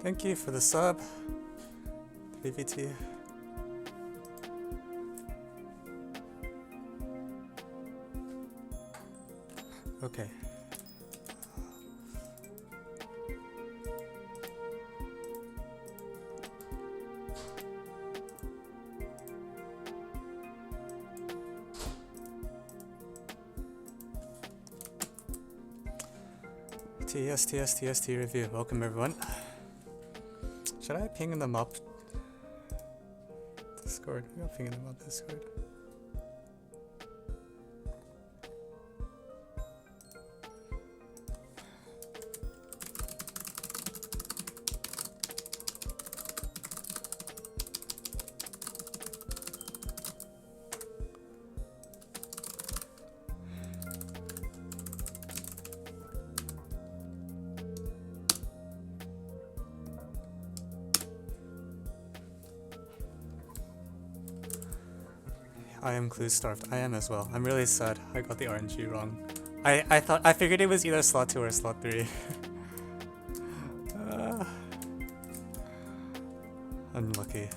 Thank you for the sub, VVT. Okay. TSTST review. Welcome everyone. Should I ping them up Discord? Maybe I'll ping them up Discord. I am clue starved. I am as well. I'm really sad. I got the RNG wrong. I figured it was either slot 2 or slot 3. Unlucky.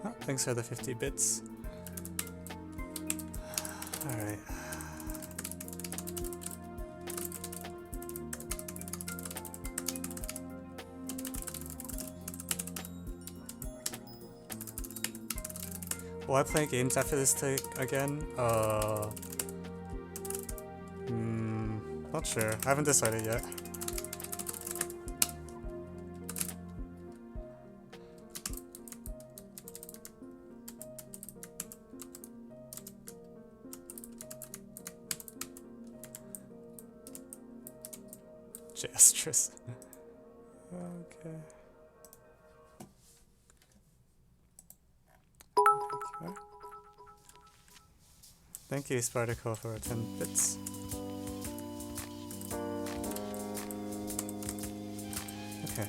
Oh, thanks for the 50 bits. Alright. Will I play games after this take again? Not sure. I haven't decided yet. Gestures. Okay. Thank you, Spartacle, for 10 bits. Okay.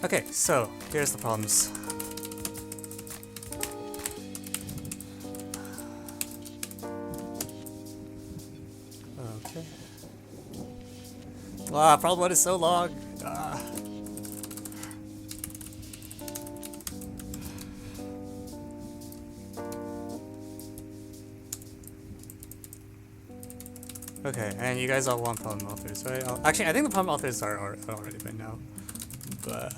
Okay, so here's the problems. Okay. Ah, problem 1 is so long. Ah. Okay, and you guys all want problem authors, right? Actually, I think the problem authors are already by now, but.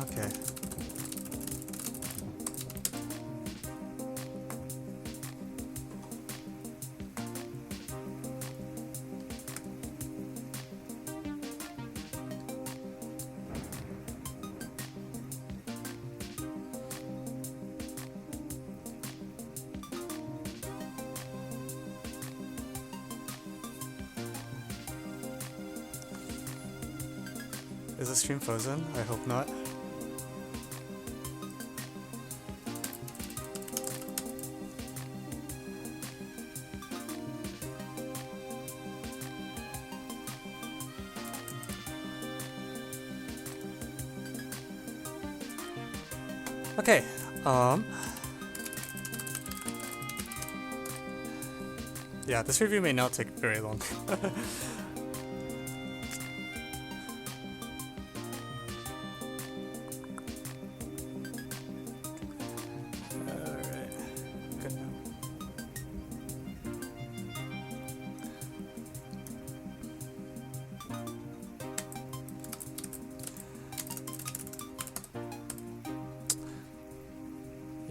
Okay. Is the stream frozen? I hope not. Okay, yeah, this review may not take very long.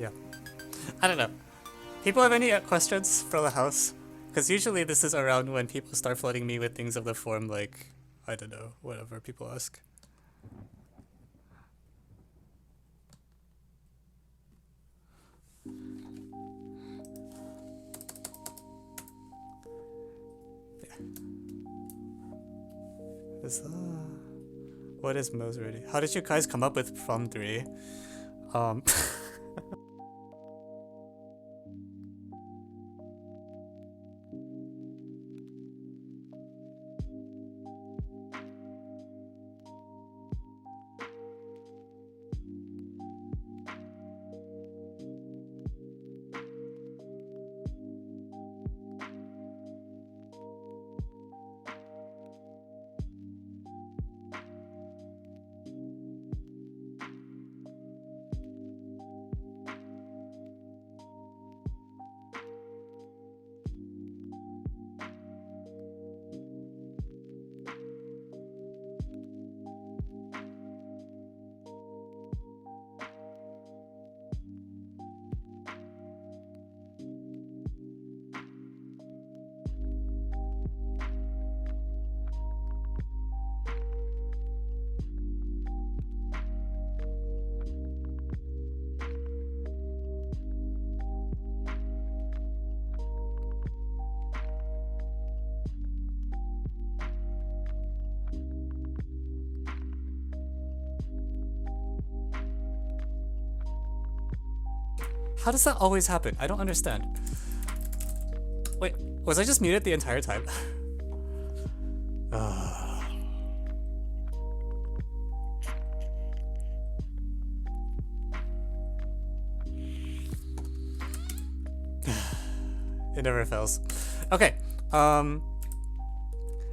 Yeah. I don't know. People have any questions for the house? Because usually this is around when people start flooding me with things of the form like, I don't know, whatever people ask. What is misreading? How did you guys come up with from 3? How does that always happen? I don't understand. Wait, was I just muted the entire time? It never fails. Okay,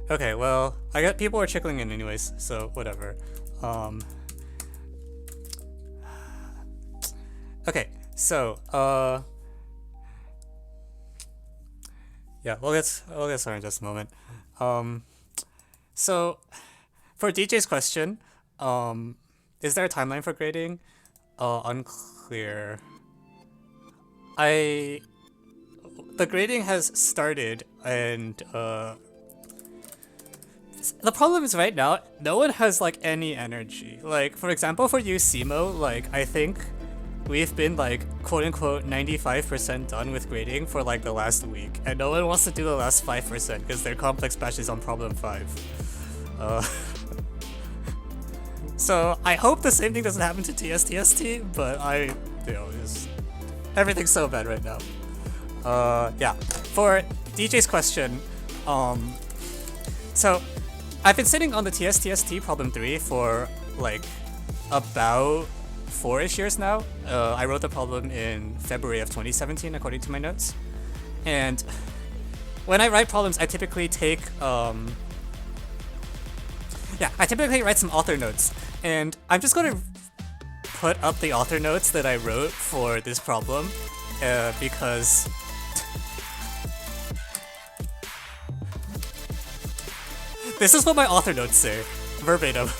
okay, well, I got people are trickling in anyways, so whatever. Okay. So, yeah, we'll get started in just a moment. So, for DJ's question, is there a timeline for grading? Unclear. The grading has started, and the problem is right now, no one has like any energy. Like, for example, for USAMO, like I think we've been like quote-unquote 95% done with grading for like the last week, and no one wants to do the last 5% because their complex batch is on problem 5. So I hope the same thing doesn't happen to TSTST, but everything's so bad right now. Yeah, for DJ's question, so I've been sitting on the TSTST problem 3 for like about 4-ish years now. I wrote the problem in February of 2017 according to my notes. And when I write problems, I typically take I typically write some author notes. And I'm just going to put up the author notes that I wrote for this problem because this is what my author notes say, verbatim.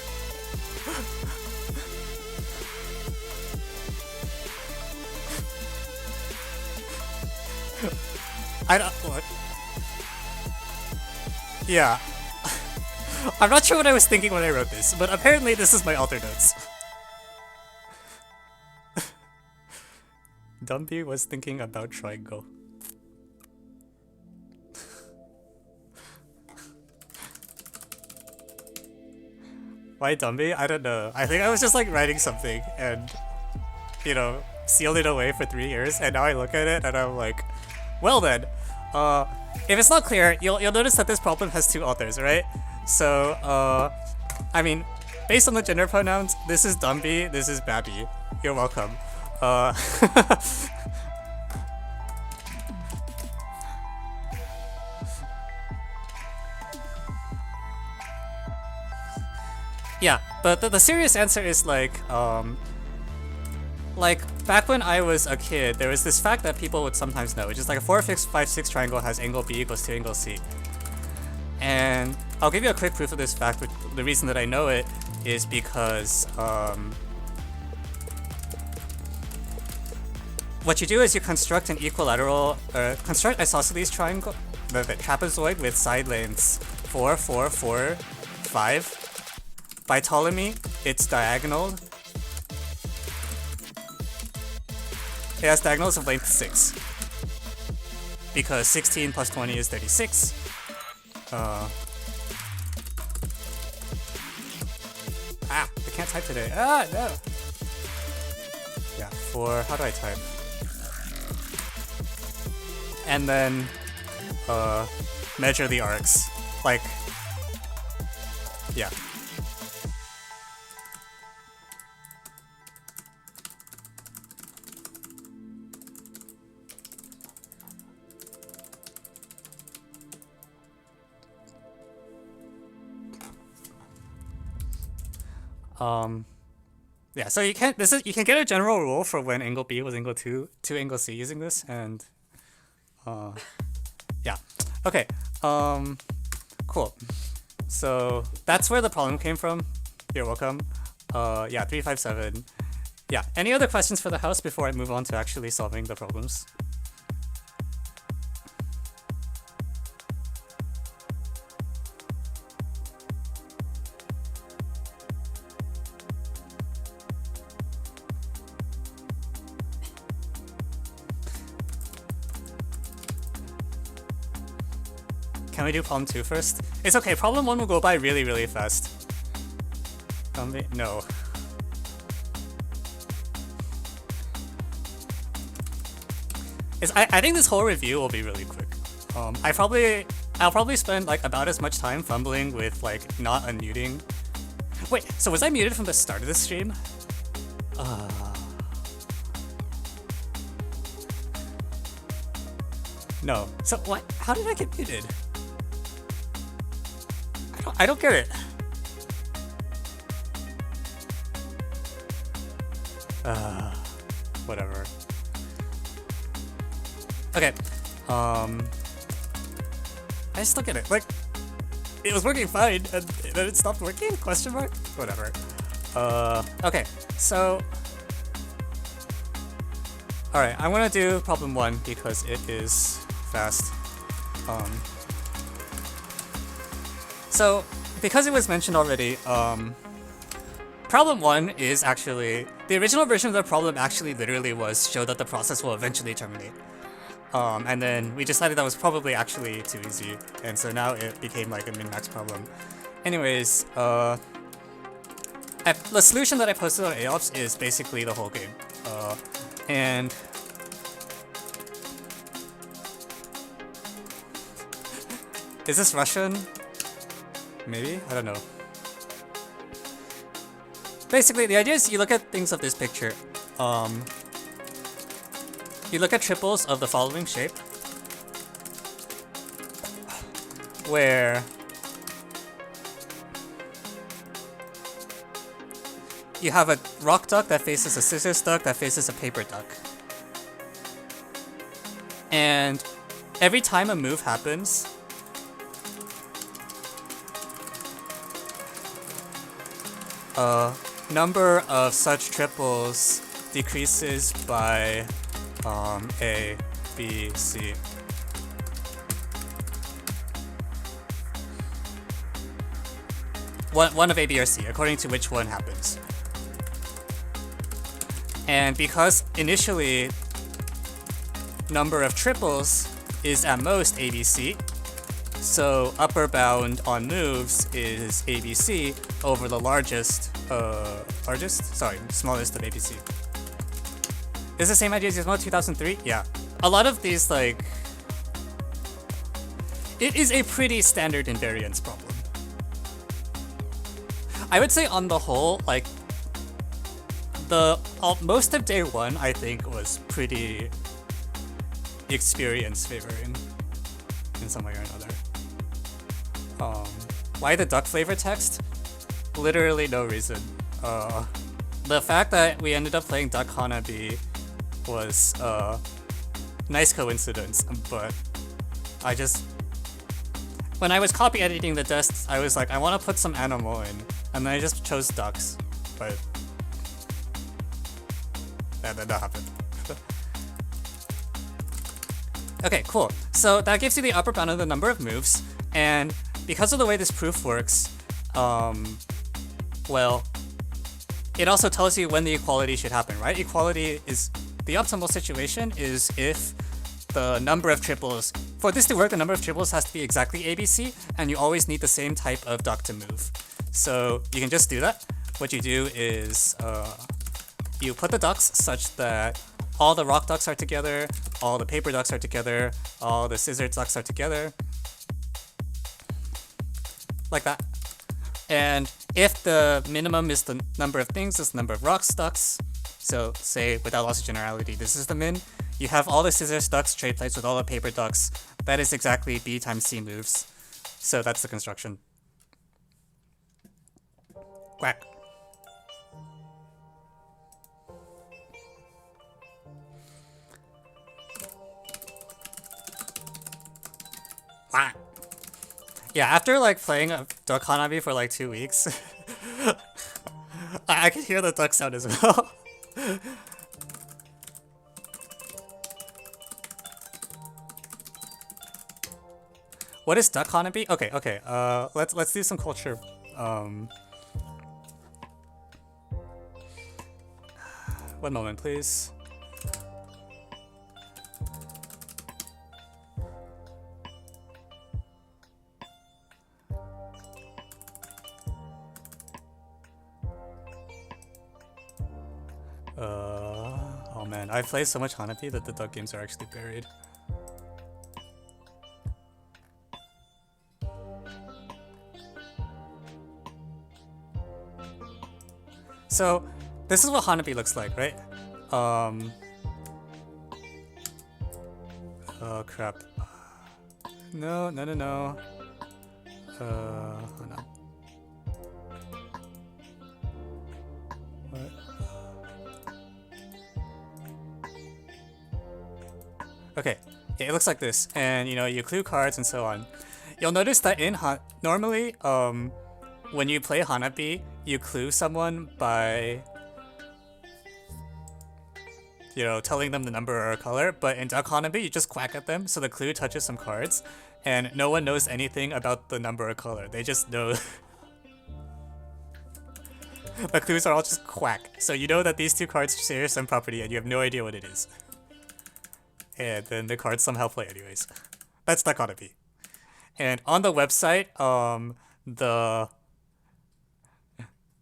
I don't what? Yeah. I'm not sure what I was thinking when I wrote this, but apparently this is my author notes. Dumby was thinking about triangle. Why Dumby? I don't know. I think I was just like writing something and, you know, sealed it away for 3 years, and now I look at it and I'm like, well then, if it's not clear, you'll notice that this problem has 2 authors, right? So, I mean, based on the gender pronouns, this is Dumby, this is Babby. You're welcome. Yeah, but the serious answer is like back when I was a kid, there was this fact that people would sometimes know, which is like a 4, 5, 6 triangle has angle B equals 2 angle C. And I'll give you a quick proof of this fact, which the reason that I know it is because what you do is you construct an equilateral, construct isosceles triangle, the trapezoid with side lanes 4, 4, 4, 5. By Ptolemy, it's diagonal. It has diagonals of length 6. Because 16 plus 20 is 36. I can't type today. Ah, no! Yeah, 4, how do I type? And then, measure the arcs. Like, yeah. Yeah, so you can get a general rule for when angle B was angle 2 to angle C using this, and yeah. Okay. Cool. So that's where the problem came from. You're welcome. Yeah, 357. Yeah. Any other questions for the house before I move on to actually solving the problems? Can we do problem 2 first? It's okay, problem 1 will go by really, really fast. No. I think this whole review will be really quick. I'll probably spend like about as much time fumbling with like not unmuting. Wait, so was I muted from the start of the stream? No. So what? How did I get muted? I don't get it. Whatever. Okay. I still get it. Like, it was working fine, and then it stopped working? Question mark? Whatever. Okay. So, all right. I'm gonna do problem 1 because it is fast. So, because it was mentioned already, problem 1 is actually, the original version of the problem actually literally was show that the process will eventually terminate. And then we decided that was probably actually too easy, and so now it became like a min-max problem. Anyways, the solution that I posted on AOPS is basically the whole game. And is this Russian? Maybe? I don't know. Basically, the idea is you look at things of this picture. You look at triples of the following shape, where you have a rock duck that faces a scissors duck that faces a paper duck. And every time a move happens, number of such triples decreases by A, B, C. One of A, B, or C, according to which one happens. And because initially number of triples is at most ABC, so upper bound on moves is ABC over the smallest of ABC. Is the same idea as USAMO 2003? Yeah. A lot of these, like, it is a pretty standard invariance problem. I would say on the whole, like, most of day 1 I think was pretty experience favoring in some way or another. Why the duck flavor text? Literally no reason. The fact that we ended up playing Duck Hanabi was a nice coincidence, but when I was copy editing the tests, I was like, I want to put some animal in, and then I just chose ducks, but that happened. Okay, cool. So that gives you the upper bound of the number of moves, and because of the way this proof works, well, it also tells you when the equality should happen, right? Equality is the optimal situation is if the number of triples, for this to work, the number of triples has to be exactly ABC, and you always need the same type of duck to move. So you can just do that. What you do is you put the ducks such that all the rock ducks are together, all the paper ducks are together, all the scissor ducks are together, like that. And if the minimum is the number of things, is the number of rock ducks, so say without loss of generality, this is the min, you have all the scissors ducks trade plates with all the paper ducks. That is exactly B times C moves. So that's the construction. Quack. Quack. Yeah, after like playing Duck Hanabi for like 2 weeks, I can hear the duck sound as well. What is Duck Hanabi? Okay. Let's do some culture. One moment, please. Oh man, I play so much Hanabi that the duck games are actually buried. So, this is what Hanabi looks like, right? Oh crap. No. Oh no. What? Okay, it looks like this, and you know, you clue cards and so on. You'll notice that in normally, when you play Hanabi, you clue someone by, you know, telling them the number or a color, but in Duck Hanabi, you just quack at them, so the clue touches some cards, and no one knows anything about the number or color. They just know. The clues are all just quack, so you know that these two cards share some property, and you have no idea what it is. And then the cards somehow play anyways. That's Duck Hanabi. And on the website,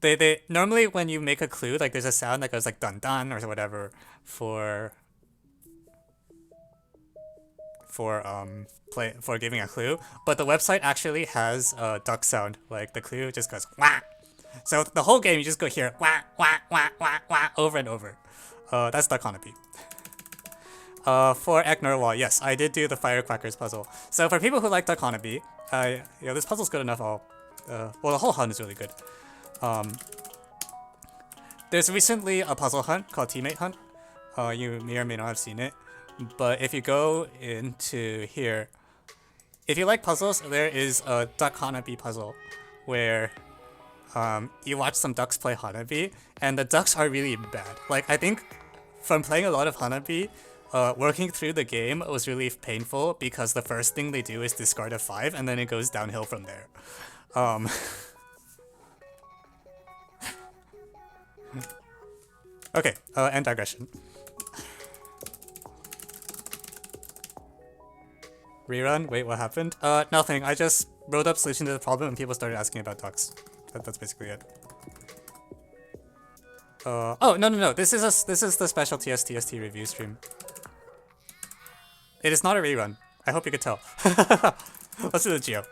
They normally when you make a clue, like there's a sound that goes like dun dun or whatever for giving a clue, but the website actually has a duck sound, like the clue just goes wah. So the whole game you just go hear wah wah wah wah wah over and over. That's Duck Hanabi. For Ek Narwhal, yes, I did do the Firecrackers puzzle. So for people who like Duck Hanabi, this puzzle's good enough. Well, the whole hunt is really good. There's recently a puzzle hunt called Teammate Hunt. You may or may not have seen it, but if you go into here, if you like puzzles, there is a Duck Hanabi puzzle where you watch some ducks play Hanabi, and the ducks are really bad. Like, I think from playing a lot of Hanabi, working through the game was really painful because the first thing they do is discard a 5, and then it goes downhill from there. Okay, end digression. Rerun? Wait, what happened? Nothing. I just wrote up solution to the problem and people started asking about ducks. That's basically it. Oh, no. This is the special TSTST review stream. It is not a rerun. I hope you could tell. Let's do the geo.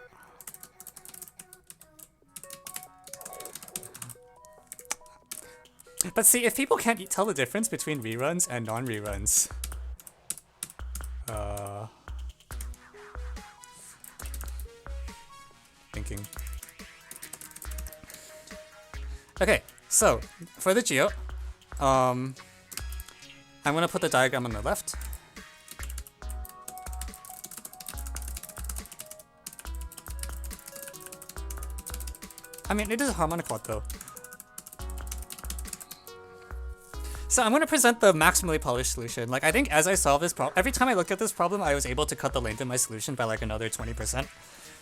But see, if people can't tell the difference between reruns and non-reruns, thinking. Okay, so for the geo, I'm gonna put the diagram on the left. I mean, it is a harmonic quad though. So I'm going to present the maximally polished solution. Like, I think as I solve this problem, every time I looked at this problem, I was able to cut the length of my solution by like another 20%.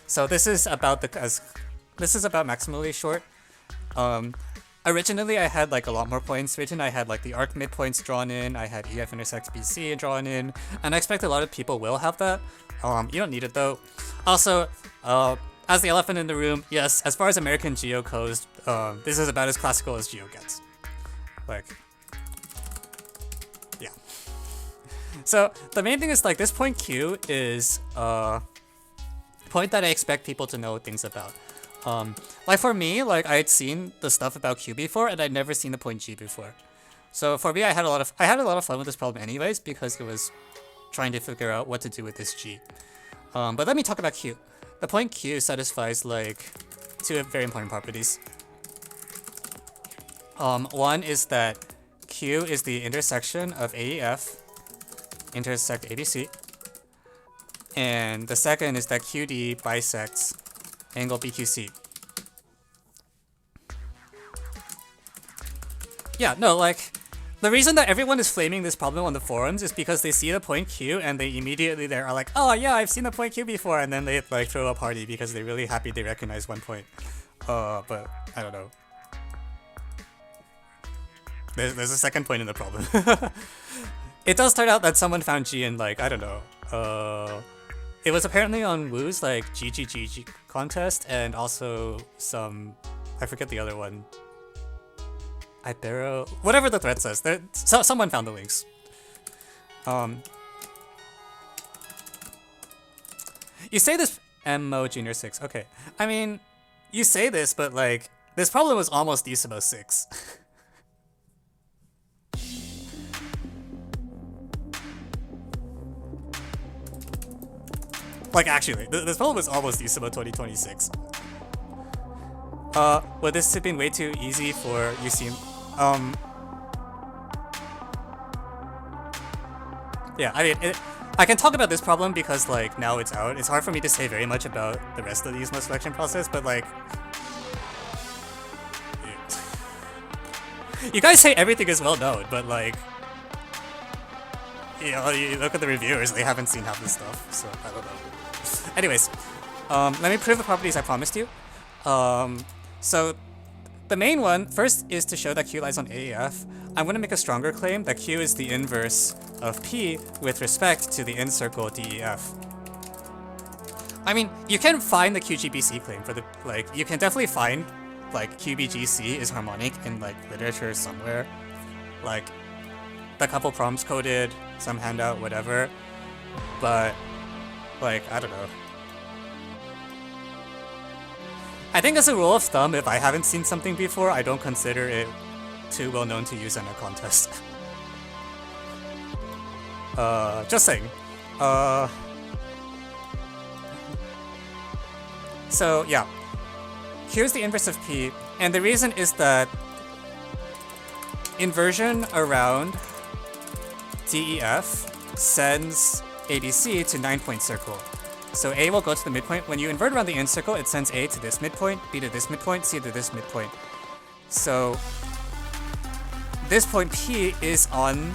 So this is about this is about maximally short. Originally I had like a lot more points written. I had like the arc midpoints drawn in. I had EF intersects BC drawn in, and I expect a lot of people will have that. You don't need it though. Also, as the elephant in the room, yes, as far as American Geo goes, this is about as classical as Geo gets. Like, yeah. So the main thing is like this point Q is a point that I expect people to know things about. Like for me, like I had seen the stuff about Q before, and I'd never seen the point G before. So for me, I had a lot of fun with this problem anyways, because it was trying to figure out what to do with this G. But let me talk about Q. The point Q satisfies like two very important properties. One is that Q is the intersection of AEF intersect ABC, and the second is that QD bisects angle BQC. Yeah, no, like, the reason that everyone is flaming this problem on the forums is because they see the point Q and they immediately are like, oh yeah, I've seen the point Q before, and then they like throw a party because they're really happy they recognize one point. But I don't know. There's a second point in the problem. It does start out that someone found G in like, I don't know, it was apparently on Woo's like GGGG contest, and also some, I forget the other one. Ibero, whatever the thread says. Someone found the links. You say this MO Junior 6. Okay. I mean, you say this, but like, this problem was almost USAMO 6. Like, actually, this problem was almost USAMO 2026. Would this have been way too easy for USAMO? Yeah, I mean, I can talk about this problem because, like, now it's out. It's hard for me to say very much about the rest of the USAMO selection process, but, like, you guys say everything is well known, but, like, you know, you look at the reviewers, they haven't seen half this stuff, so I don't know. Anyways, let me prove the properties I promised you. So the main one first is to show that Q lies on AEF. I'm going to make a stronger claim that Q is the inverse of P with respect to the in-circle DEF. I mean, you can find the QGBC claim for the, like, you can definitely find, like, QBGC is harmonic in, like, literature somewhere. Like, the couple prompts coded, some handout, whatever. But, like, I don't know. I think as a rule of thumb, if I haven't seen something before, I don't consider it too well known to use in a contest. Just saying. So yeah, here's the inverse of P, and the reason is that inversion around DEF sends ADC to 9-point circle. So A will go to the midpoint. When you invert around the in circle, it sends A to this midpoint, B to this midpoint, C to this midpoint. So this point P is on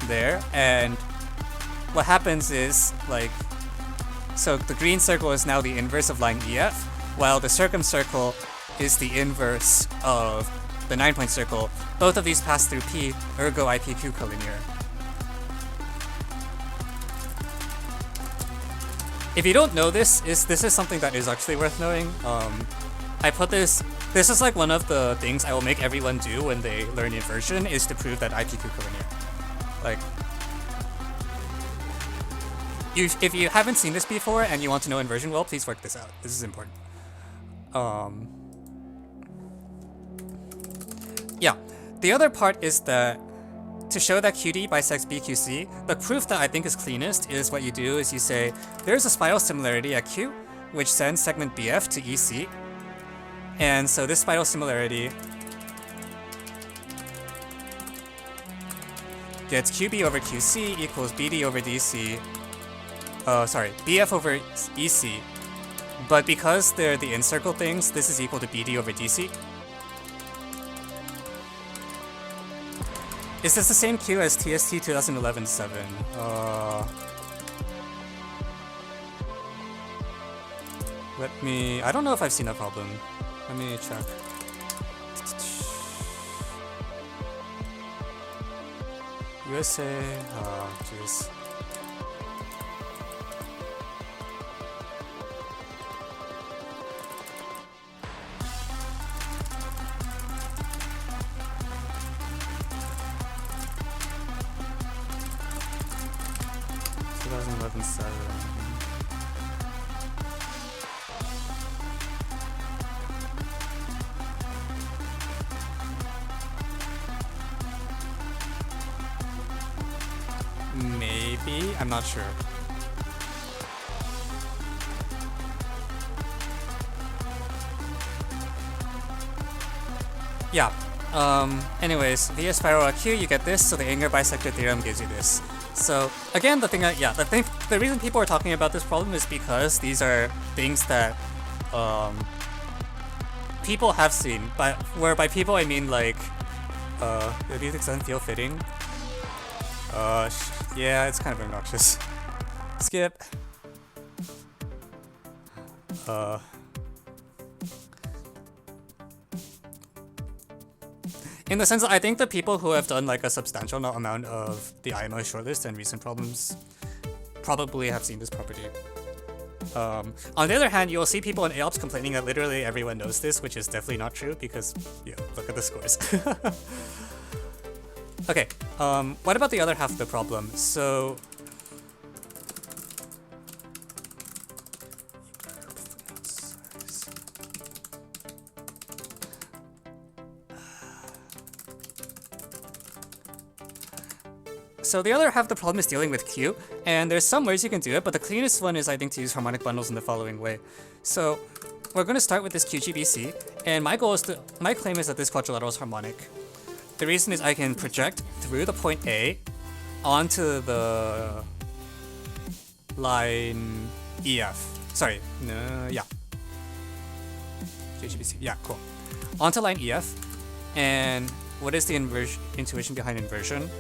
there, and what happens is, like, so the green circle is now the inverse of line EF, while the circumcircle is the inverse of the 9-point circle. Both of these pass through P, ergo IPQ collinear. If you don't know this is something that is actually worth knowing. I put this is like one of the things I will make everyone do when they learn inversion, is to prove that IPQ collinear. Like, if you haven't seen this before and you want to know inversion well, please work this out. This is important. Yeah, the other part is that to show that QD bisects BQC, the proof that I think is cleanest is what you do is you say, there's a spiral similarity at Q, which sends segment BF to EC. And so this spiral similarity gets QB over QC equals BD over DC. BF over EC. But because they're the in-circle things, this is equal to BD over DC. Is this the same queue as TST 2011-7? I don't know if I've seen that problem. Let me check. USA, oh jeez. Maybe? I'm not sure. Yeah. Anyways, via spiral Q, you get this, so the angular bisector theorem gives you this. So again, the reason people are talking about this problem is because these are things that people have seen. Where by people I mean like, the music doesn't feel fitting. Yeah, it's kind of obnoxious. Skip. In the sense that I think the people who have done like a substantial amount of the IMO shortlist and recent problems probably have seen this property. On the other hand, you'll see people in AOPS complaining that literally everyone knows this, which is definitely not true because, yeah, look at the scores. Okay, what about the other half of the problem? So, the other half of the problem is dealing with Q, and there's some ways you can do it, but the cleanest one is, I think, to use harmonic bundles in the following way. So, we're going to start with this QGBC, and my claim is that this quadrilateral is harmonic. The reason is I can project through the point A onto the line EF. Sorry, yeah. QGBC, yeah, cool. Onto line EF, and what is the intuition behind inversion?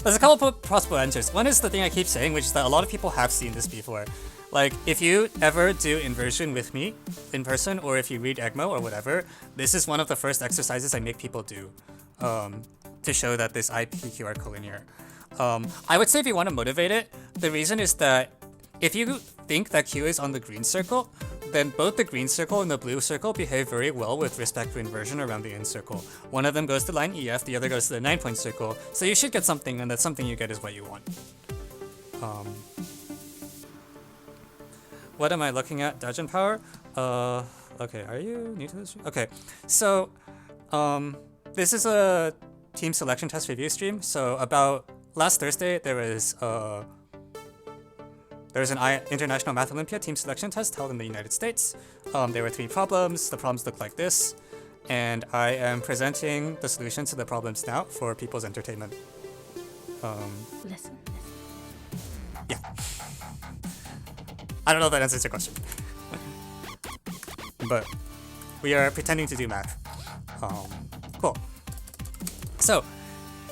There's a couple of possible answers. One is the thing I keep saying, which is that a lot of people have seen this before. Like, if you ever do inversion with me in person, or if you read EGMO or whatever, this is one of the first exercises I make people do to show that this IPQ are collinear. I would say if you want to motivate it, the reason is that if you think that Q is on the green circle, then both the green circle and the blue circle behave very well with respect to inversion around the in circle. One of them goes to line EF, the other goes to the 9-point circle, so you should get something, and that something you get is what you want. What am I looking at? Dodge and power? Okay, are you new to this? Okay, so this is a team selection test review stream. So about last Thursday, there was an International Math Olympiad team selection test held in the United States. There were 3 problems. The problems look like this, and I am presenting the solutions to the problems now for people's entertainment. Listen. Yeah. I don't know if that answers your question. But we are pretending to do math. Cool. So,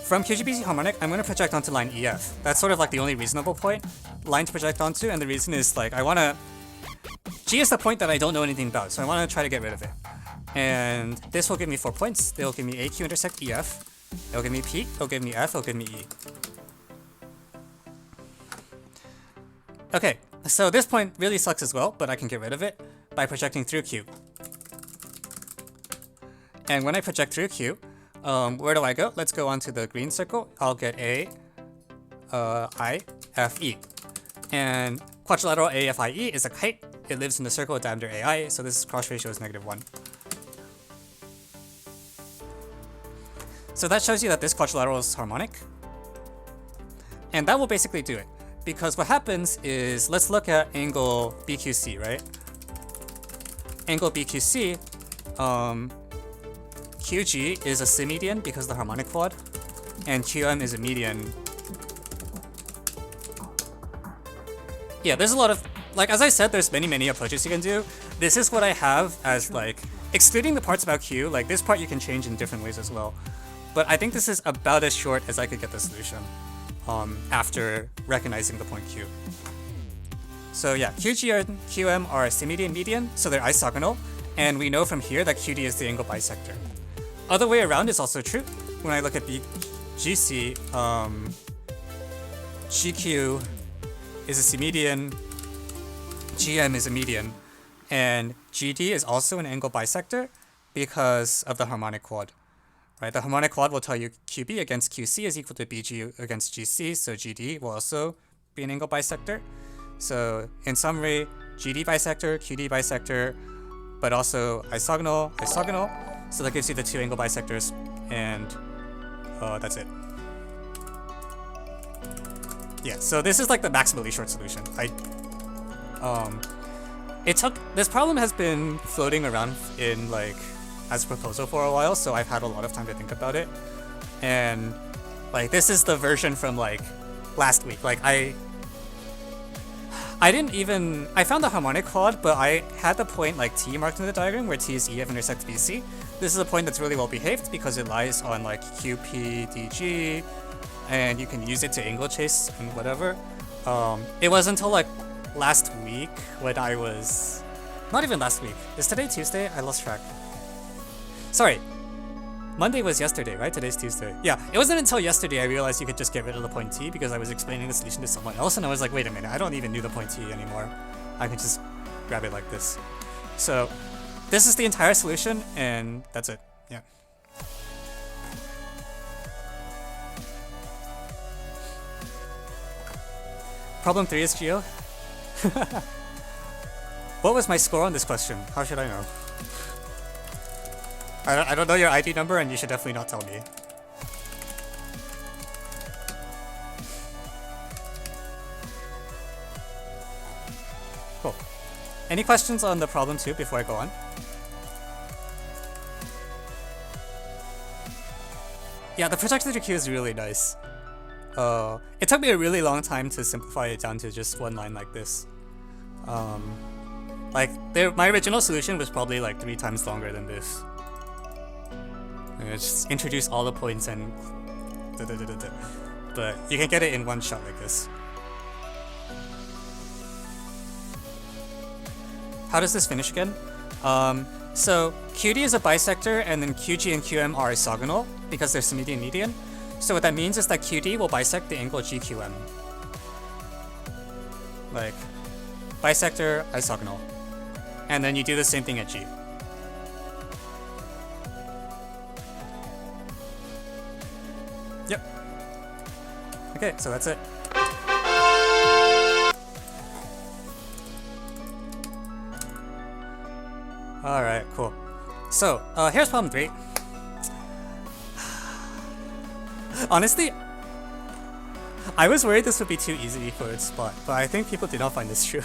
from QGBC harmonic, I'm going to project onto line EF. That's sort of like the only reasonable line to project onto, and the reason is like I want to... G is the point that I don't know anything about, so I want to try to get rid of it. And this will give me 4 points. It'll give me AQ intersect EF. It'll give me P, it'll give me F, it'll give me E. Okay, so this point really sucks as well, but I can get rid of it by projecting through Q. And when I project through Q, where do I go? Let's go onto the green circle. I'll get A, I, F, E. And quadrilateral AFIE is a kite. It lives in the circle with diameter AI, so this cross ratio is -1. So that shows you that this quadrilateral is harmonic. And that will basically do it. Because what happens is, let's look at angle BQC, right? Angle BQC, QG is a symmedian because of the harmonic quad, and QM is a median. Yeah, there's a lot of, like, as I said, there's many approaches you can do. This is what I have as, like, excluding the parts about Q, like this part you can change in different ways as well. But I think this is about as short as I could get the solution after recognizing the point Q. So yeah, QG and QM are symedian median, so they're isogonal, and we know from here that QD is the angle bisector. Other way around is also true. When I look at GC, GQ is a symedian, GM is a median, and GD is also an angle bisector because of the harmonic quad. Right, the harmonic quad will tell you QB against QC is equal to BG against GC, so GD will also be an angle bisector. So in summary, GD bisector, QD bisector, but also isogonal, isogonal. So that gives you the two angle bisectors, and that's it. Yeah, so this is like the maximally short solution. This problem has been floating around in like as a proposal for a while, so I've had a lot of time to think about it. And like this is the version from like last week. Like I found the harmonic quad, but I had the point like T marked in the diagram where T is EF intersects BC. This is a point that's really well behaved because it lies on like QPDG, and you can use it to angle chase and whatever. It was until like last week when I was, not even last week. Is today Tuesday? I lost track. Sorry, Monday was yesterday, right? Today's Tuesday. Yeah, it wasn't until yesterday I realized you could just get rid of the point T because I was explaining the solution to someone else and I was like, wait a minute, I don't even need the point T anymore. I can just grab it like this. So this is the entire solution and that's it. Yeah. Problem 3 is Geo. What was my score on this question? How should I know? I don't know your ID number and you should definitely not tell me. Cool. Any questions on the problem 2 before I go on? Yeah, the projected Q is really nice. It took me a really long time to simplify it down to just one line like this. My original solution was probably like 3 times longer than this. Just introduce all the points and but you can get it in one shot like this. How does this finish again? So QD is a bisector and then QG and QM are isogonal because they're symedian median. So what that means is that QD will bisect the angle GQM. Like bisector, isogonal. And then you do the same thing at G. Yep. Okay, so that's it. Alright, cool. So, here's problem 3. Honestly, I was worried this would be too easy for its spot, but I think people did not find this true.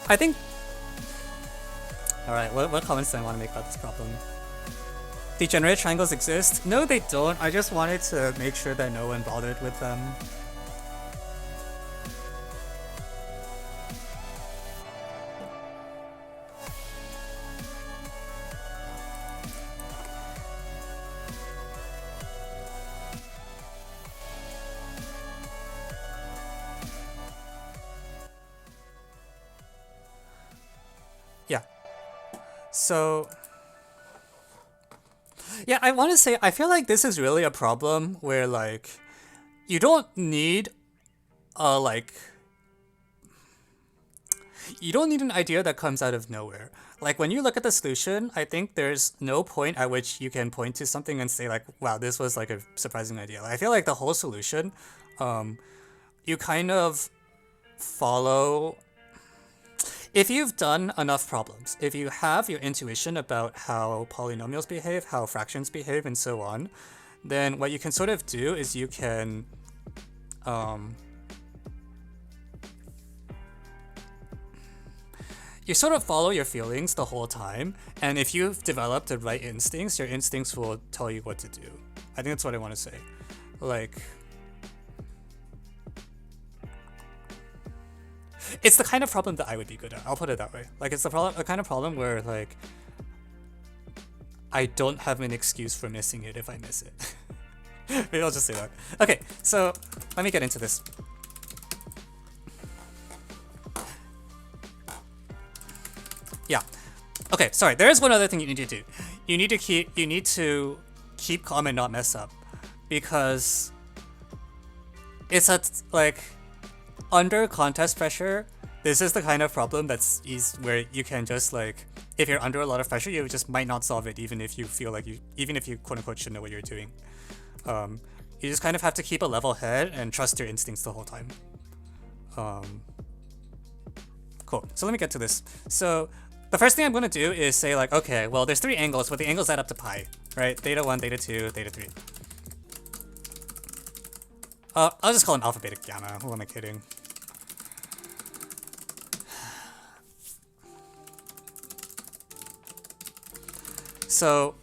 I think... Alright, what comments do I want to make about this problem? Degenerate triangles exist? No, they don't. I just wanted to make sure that no one bothered with them. Yeah. So... Yeah, I want to say, I feel like this is really a problem where, like, you don't need you don't need an idea that comes out of nowhere. Like, when you look at the solution, I think there's no point at which you can point to something and say, like, wow, this was, like, a surprising idea. I feel like the whole solution, you kind of follow... If you've done enough problems, if you have your intuition about how polynomials behave, how fractions behave, and so on, then what you can sort of do is you can you sort of follow your feelings the whole time, and if you've developed the right instincts, your instincts will tell you what to do. I think that's what I want to say. Like... It's the kind of problem that I would be good at. I'll put it that way. Like, it's the kind of problem where, like, I don't have an excuse for missing it if I miss it. Maybe I'll just say that. Okay, so let me get into this. Yeah. Okay, sorry. There is one other thing you need to do. You need to keep calm and not mess up, because it's like under contest pressure. This is the kind of problem that's where you can just like, if you're under a lot of pressure, you just might not solve it, even if you feel like even if you quote unquote should know what you're doing. You just kind of have to keep a level head and trust your instincts the whole time. Cool. So let me get to this. So the first thing I'm going to do is say like, okay, well, there's 3 angles, but the angles add up to pi, right? Theta 1, theta 2, theta 3. I'll just call them alpha, beta, gamma. Who am I kidding? So,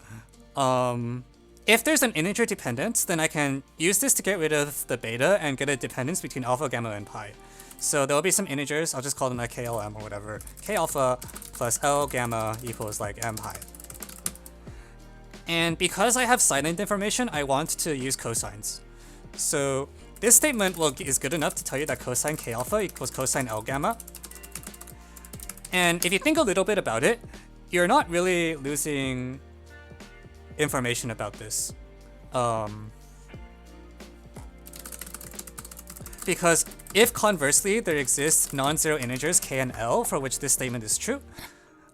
if there's an integer dependence, then I can use this to get rid of the beta and get a dependence between alpha, gamma, and pi. So there will be some integers, I'll just call them like KLM or whatever. K alpha plus L gamma equals like M pi. And because I have silent information, I want to use cosines. So this statement is good enough to tell you that cosine K alpha equals cosine L gamma. And if you think a little bit about it, you're not really losing information about this. Because if conversely there exists non-zero integers k and l for which this statement is true,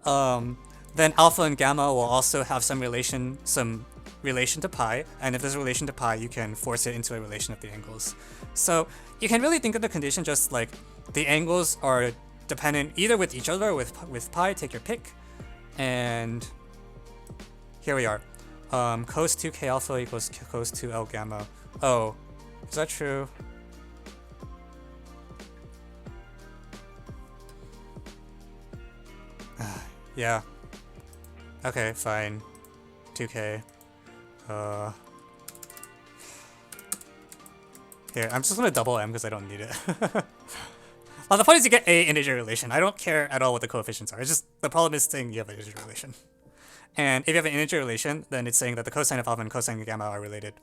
then alpha and gamma will also have some relation to pi, and if there's a relation to pi, you can force it into a relation of the angles. So you can really think of the condition just like the angles are dependent either with each other or with pi, take your pick. And here we are. Cos 2k alpha equals cos 2l gamma. Oh, is that true? Yeah. Okay, fine. 2k. Here, I'm just gonna double M because I don't need it. Well, the point is you get a integer relation. I don't care at all what the coefficients are. It's just the problem is saying you have an integer relation. And if you have an integer relation, then it's saying that the cosine of alpha and cosine of gamma are related.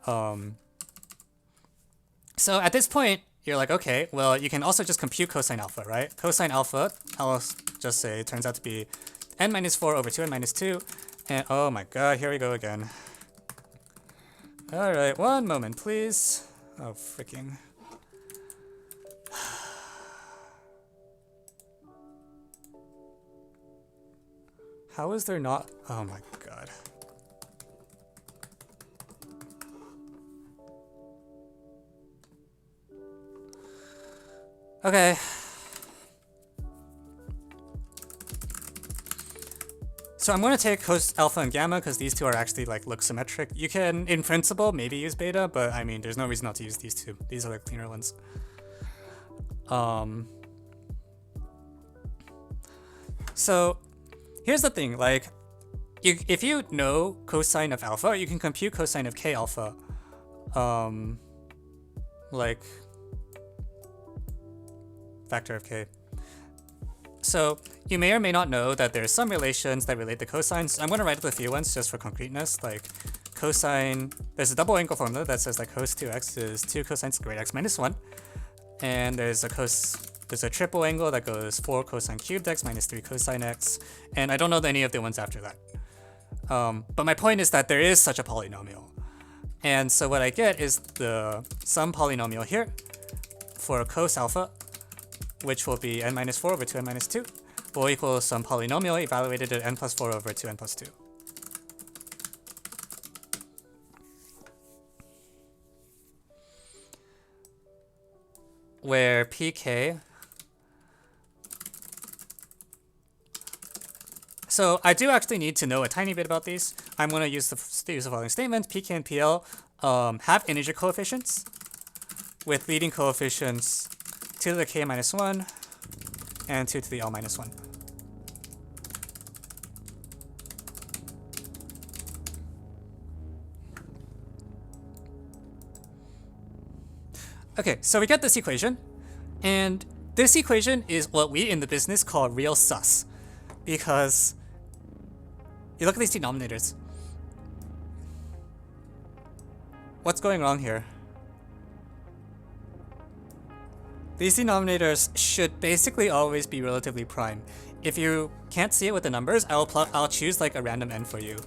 So at this point, you're like, okay, well, you can also just compute cosine alpha, right? Cosine alpha, I'll just say, it turns out to be n minus 4 over 2n minus 2. And oh my god, here we go again. Alright, one moment, please. Oh, freaking. How is there not? Oh my god. Okay. So I'm going to take cos alpha and gamma because these two are actually like look symmetric. You can, in principle, maybe use beta, but I mean, there's no reason not to use these two. These are the cleaner ones. So here's the thing, like, if you know cosine of alpha, you can compute cosine of k alpha. Like, factor of k. So you may or may not know that there's some relations that relate to cosines. I'm going to write up a few ones just for concreteness, like cosine, there's a double angle formula that says that cos 2x is 2 cosine squared x minus 1. And there's a triple angle that goes 4 cosine cubed x minus 3 cosine x. And I don't know any of the ones after that. But my point is that there is such a polynomial. And so what I get is the sum polynomial here for cos alpha, which will be n minus 4 over 2n minus 2, will equal some polynomial evaluated at n plus 4 over 2n plus 2. Where pk... So I do actually need to know a tiny bit about these. I'm going to use the following statement. Pk and pl have integer coefficients with leading coefficients 2 to the k minus 1 and 2 to the l minus 1. Okay, so we get this equation, and this equation is what we in the business call real sus, because You look at these denominators. What's going wrong here? These denominators should basically always be relatively prime. If you can't see it with the numbers, I'll choose like a random n for you.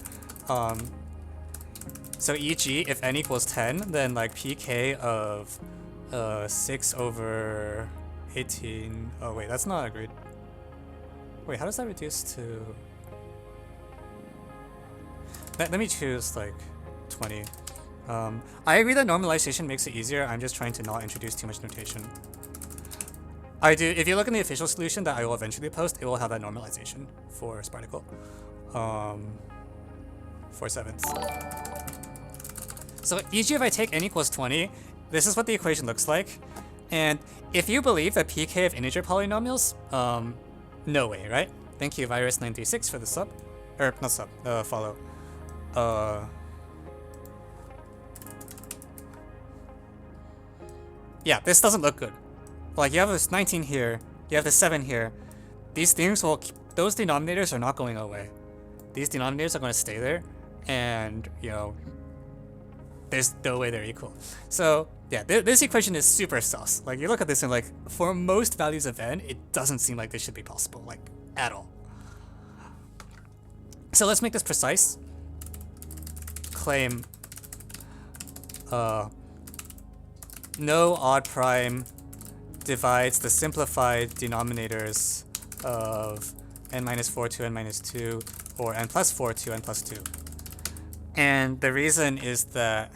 So e.g., if n equals 10, then like pk of 6 over 18. Oh wait, that's not a grid. Wait, how does that reduce to? Let me choose like 20. I agree that normalization makes it easier. I'm just trying to not introduce too much notation. I do. If you look in the official solution that I will eventually post, it will have that normalization for Sparticle. 4/7. So e.g., if I take n equals 20, this is what the equation looks like. And if you believe that pk of integer polynomials, no way, right? Thank you, Virus936 for the sub. Or not sub, follow. Yeah, this doesn't look good. Like, you have this 19 here, you have the 7 here. These things will, those denominators are not going away. These denominators are going to stay there, and, you know, there's no way they're equal. So, yeah, this equation is super sus. Like, you look at this and, like, for most values of n, it doesn't seem like this should be possible, like, at all. So let's make this precise. Claim, no odd prime divides the simplified denominators of n-4 to n-2 or n+4 to n+2. And the reason is that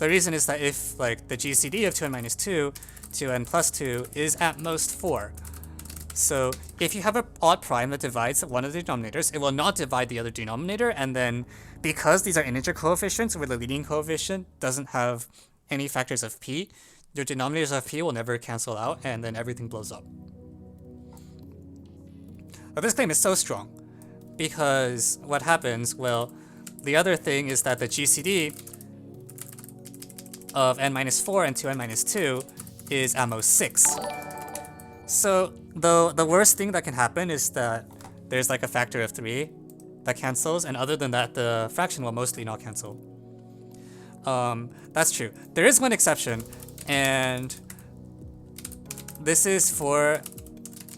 if like the GCD of 2n-2 to n+2 is at most 4. So if you have an odd prime that divides one of the denominators, it will not divide the other denominator, and then because these are integer coefficients where the leading coefficient doesn't have any factors of p, your denominators of p will never cancel out, and then everything blows up. But this claim is so strong because what happens, well, the other thing is that the GCD of n-4 and 2n-2 is at most 6. So the worst thing that can happen is that there's like a factor of 3 that cancels, and other than that, the fraction will mostly not cancel. That's true. There is one exception, and this is for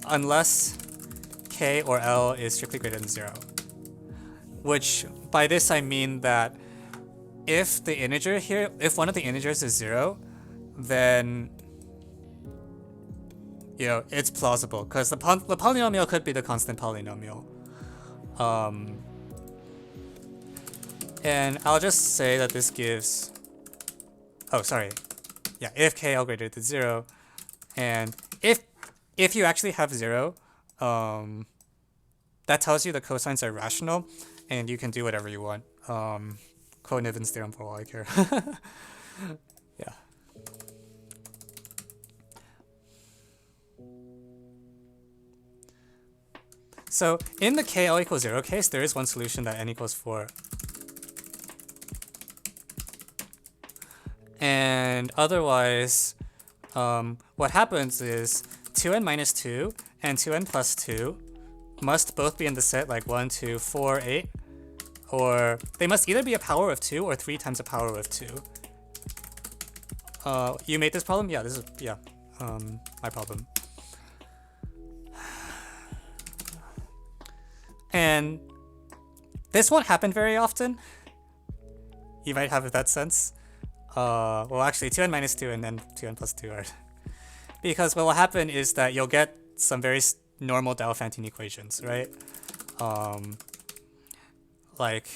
unless k or l is strictly greater than 0. Which, by this I mean that if the integer here, if one of the integers is 0, then, you know, it's plausible, because the polynomial could be the constant polynomial. And I'll just say that this gives, oh, sorry. Yeah, if KL greater than 0, and if you actually have 0, that tells you the cosines are rational, and you can do whatever you want. Quote Niven's theorem for all I care. Yeah. So in the KL equals 0 case, there is one solution that n equals 4. And otherwise, what happens is 2n-2 and 2n+2 must both be in the set like 1, 2, 4, 8. Or they must either be a power of 2 or 3 times a power of 2. You made this problem? Yeah, this is, yeah, my problem. And this won't happen very often. You might have that sense. Well, actually, 2n-2 and then 2n+2 are. Because what will happen is that you'll get some very normal Diophantine equations, right? Like,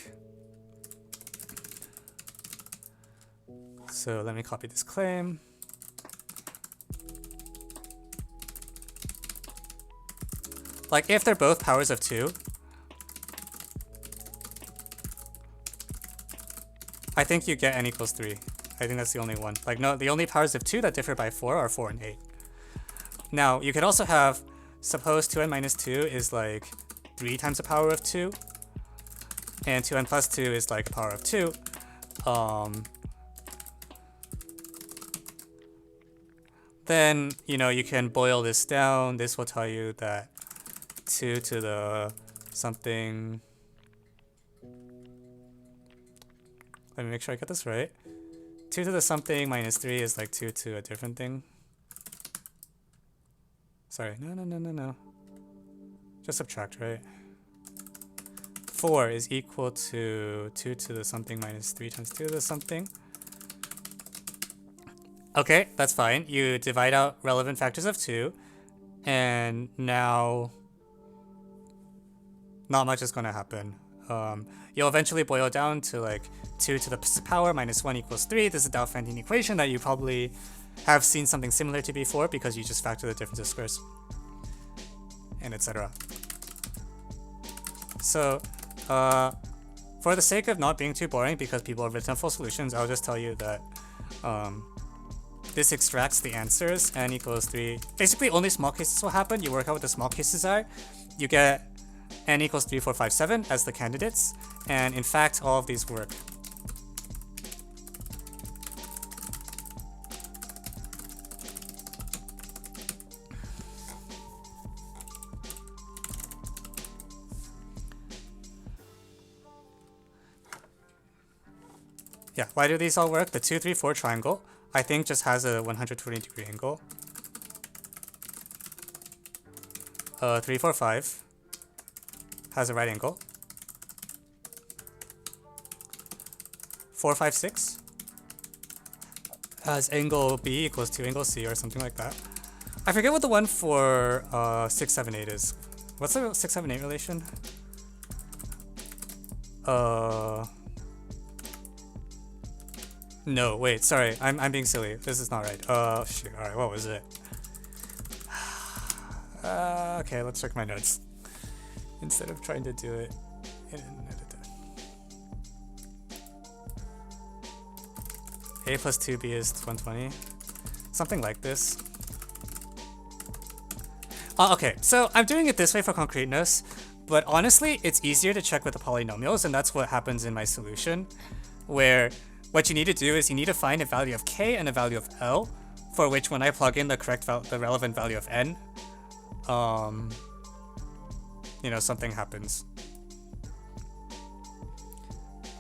so let me copy this claim. Like, if they're both powers of 2, I think you get n equals 3. I think that's the only one. Like, no, the only powers of 2 that differ by 4 are 4 and 8. Now, you could also have, suppose 2n-2 is like 3 times the power of 2, and 2n+2 is like a power of 2. then, you know, you can boil this down. This will tell you that 2 to the something. Let me make sure I get this right. 2 to the something minus 3 is like 2 to a different thing. Sorry, no. Just subtract, right? 4 is equal to 2 to the something minus 3 times 2 to the something. Okay, that's fine. You divide out relevant factors of 2, and now not much is going to happen. You'll eventually boil down to like 2 to the power minus 1 equals 3. This is the Diophantine equation that you probably have seen something similar to before because you just factor the difference of squares, and etc. So, for the sake of not being too boring, because people have written full solutions, I'll just tell you that this extracts the answers. N equals 3. Basically, only small cases will happen. You work out what the small cases are. You get N equals 3, 4, 5, 7 as the candidates. And in fact, all of these work. Yeah, why do these all work? The 2, 3, 4 triangle, I think, just has a 120-degree angle. 3, 4, 5 has a right angle. 4, 5, 6 has angle B equals to angle C or something like that. I forget what the one for 6, 7, 8 is. What's the 6, 7, 8 relation? No, wait, sorry, I'm being silly. This is not right. Shoot, alright, what was it? Okay, let's check my notes. Instead of trying to do it in an editor. A plus 2B is 120. Something like this. Okay, so I'm doing it this way for concreteness, but honestly, it's easier to check with the polynomials, and that's what happens in my solution, where what you need to do is you need to find a value of k and a value of L, for which when I plug in the the relevant value of n, you know, something happens.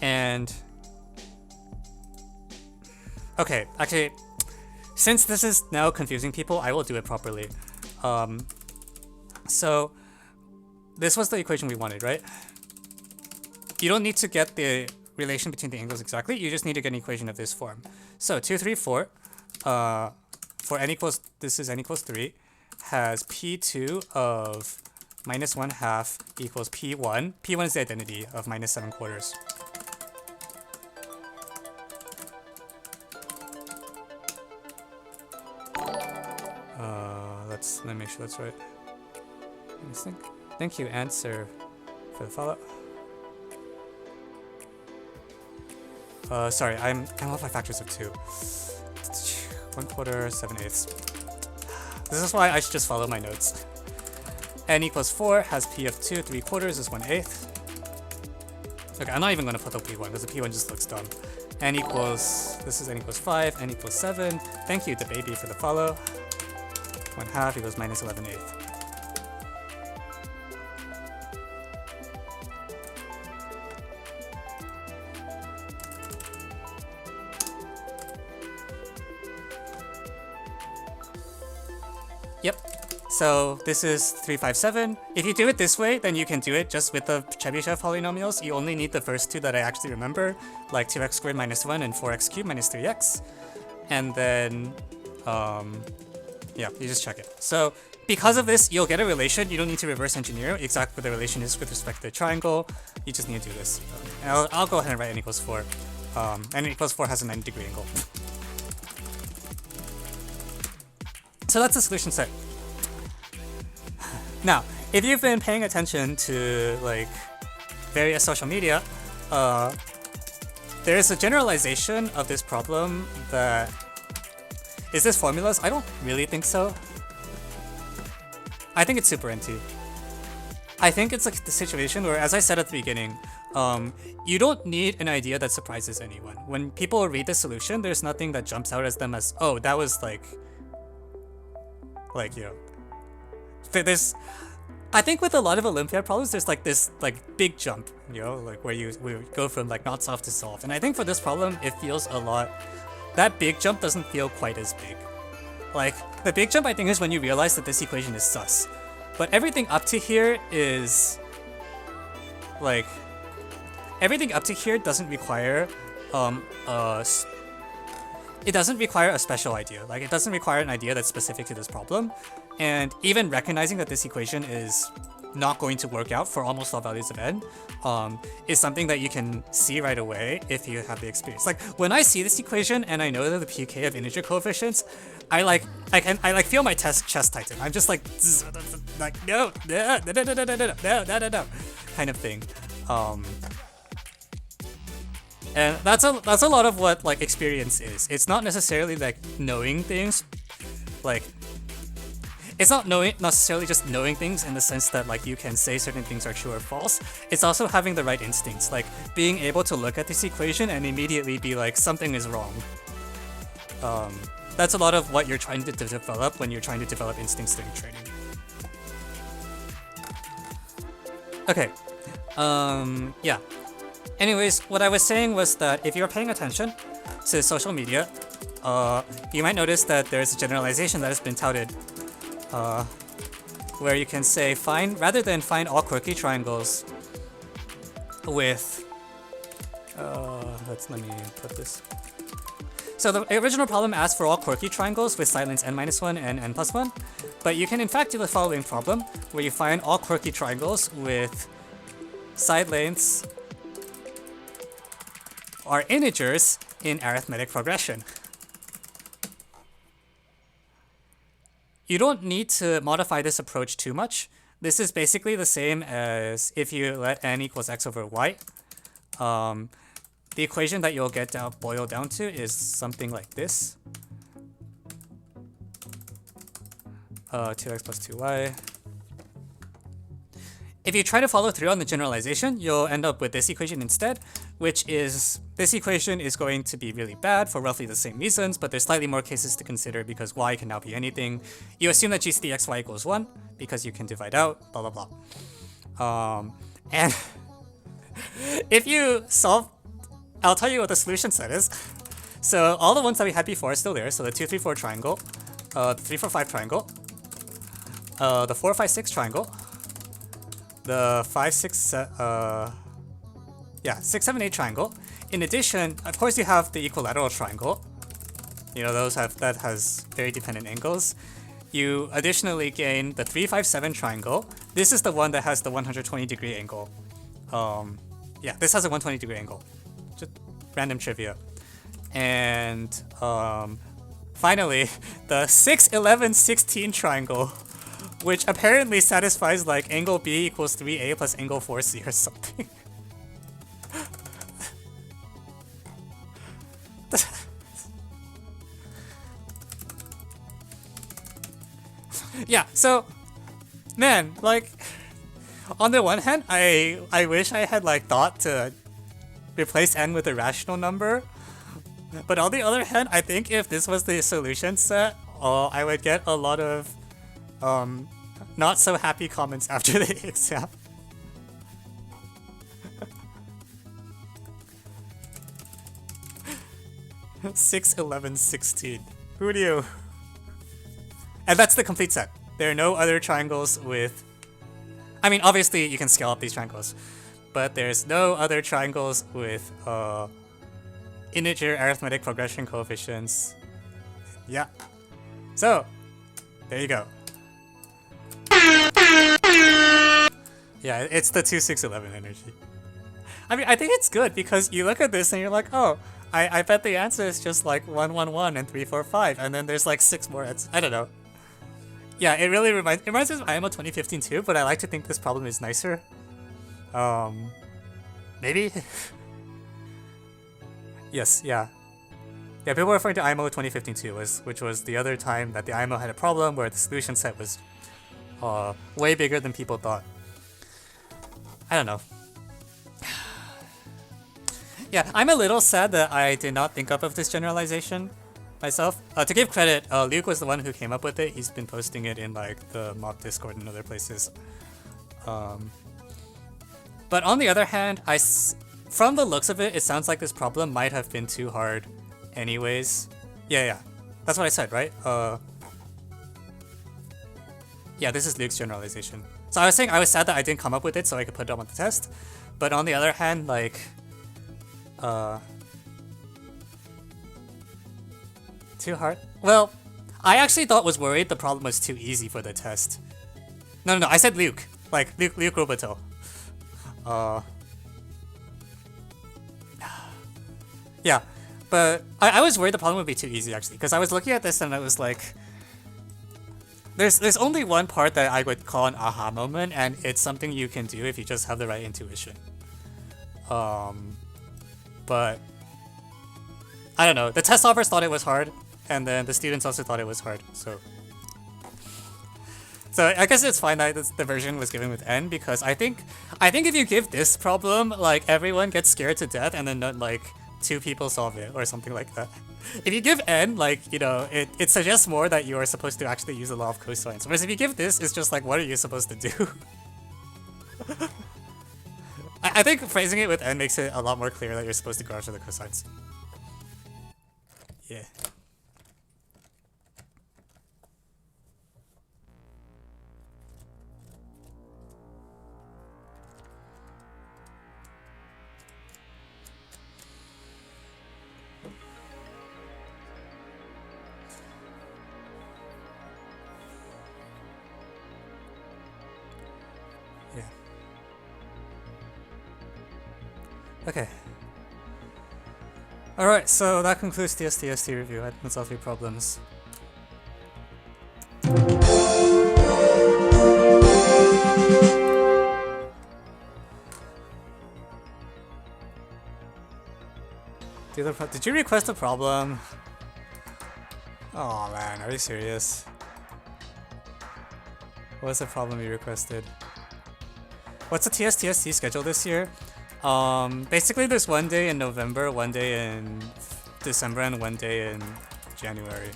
And okay, actually, since this is now confusing people, I will do it properly. So this was the equation we wanted, right? You don't need to get the relation between the angles exactly, you just need to get an equation of this form. So 2, 3, 4, for n equals, this is n equals 3, has p2 of minus 1/2 equals p1. P1 is the identity of minus 7/4. Let me make sure that's right. Thank you, answer, for the follow-up. Sorry, I'm off by factors of 2. 1/4, 7/8. This is why I should just follow my notes. N equals 4 has P of 2, 3/4 is 1/8. Okay, I'm not even gonna put the P1 because the P1 just looks dumb. N equals, this is N equals 5, N equals 7. Thank you, the baby, for the follow. 1/2 equals minus 11/8. Yep. So this is 3, 5, 7. If you do it this way, then you can do it just with the Chebyshev polynomials. You only need the first two that I actually remember, like 2x squared minus 1 and 4x cubed minus 3x. And then, yeah, you just check it. So because of this, you'll get a relation. You don't need to reverse engineer exactly what the relation is with respect to the triangle. You just need to do this. And I'll go ahead and write n equals 4. N equals 4 has a 90-degree angle. So that's the solution set. Now, if you've been paying attention to like various social media, there is a generalization of this problem that is this formulas? I don't really think so. I think it's super NT. I think it's like the situation where, as I said at the beginning, you don't need an idea that surprises anyone. When people read the solution, there's nothing that jumps out as them as, oh, that was like Like, you know, there's, I think with a lot of Olympiad problems, there's like this like big jump, you know, like where we go from like not solved to solved. And I think for this problem, it feels a lot, that big jump doesn't feel quite as big. Like, the big jump I think is when you realize that this equation is sus. But everything up to here is, like, everything up to here doesn't require, it doesn't require a special idea. Like, it doesn't require an idea that's specific to this problem. And even recognizing that this equation is not going to work out for almost all values of n, is something that you can see right away if you have the experience. Like, when I see this equation and I know that the pk of integer coefficients, I feel my chest tighten. I'm just like no, kind of thing. And that's a lot of what like experience is. It's not necessarily like knowing things, like, it's not necessarily just knowing things in the sense that like you can say certain things are true or false. It's also having the right instincts, like being able to look at this equation and immediately be like, something is wrong. That's a lot of what you're trying to develop when you're trying to develop instincts during training. Okay. Yeah. Anyways, what I was saying was that if you're paying attention to social media, you might notice that there's a generalization that has been touted, where you can say rather than find all quirky triangles with, let me put this. So the original problem asked for all quirky triangles with side lengths n-1 and n+1, but you can in fact do the following problem, where you find all quirky triangles with side lengths are integers in arithmetic progression. You don't need to modify this approach too much. This is basically the same as if you let n equals x over y. The equation that you'll get boiled down to is something like this. 2x plus 2y. If you try to follow through on the generalization, you'll end up with this equation instead, which is, this equation is going to be really bad for roughly the same reasons, but there's slightly more cases to consider because y can now be anything. You assume that GCD xy equals 1 because you can divide out, blah blah blah. And if you solve, I'll tell you what the solution set is. So all the ones that we had before are still there. So the 2, 3, 4 triangle, the 3, 4, 5 triangle, the 4, 5, 6 triangle, the 5, 6, 6, 7, 8 triangle. In addition, of course, you have the equilateral triangle. You know, that has very dependent angles. You additionally gain the 3, 5, 7 triangle. This is the one that has the 120-degree angle. Yeah, this has a 120-degree angle. Just random trivia. And finally, the 6, 11, 16 triangle, which apparently satisfies like angle B equals 3A plus angle 4C or something. Yeah, so, man, like, on the one hand, I wish I had like thought to replace n with a rational number, but on the other hand, I think if this was the solution set, I would get a lot of not so happy comments after the exam. Six, 11, 16. Who knew? And that's the complete set. There are no other triangles with... I mean, obviously you can scale up these triangles, but there's no other triangles with integer arithmetic progression coefficients. Yeah. So, there you go. Yeah, it's the 2, 6, 11 energy. I mean, I think it's good because you look at this and you're like, oh, I bet the answer is just like 1, 1, 1 and 3, 4, 5, and then there's like 6 more. I don't know. Yeah, it really reminds me of IMO 2015 too, but I like to think this problem is nicer. Maybe? Yes, yeah. Yeah, people are referring to IMO 2015 too, which was the other time that the IMO had a problem where the solution set was way bigger than people thought. I don't know. Yeah, I'm a little sad that I did not think up of this generalization. myself. To give credit, Luke was the one who came up with it. He's been posting it in like the mock Discord and other places. But on the other hand, from the looks of it, it sounds like this problem might have been too hard anyways. Yeah. That's what I said, right? Yeah, this is Luke's generalization. So I was saying I was sad that I didn't come up with it so I could put it on the test. But on the other hand, like... too hard? Well, I actually was worried the problem was too easy for the test. No, I said Luke. Like, Luke Roboto. Yeah, but I was worried the problem would be too easy, actually, because I was looking at this and I was like... There's only one part that I would call an aha moment, and it's something you can do if you just have the right intuition. But... I don't know, the test solvers thought it was hard, and then the students also thought it was hard, so... So I guess it's fine that the version was given with N, because I think if you give this problem, like, everyone gets scared to death, and then like 2 people solve it or something like that. If you give N, like, you know, it suggests more that you are supposed to actually use the law of cosines. Whereas if you give this, it's just like, what are you supposed to do? I think phrasing it with N makes it a lot more clear that you're supposed to go after the cosines. Yeah. Okay. Alright, so that concludes TSTST review. That's all 3 problems. Did you request a problem? Oh man, are you serious? What's the problem you requested? What's the TSTST schedule this year? Basically there's one day in November, one day in December, and one day in January.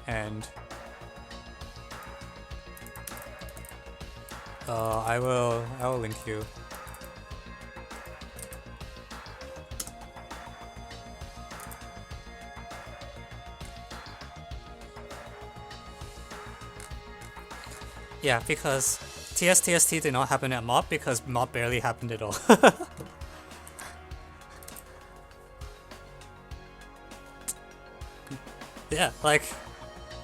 And I will link you. Yeah, because TSTST did not happen at MOP because MOP barely happened at all. Yeah, like,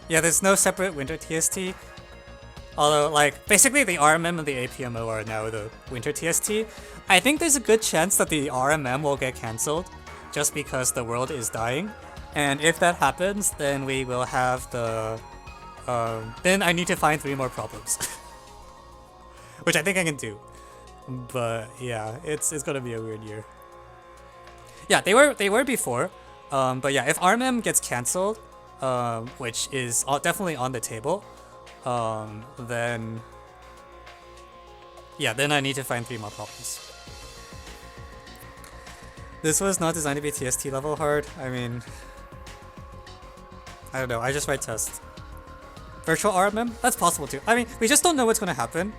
yeah, there's no separate winter TST. Although, like, basically the RMM and the APMO are now the winter TST. I think there's a good chance that the RMM will get cancelled just because the world is dying. And if that happens, then we will have the... then I need to find 3 more problems. Which I think I can do. But yeah, it's gonna be a weird year. Yeah, they were before. But yeah, if RMM gets cancelled, which is definitely on the table, then yeah, then I need to find 3 more problems. This was not designed to be TST level hard. I mean, I don't know, I just write tests. Virtual RMM? That's possible too. I mean, we just don't know what's gonna happen.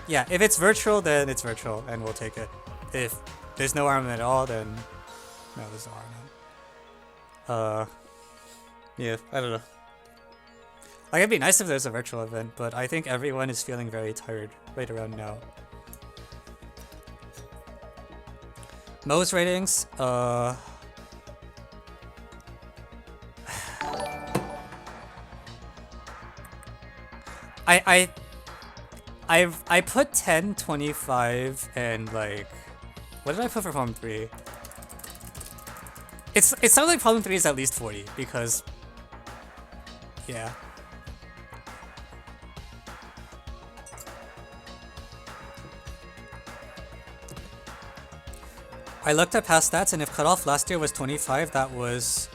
Yeah, if it's virtual, then it's virtual, and we'll take it. If there's no RMM at all, then no, there's no RMM. Yeah, I don't know. Like, it'd be nice if there's a virtual event, but I think everyone is feeling very tired right around now. Mo's ratings, I put 10, 25, and like, what did I put for problem 3? It sounds like problem 3 is at least 40 because, yeah. I looked at past stats, and if cutoff last year was 25, that was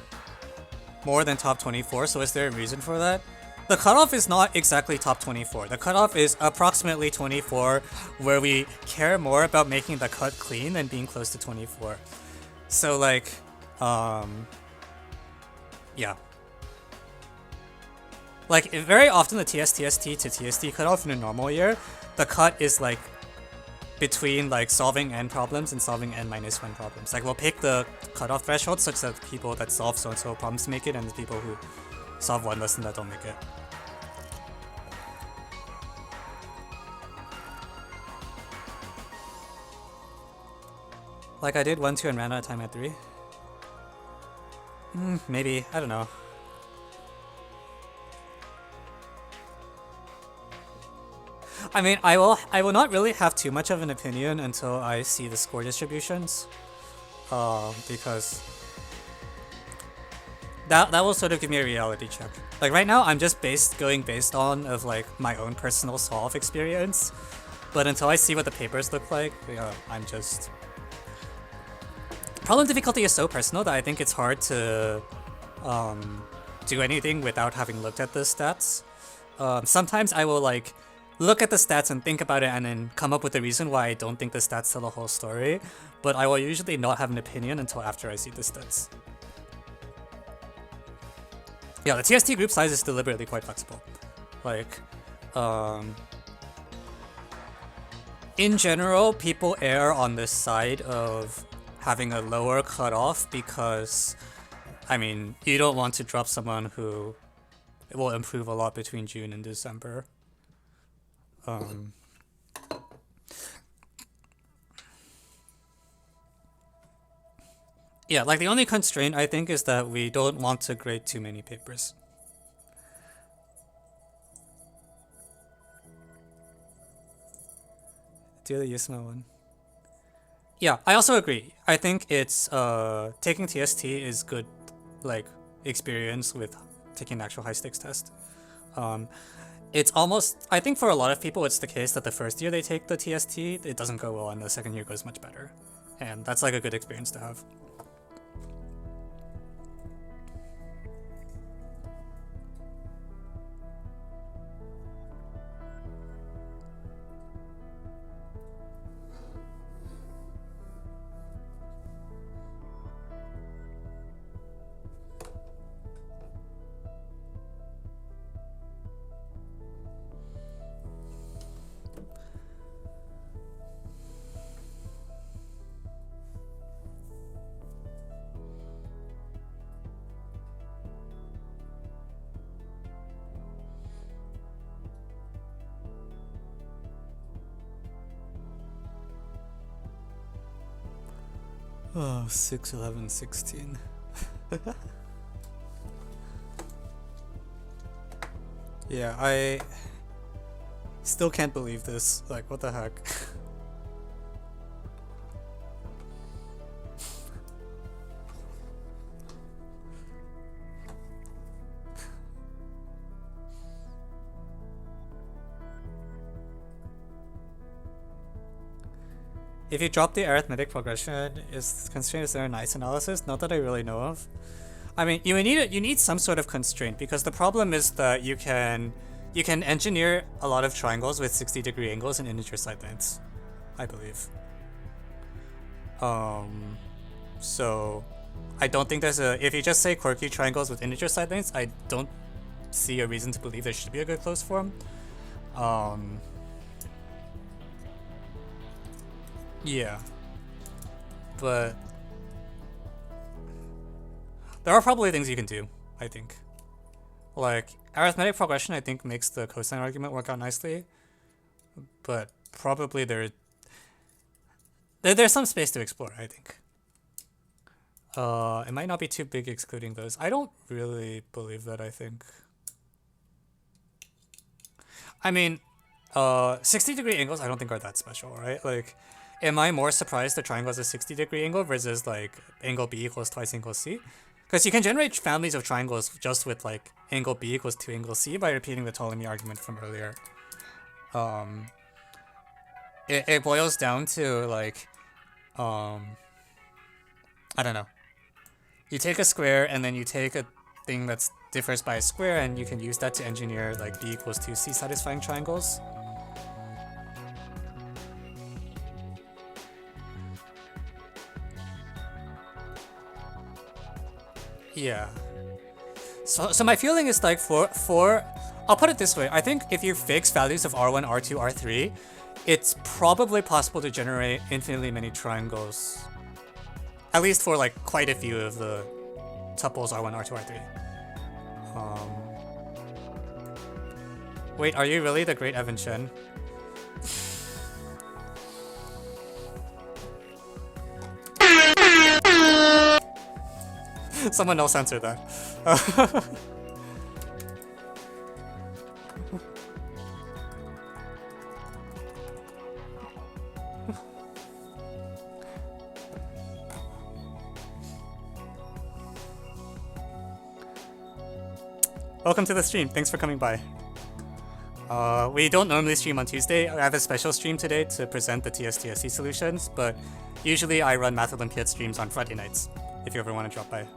more than top 24, so is there a reason for that? The cutoff is not exactly top 24. The cutoff is approximately 24, where we care more about making the cut clean than being close to 24. So like, Yeah. Like, very often the TSTST to TST cutoff in a normal year, the cut is like between like solving n problems and solving n-1 problems. Like, we'll pick the cutoff threshold such that people that solve so-and-so problems make it, and the people who solve one less than that don't make it. Like, I did 1, 2, and ran out of time at 3. Maybe. I don't know. I mean, I will not really have too much of an opinion until I see the score distributions, because that will sort of give me a reality check. Like, right now, I'm just going based on of like my own personal solve experience, but until I see what the papers look like, I'm just. Problem difficulty is so personal that I think it's hard to do anything without having looked at the stats. Sometimes I will like look at the stats and think about it and then come up with a reason why I don't think the stats tell the whole story, but I will usually not have an opinion until after I see the stats. Yeah, the TST group size is deliberately quite flexible. Like, in general, people err on this side of having a lower cutoff because, I mean, you don't want to drop someone who will improve a lot between June and December. Yeah, like the only constraint I think is that we don't want to grade too many papers. Do the USAMO one. Yeah, I also agree. I think it's taking TST is good, like, experience with taking an actual high stakes test. It's almost, I think for a lot of people it's the case that the first year they take the TST, it doesn't go well, and the second year goes much better. And that's like a good experience to have. Oh, 6, 11, 16. Yeah, I still can't believe this. Like, what the heck? If you drop the arithmetic progression, is there a nice analysis? Not that I really know of. I mean, you need some sort of constraint, because the problem is that you can engineer a lot of triangles with 60-degree angles and integer side lengths, I believe. So I don't think there's if you just say quirky triangles with integer side lengths, I don't see a reason to believe there should be a good closed form. Yeah, but there are probably things you can do, I think. Like, arithmetic progression, I think, makes the cosine argument work out nicely, but probably there's some space to explore, I think. It might not be too big excluding those. I don't really believe that, I think. I mean, 60-degree angles I don't think are that special, right? Like, am I more surprised the triangle has a 60-degree angle versus like angle B equals twice angle C? Because you can generate families of triangles just with like angle B equals 2 angle C by repeating the Ptolemy argument from earlier. It boils down to like, I don't know. You take a square and then you take a thing that differs by a square, and you can use that to engineer like B equals 2C satisfying triangles. Yeah. So my feeling is like for I'll put it this way. I think if you fix values of R1, R2, R3, it's probably possible to generate infinitely many triangles. At least for like quite a few of the tuples R1, R2, R3. Wait, are you really the great Evan Chen? Someone else answer that. Welcome to the stream. Thanks for coming by. We don't normally stream on Tuesday. I have a special stream today to present the TSTST solutions, but usually I run Math Olympiad streams on Friday nights, if you ever want to drop by.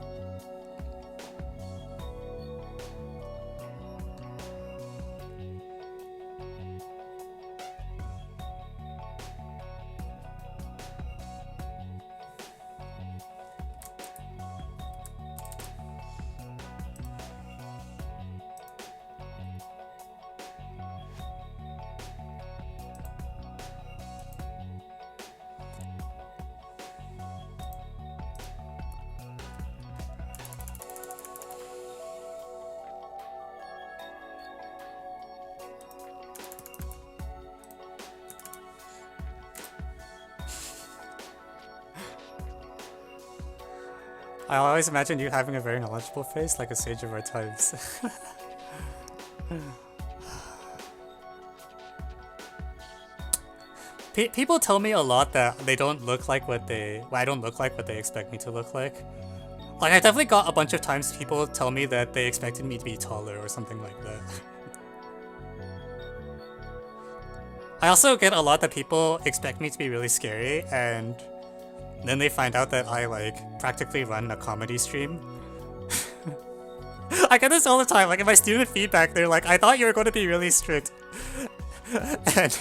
I always imagine you having a very knowledgeable face, like a sage of our times. People tell me a lot that they don't look like what they... I don't look like what they expect me to look like. Like, I definitely got a bunch of times people tell me that they expected me to be taller or something like that. I also get a lot that people expect me to be really scary, and then they find out that I, like, practically run a comedy stream. I get this all the time. Like, in my student feedback, they're like, I thought you were going to be really strict. And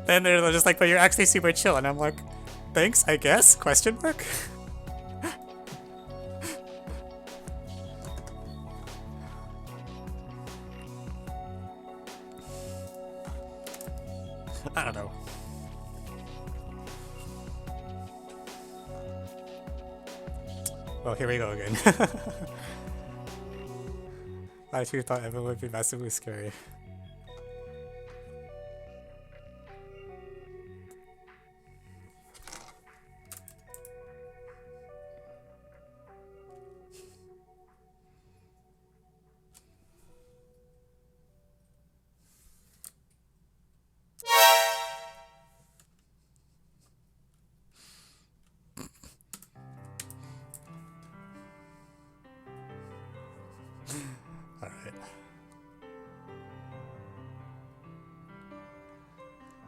then they're just like, but you're actually super chill. And I'm like, thanks, I guess? Question mark? I don't know. Well, here we go again. I too thought Evan would be massively scary.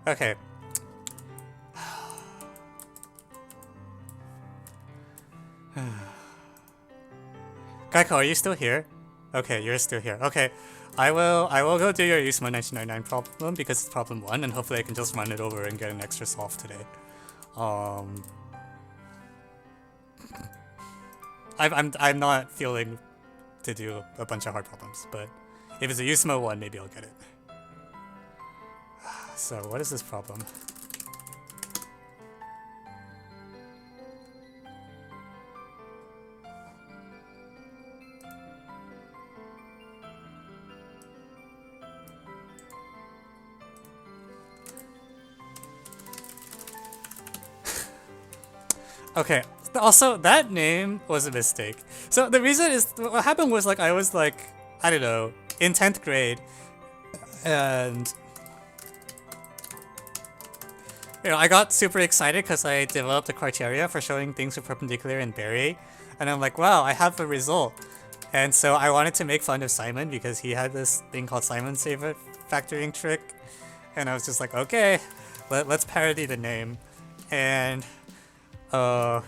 Okay. Geico, are you still here? Okay, you're still here. Okay. I will go do your USAMO 1999 problem because it's problem 1, and hopefully I can just run it over and get an extra solve today. I'm not feeling to do a bunch of hard problems, but if it's a USAMO 1, maybe I'll get it. So, what is this problem? Okay, also, that name was a mistake. So, the reason is, what happened was, like, I was, like, I don't know, in 10th grade, and you know, I got super excited because I developed a criteria for showing things are perpendicular in Berry, and I'm like, wow, I have a result. And so I wanted to make fun of Simon because he had this thing called Simon's favorite factoring trick, and I was just like, okay, let's parody the name, and that's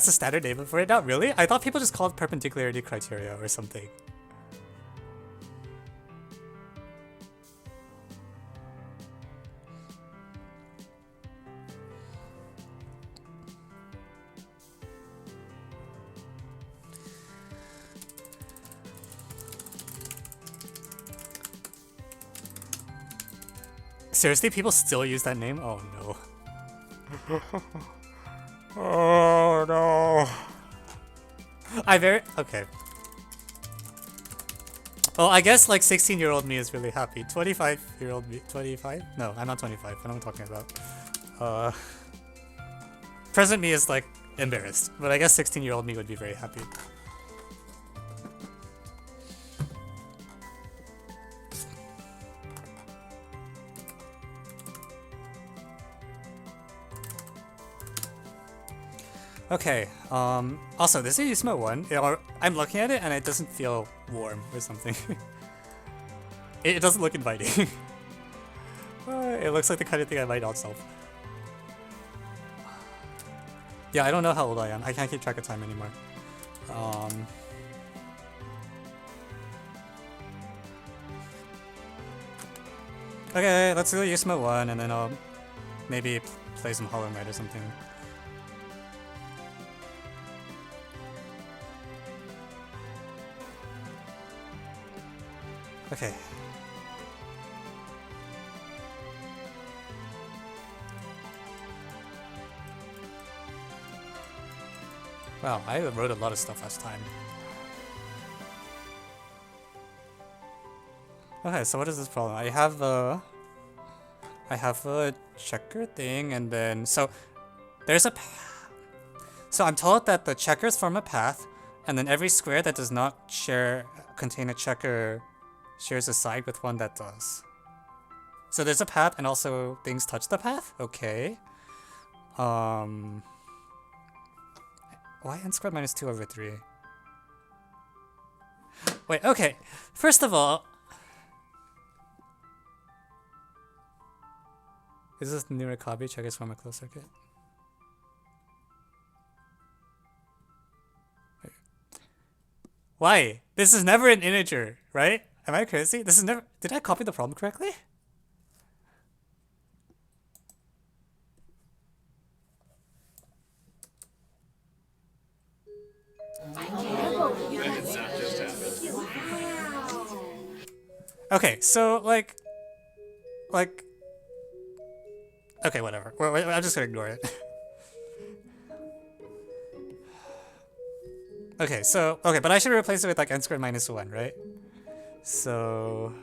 the standard name for it now. Really? I thought people just called perpendicularity criteria or something. Seriously, people still use that name? Oh no. Oh no. Okay. Well, I guess like 16-year-old me is really happy. 25-year-old me, 25? No, I'm not 25. What am I talking about? Present me is like embarrassed, but I guess 16-year-old me would be very happy. Okay, also this is USAMO 1. I'm looking at it and it doesn't feel warm or something. It doesn't look inviting. It looks like the kind of thing I might not solve. Yeah, I don't know how old I am. I can't keep track of time anymore. Okay, let's do USAMO 1 and then I'll maybe play some Hollow Knight or something. Okay. Wow, I wrote a lot of stuff last time. Okay, so what is this problem? I have a checker thing, and then so there's a so I'm told that the checkers form a path, and then every square that does not contain a checker shares a side with one that does. So there's a path, and also things touch the path. Okay. Why n squared minus 2 over 3? Wait, okay. First of all, is this Nurikabe checkers form a closed circuit? Wait. Why? This is never an integer, right? Am I crazy? This is never. Did I copy the problem correctly? Okay, so like, okay, whatever. I'm just gonna ignore it. Okay, but I should replace it with like n squared minus 1, right? So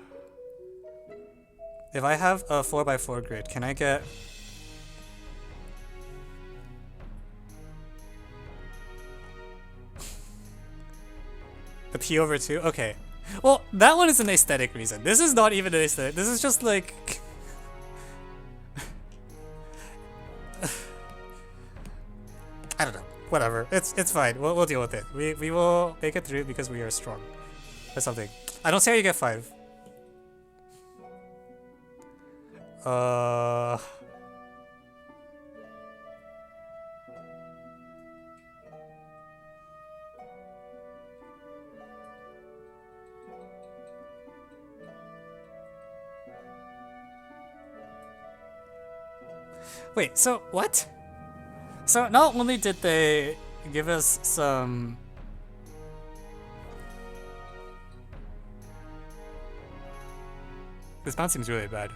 if I have a 4x4 grid, can I get the p over 2? Okay. Well, that one is an aesthetic reason. This is not even an aesthetic. This is just like I don't know. Whatever. It's fine. We'll deal with it. We will make it through because we are strong. Or something. I don't see how you get 5. Wait, so what? So not only did they give us some this mount seems really bad.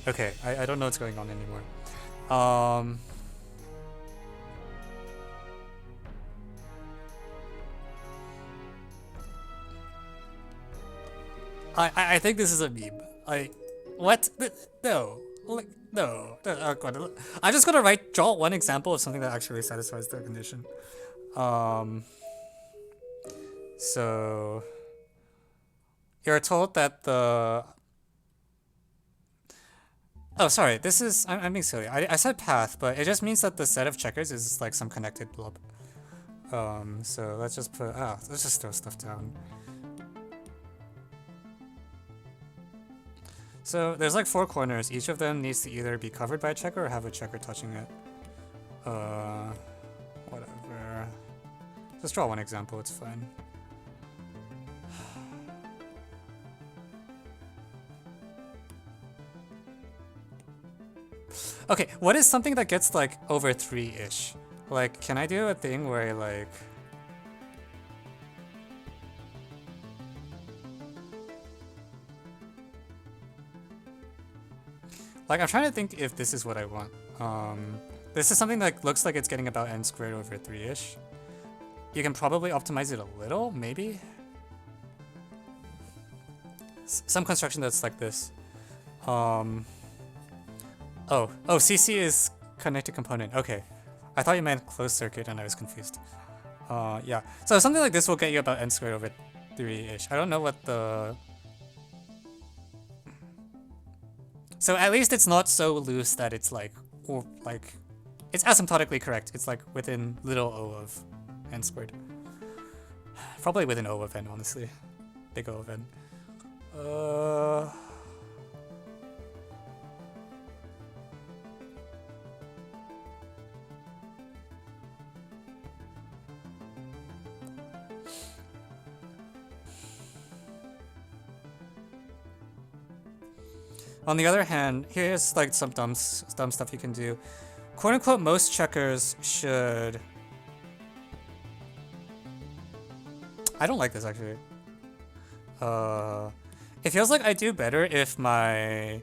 Okay, I don't know what's going on anymore. I think this is a meme. What? No. No. I'm just gonna draw one example of something that actually satisfies the condition. So you're told that the sorry, this is I'm being silly. I said path, but it just means that the set of checkers is like some connected blob. So let's just throw stuff down. So there's like 4 corners. Each of them needs to either be covered by a checker or have a checker touching it. Whatever. Just draw one example, it's fine. Okay, what is something that gets like over 3-ish? Like, can I do a thing where I like... Like, I'm trying to think if this is what I want. This is something that looks like it's getting about n squared over 3-ish. You can probably optimize it a little, maybe? Some construction that's like this. Oh, CC is connected component. Okay. I thought you meant closed circuit and I was confused. Yeah. So something like this will get you about n squared over 3-ish. I don't know what the... So at least it's not so loose that it's like, or like, it's asymptotically correct. It's like within little o of n squared. Probably within o of n, honestly. Big O of n. On the other hand, here's like some dumb stuff you can do. Quote unquote, most checkers should... I don't like this actually. It feels like I do better if my...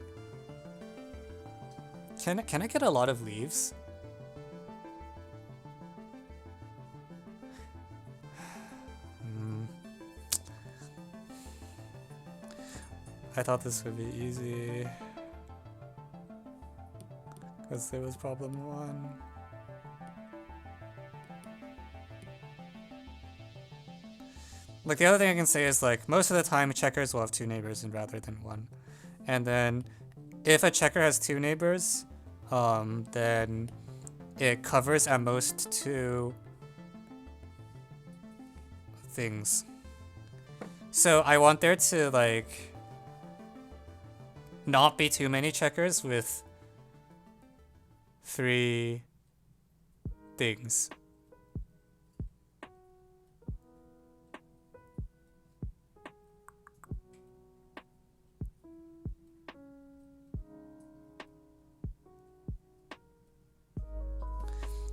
Can I get a lot of leaves? I thought this would be easy. Because there was problem 1. Like, the other thing I can say is, like, most of the time checkers will have 2 neighbors rather than 1. And then, if a checker has 2 neighbors, then it covers at most 2 things. So I want there to, like, not be too many checkers with 3 things.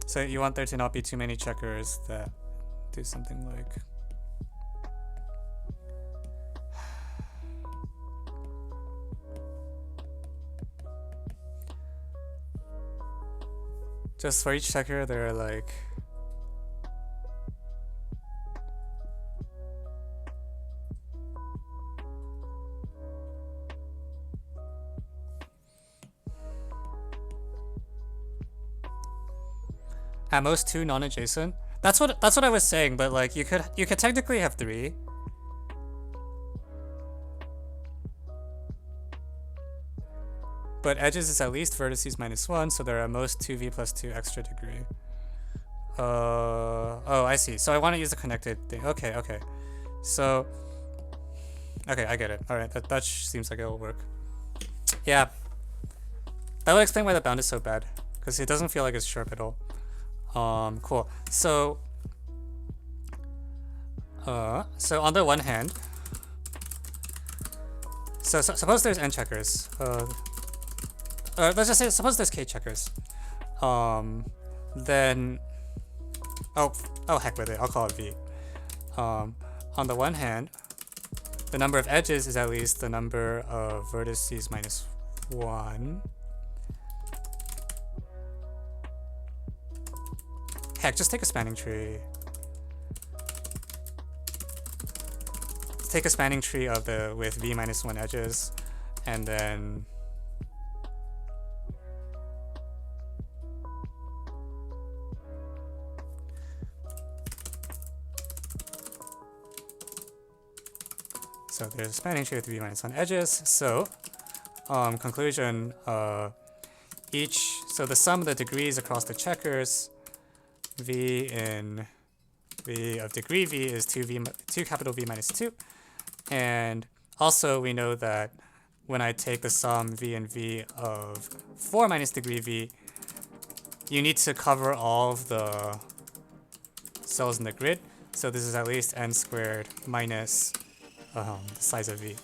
So you want there to not be too many checkers that do something like... Just for each checker, there are like... At most 2 non-adjacent. That's what I was saying, but like you could technically have 3. But edges is at least vertices minus 1, so there are at most 2v plus 2 extra degree. Oh, I see. So I want to use the connected thing. Okay. So, okay, I get it. All right, that seems like it'll work. Yeah, that would explain why the bound is so bad, because it doesn't feel like it's sharp at all. Cool. So on the one hand, so suppose there's n checkers. Let's just say suppose there's k checkers. Then oh heck with it. I'll call it v. On the one hand, the number of edges is at least the number of vertices minus 1. Heck, just take a spanning tree. Take a spanning tree of with v minus 1 edges, and then so there's a spanning tree with v minus 1 edges. So conclusion, so the sum of the degrees across the checkers, v of degree v is 2 capital V minus 2. And also we know that when I take the sum v and v of 4 minus degree v, you need to cover all of the cells in the grid. So this is at least n squared minus the size of v.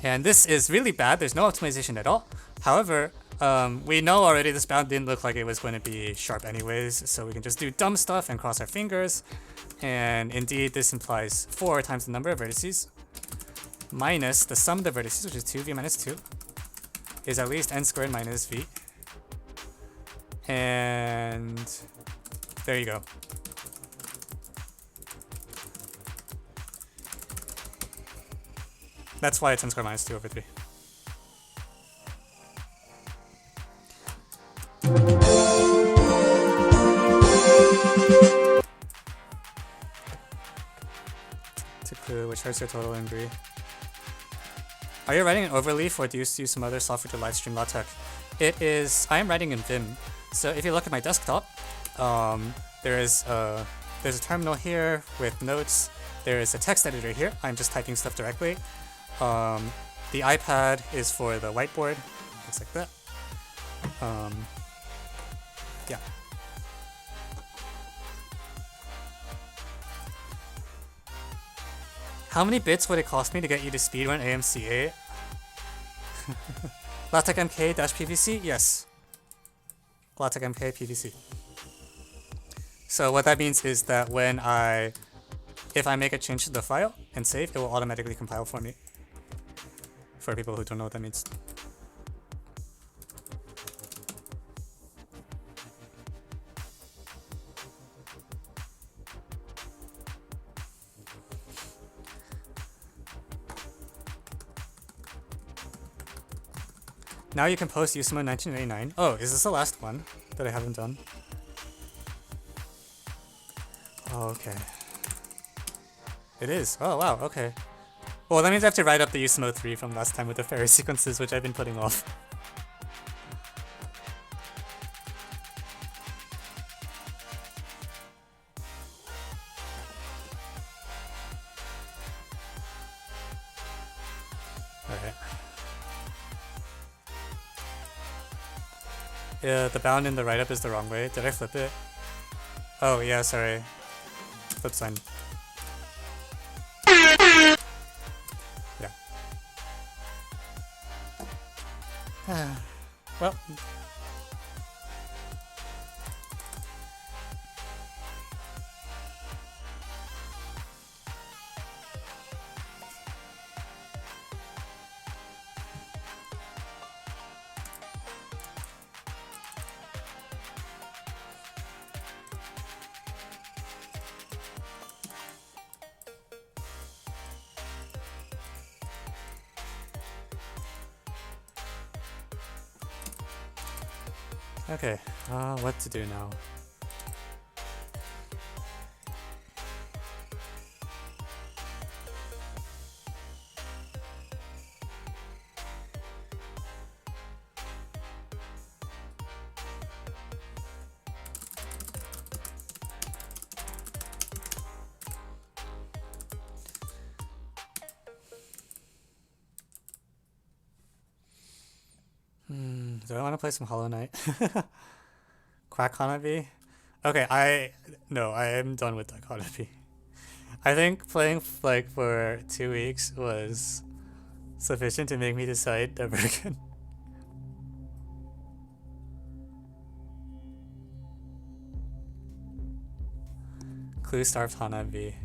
And this is really bad. There's no optimization at all. However, we know already this bound didn't look like it was going to be sharp anyways, so we can just do dumb stuff and cross our fingers. And indeed, this implies 4 times the number of vertices minus the sum of the vertices, which is 2v minus 2. is at least n squared minus v. And there you go. That's why it's n squared minus 2 over 3. To clue which hurts your total in Brie. Are you writing an overleaf or do you use some other software to live stream LaTeX? It is, I am writing in Vim. So if you look at my desktop, there's a terminal here with notes. There is a text editor here. I'm just typing stuff directly. The iPad is for the whiteboard. Looks like that. Yeah. How many bits would it cost me to get you to speedrun AMCA? LaTeX MK-PVC? Yes. LaTeX MK PVC. So what that means is that if I make a change to the file and save, it will automatically compile for me. For people who don't know what that means. Now you can post USAMO 1989. Oh, is this the last one that I haven't done? Oh, okay. It is. Oh, wow, okay. Well, that means I have to write up the USAMO 3 from last time with the fairy sequences, which I've been putting off. Alright. Yeah, the bound in the write-up is the wrong way. Did I flip it? Oh, yeah, sorry. Flip sign. Yeah. Well. Okay, what to do now? Do I want to play some Hollow Knight? Quack Hanabi? Okay, I am done with that Hanabi. I think playing like for 2 weeks was sufficient to make me decide never again. Clue Starved Hanabi.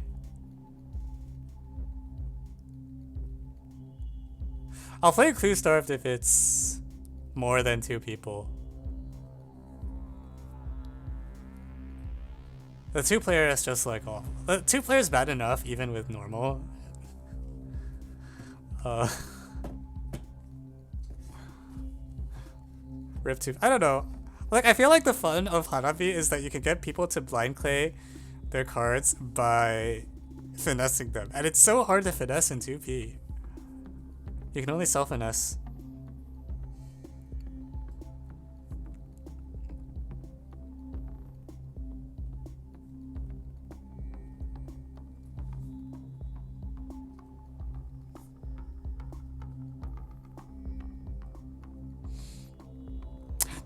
I'll play Clue Starved if it's more than 2 people. The 2-player is just like, oh, the 2-player is bad enough even with normal. Rip 2. I don't know. Like, I feel like the fun of Hanabi is that you can get people to blind clay their cards by finessing them. And it's so hard to finesse in 2P. You can only self-finesse.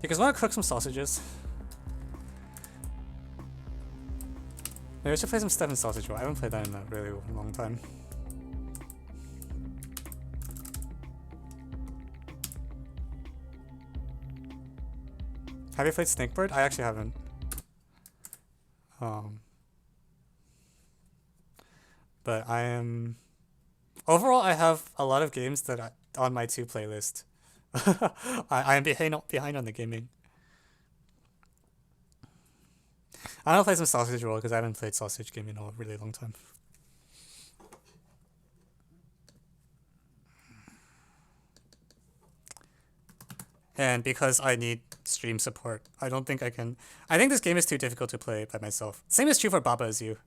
You guys want to cook some sausages? Maybe I should play some Stefan Sausage Roll. I haven't played that in a really long time. Have you played Snakebird? I actually haven't. But I am... Overall, I have a lot of games that on my 2 playlist I am behind on the gaming. I want to play some sausage roll because I haven't played sausage game in a really long time. And because I need stream support, I don't think I can. I think this game is too difficult to play by myself. Same is true for Baba as you.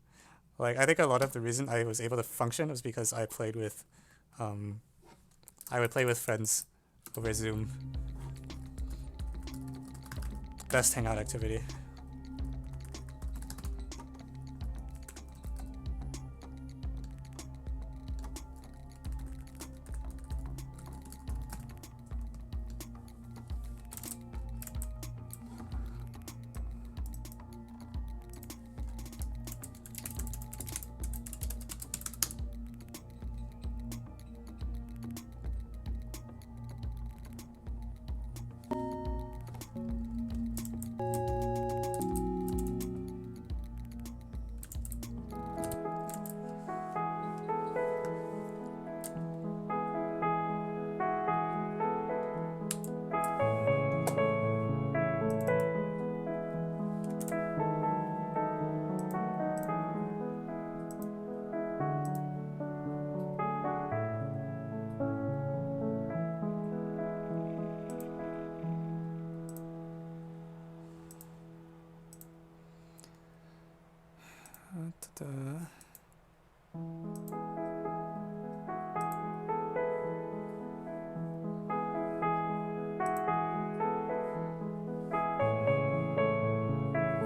Like, I think a lot of the reason I was able to function was because I played with, I would play with friends over Zoom. Best hangout activity.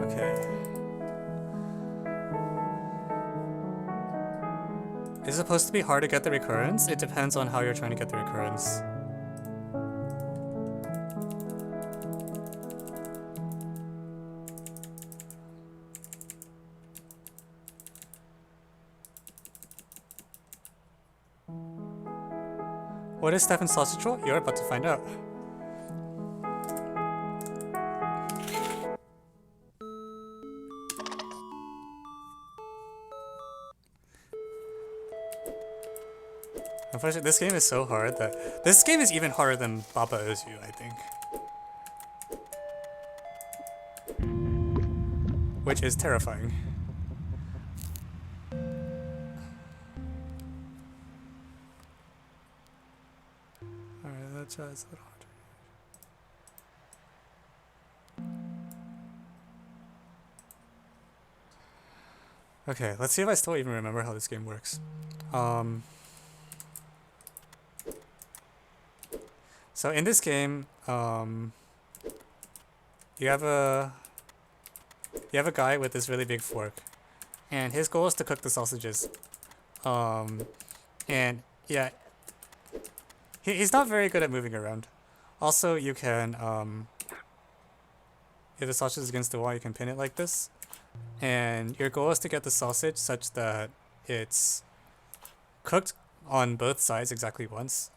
Okay. Is it supposed to be hard to get the recurrence? It depends on how you're trying to get the recurrence. What is Stefan's sausage roll? You're about to find out. Unfortunately, this game is so hard that this game is even harder than Baba Owes You, I think. Which is terrifying. Alright, let's try this a little harder. Okay, let's see if I still even remember how this game works. So in this game, you have a guy with this really big fork, and his goal is to cook the sausages. And yeah, he's not very good at moving around. Also, you can if the sausage is against the wall, you can pin it like this. And your goal is to get the sausage such that it's cooked on both sides exactly once.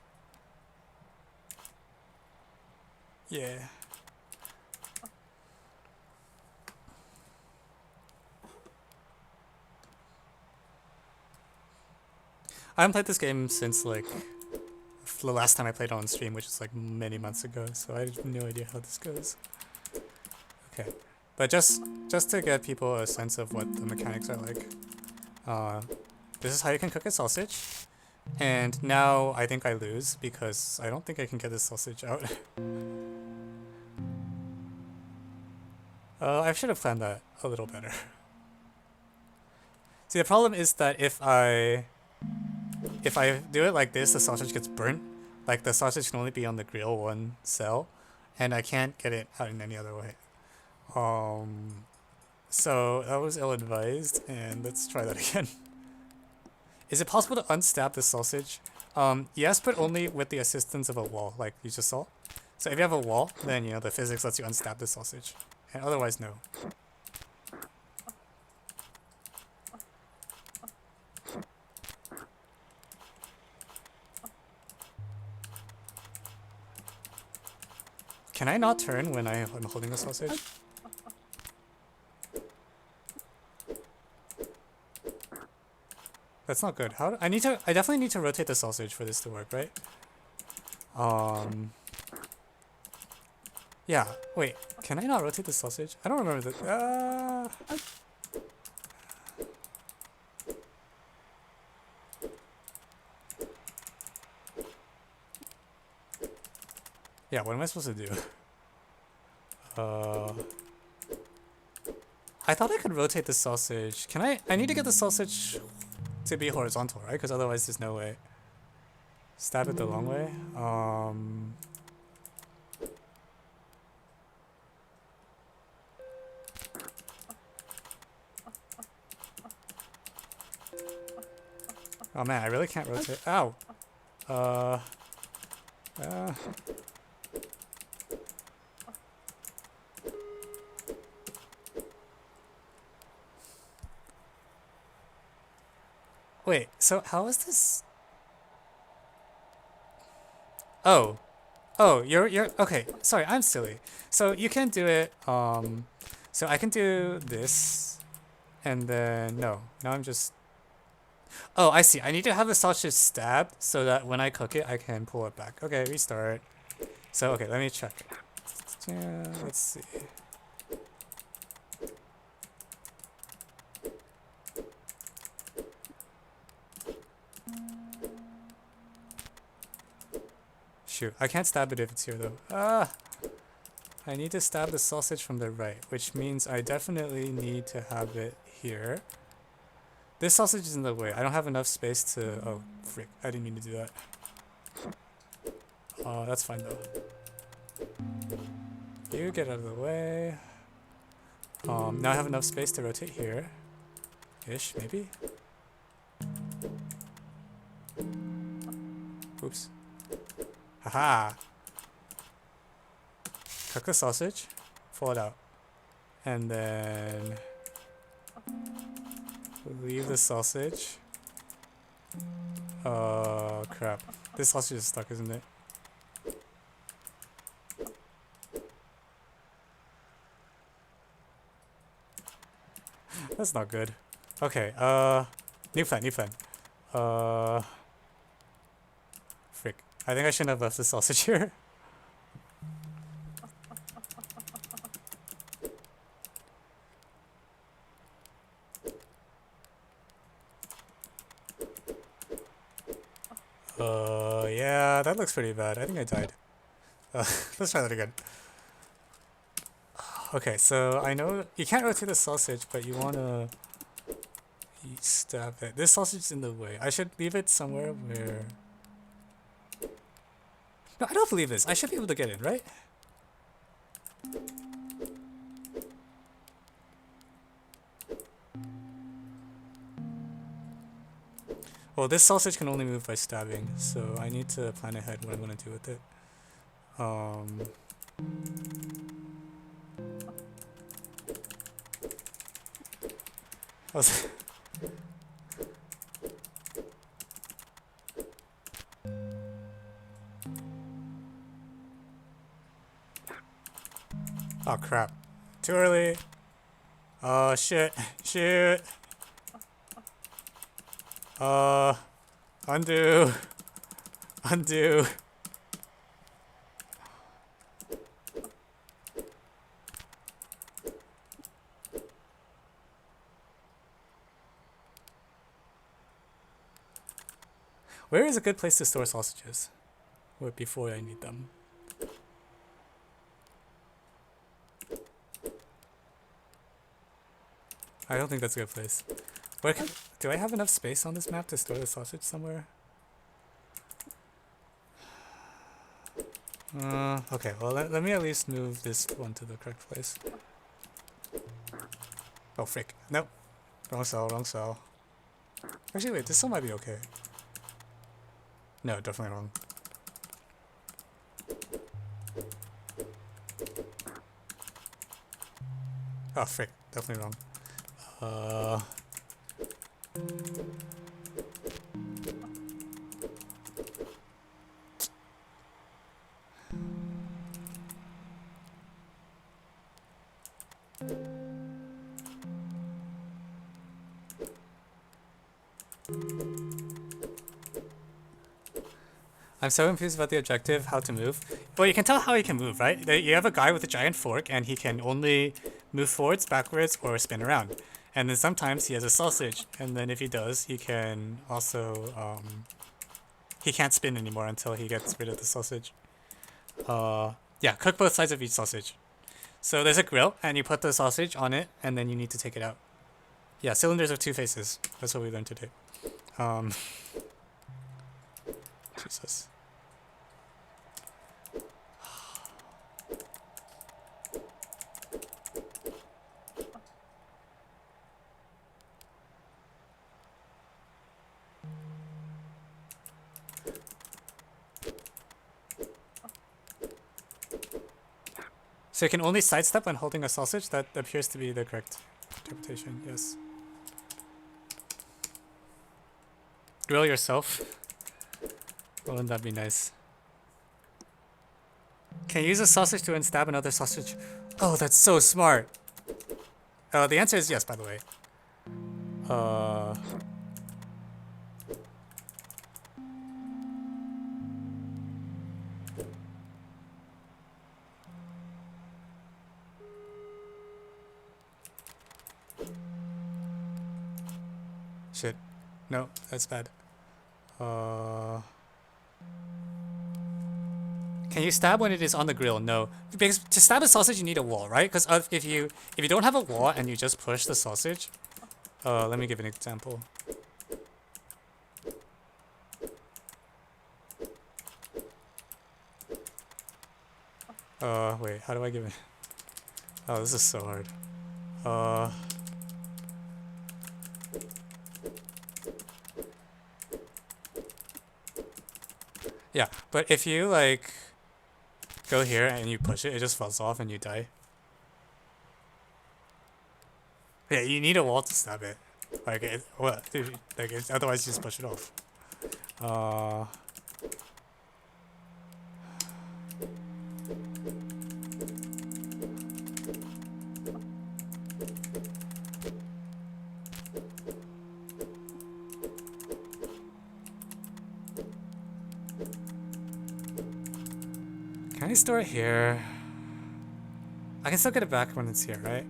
Yeah. I haven't played this game since like the last time I played on stream, which is like many months ago, so I have no idea how this goes. Okay. But just to get people a sense of what the mechanics are like, this is how you can cook a sausage. And now I think I lose because I don't think I can get this sausage out. I should have planned that a little better. See, the problem is that if I do it like this, the sausage gets burnt. Like the sausage can only be on the grill one cell, and I can't get it out in any other way. So that was ill-advised, and let's try that again. Is it possible to unstab the sausage? Yes, but only with the assistance of a wall, like you just saw. So if you have a wall, then you know the physics lets you unstab the sausage, and otherwise no. Can I not turn when I'm holding the sausage? That's not good. I definitely need to rotate the sausage for this to work, right? Yeah, wait, can I not rotate the sausage? I don't remember the. Yeah, what am I supposed to do? I thought I could rotate the sausage. Can I? I need to get the sausage to be horizontal, right? Because otherwise there's no way. Stab it the long way? Oh man, I really can't rotate. Ow! Uh... Wait, so how is this? Oh. Oh, you're okay. Sorry, I'm silly. So you can do it, so I can do this, and then, no. Now I'm just... Oh, I see. I need to have the sausage stabbed so that when I cook it, I can pull it back. Okay, restart. So, okay, let me check. Let's see. Shoot, I can't stab it if it's here though. Ah! I need to stab the sausage from the right, which means I definitely need to have it here. This sausage is in the way. I don't have enough space to... Oh, frick. I didn't mean to do that. That's fine though. You get out of the way. Now I have enough space to rotate here. Ish, maybe? Oops. Haha! Cook the sausage, pull it out, and then leave the sausage. Oh crap. This sausage is stuck, isn't it? That's not good. Okay, new plan, new plan. Frick. I think I shouldn't have left the sausage here. Yeah, that looks pretty bad. I think I died. Let's try that again. Okay, so I know you can't rotate the sausage, but you wanna stab it. This sausage is in the way. I should leave it somewhere where... No, I don't believe this. I should be able to get in, right? Well, this sausage can only move by stabbing, so I need to plan ahead what I'm gonna do with it. Oh crap. Too early. Oh shit. Shoot. Undo. Undo. Where is a good place to store sausages? Or before I need them? I don't think that's a good place. Where can, do I have enough space on this map to store the sausage somewhere? Okay, well let me at least move this one to the correct place. Oh frick, nope. Wrong cell, wrong cell. Actually wait, this cell might be okay. No, definitely wrong. Oh frick, definitely wrong. I'm so confused about the objective, how to move. Well, you can tell how he can move, right? You have a guy with a giant fork, and he can only move forwards, backwards, or spin around. And then sometimes he has a sausage, and then if he does, he can also, he can't spin anymore until he gets rid of the sausage. Yeah, cook both sides of each sausage. So there's a grill, and you put the sausage on it, and then you need to take it out. Yeah, cylinders have two faces. That's what we learned today. Jesus. So you can only sidestep when holding a sausage? That appears to be the correct interpretation, yes. Grill yourself. Wouldn't that be nice? Can you use a sausage to unstab another sausage? Oh, that's so smart! The answer is yes, by the way. Shit. No, that's bad. Can you stab when it is on the grill? No. Because to stab a sausage you need a wall, right? Because if you don't have a wall and you just push the sausage... let me give an example. Wait, how do I give it? Oh, this is so hard. Yeah, but if you like go here and you push it, it just falls off and you die. Yeah, you need a wall to stab it. Like what? Like otherwise you just push it off. Can I store it here? I can still get it back when it's here, right?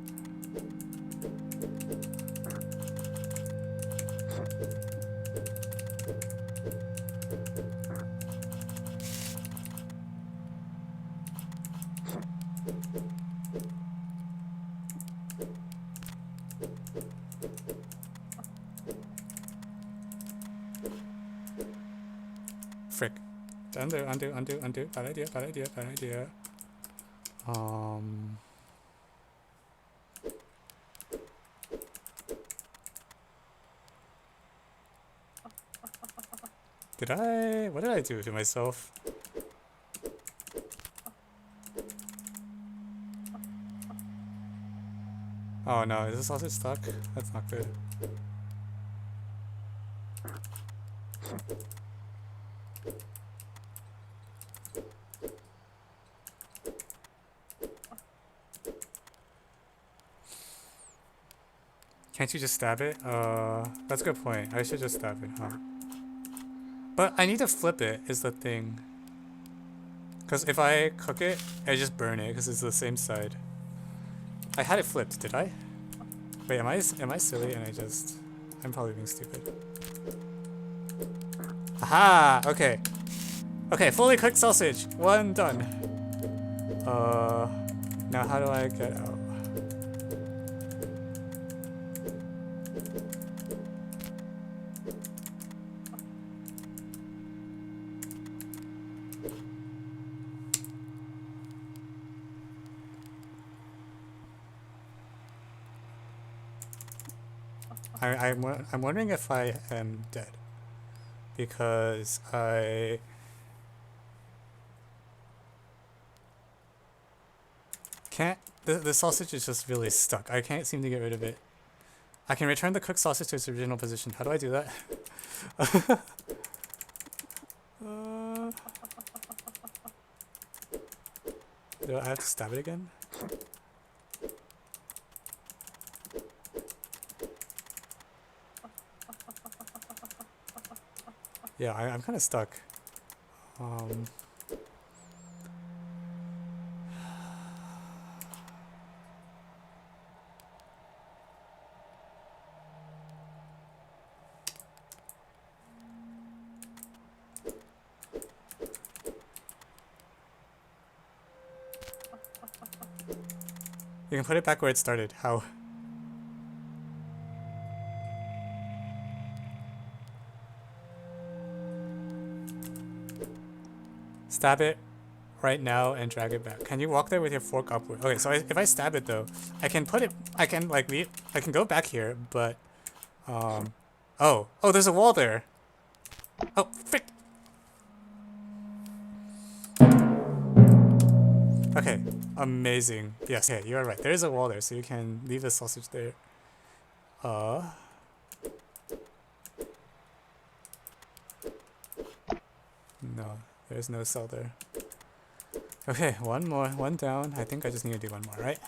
Frick. Undo. Bad idea. What did I do to myself? Oh no, is this sausage stuck? That's not good. Can't you just stab it? That's a good point. I should just stab it, huh? But I need to flip it, is the thing. Because if I cook it, I just burn it, because it's the same side. I had it flipped, did I? Wait, am I silly and I'm probably being stupid. Aha! Okay. Okay, fully cooked sausage. One done. Now how do I get out? I'm wondering if I am dead, because I can't. The sausage is just really stuck. I can't seem to get rid of it. I can return the cooked sausage to its original position. How do I do that? Do I have to stab it again? Yeah, I'm kind of stuck. Um, you can put it back where it started. How? Stab it right now and drag it back. Can you walk there with your fork upward? Okay, so if I stab it though, I can put it. I can like leave. I can go back here, but oh, there's a wall there. Oh, frick. Okay, amazing. Yes, okay, you are right. There is a wall there, so you can leave the sausage there. No, there's no cell there. Okay, one more, one down. I think I just need to do one more, right?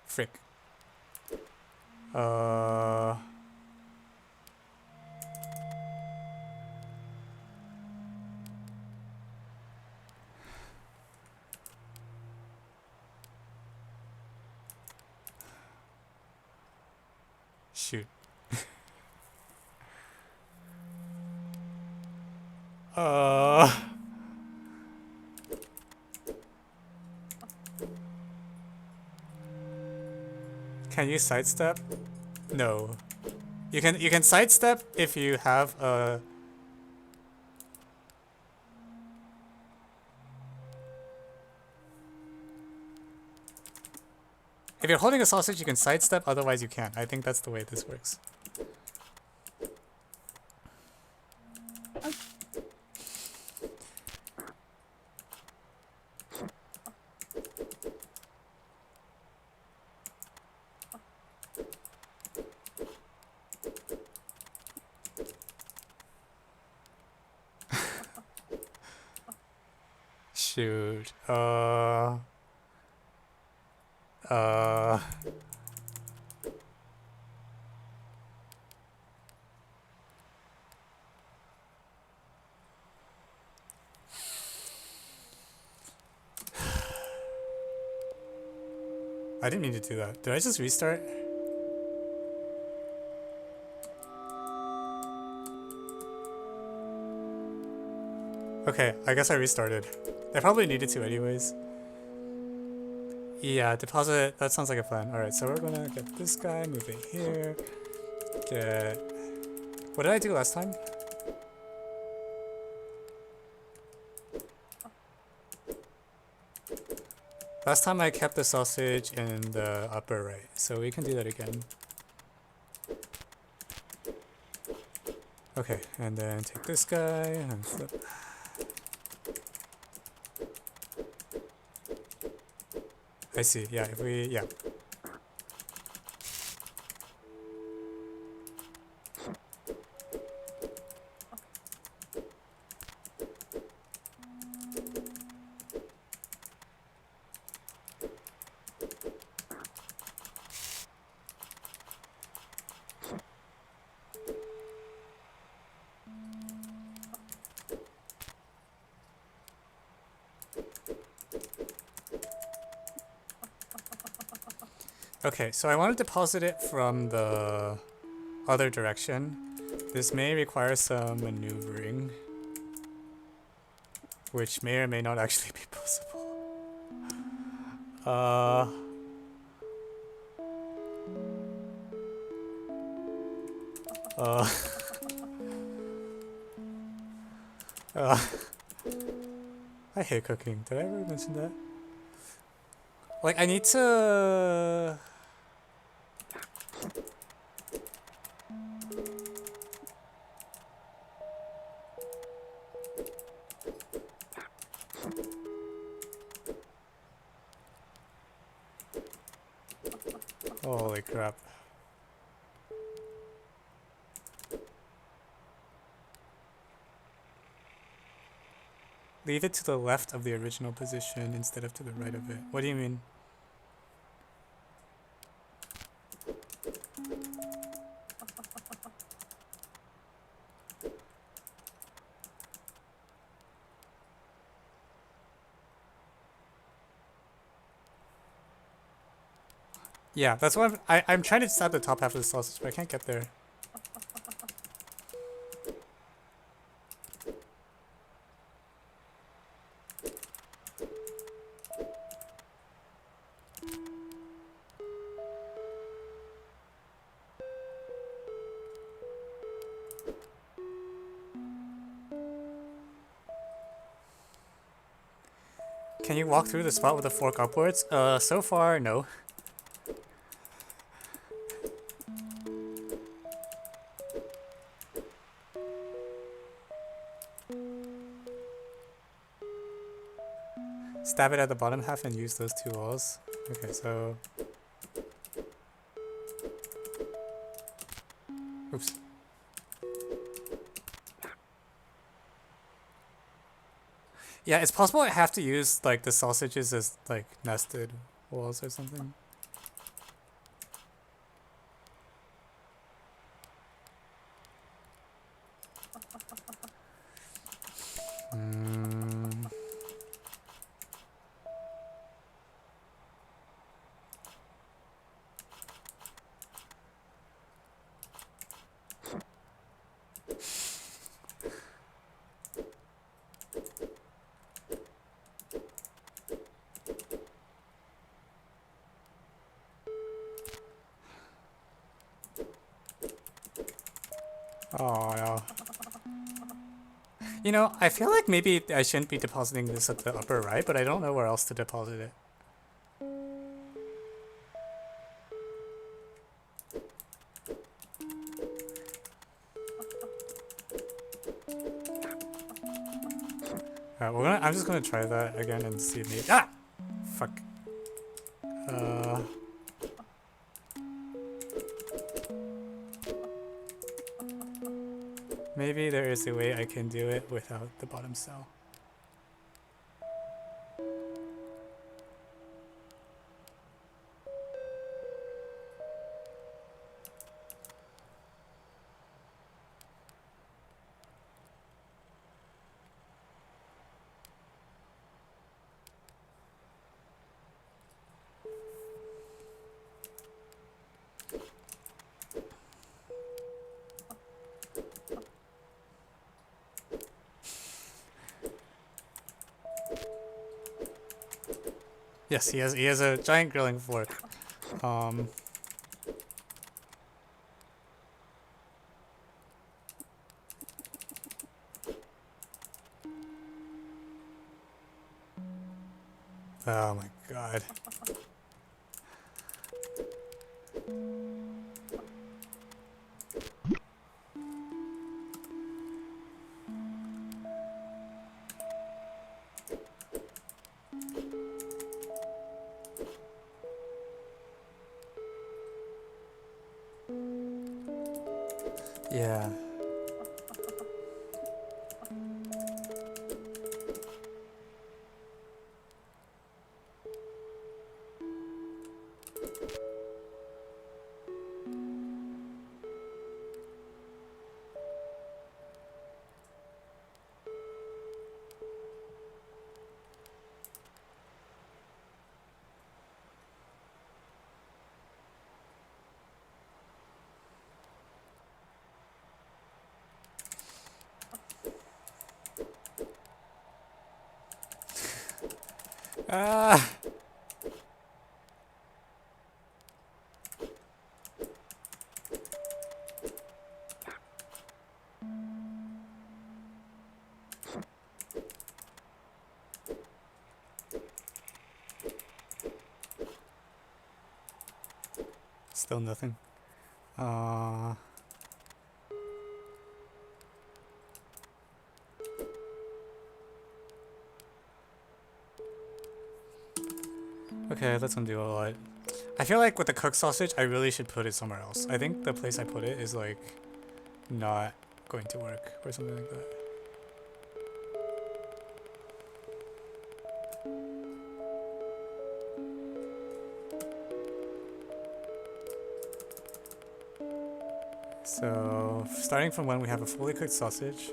Frick. Shoot. Can you sidestep? No. You can sidestep if you have a. If you're holding a sausage, you can sidestep. Otherwise, you can't. I think that's the way this works. Shoot. I didn't mean to do that. Did I just restart? Okay, I guess I restarted. I probably needed to anyways. Yeah, deposit. That sounds like a plan. Alright, so we're gonna get this guy, move it here. Get... What did I do last time? Last time I kept the sausage in the upper right, so we can do that again. Okay, and then take this guy and flip. I see, yeah, if we, yeah. Okay, so I want to deposit it from the other direction. This may require some maneuvering, which may or may not actually be possible. I hate cooking. Did I ever mention that? Like, I need to... Holy crap. Leave it to the left of the original position instead of to the right of it. What do you mean? Yeah, that's what I'm trying to stab the top half of the sausage, but I can't get there. Can you walk through the spot with the fork upwards? So far, no. Stab it at the bottom half and use those two walls. Okay, so... Oops. Yeah, it's possible I have to use, like, the sausages as, like, nested walls or something. Oh, no. You know, I feel like maybe I shouldn't be depositing this at the upper right, but I don't know where else to deposit it. Alright, I'm just gonna try that again and see if maybe— Ah! Fuck. Maybe there is a way I can do it without the bottom cell. Yes, he has a giant grilling fork. Oh my god. Yeah. Ah. Still nothing. Okay, let's undo all that. I feel like with the cooked sausage, I really should put it somewhere else. I think the place I put it is like not going to work or something like that. So, starting from when we have a fully cooked sausage.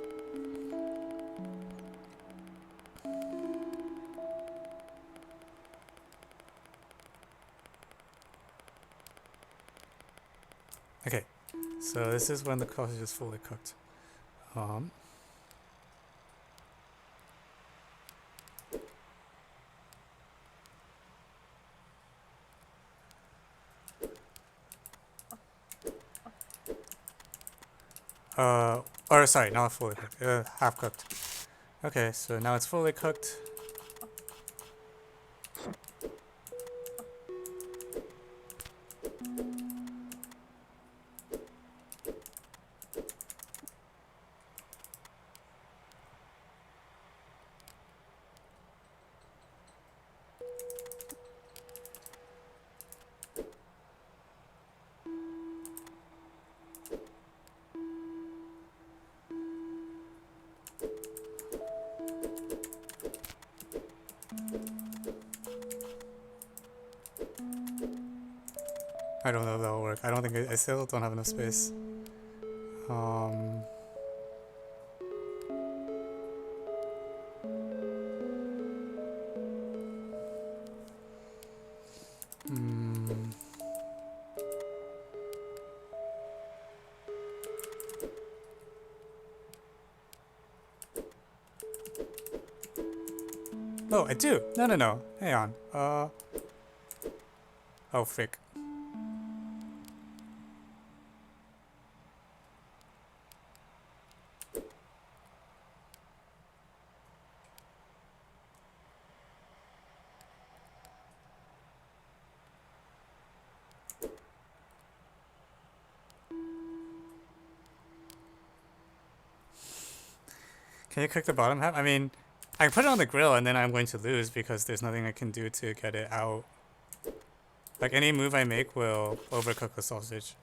Okay, so this is when the sausage is fully cooked. Or sorry, not fully cooked, half cooked. Okay, so now it's fully cooked. I don't know if that'll work. I don't think I still don't have enough space. Oh, I do. No. Hang on. Oh, frick. Can you cook the bottom half? I mean, I can put it on the grill and then I'm going to lose because there's nothing I can do to get it out. Like, any move I make will overcook the sausage.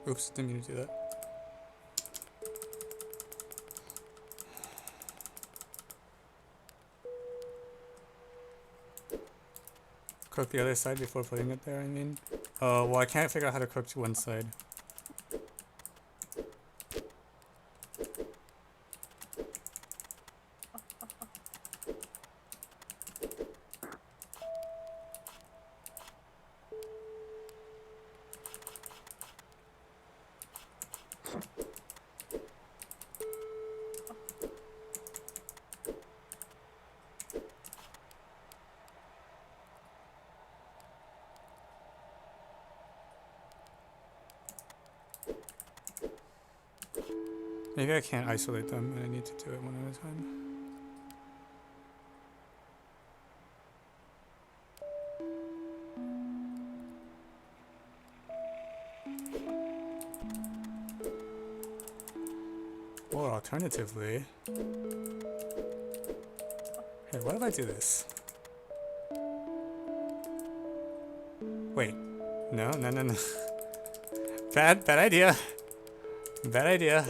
Oops, didn't mean to do that. Cook the other side before putting it there, I mean. Well, I can't figure out how to cook to one side. Maybe I can't isolate them and I need to do it one at a time. Or alternatively... Hey, what if I do this? Wait. No. Bad idea. Bad idea.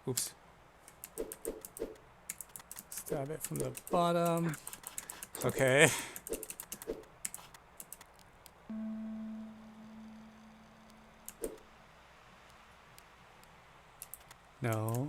Oops. Stab it from the bottom. Okay. No.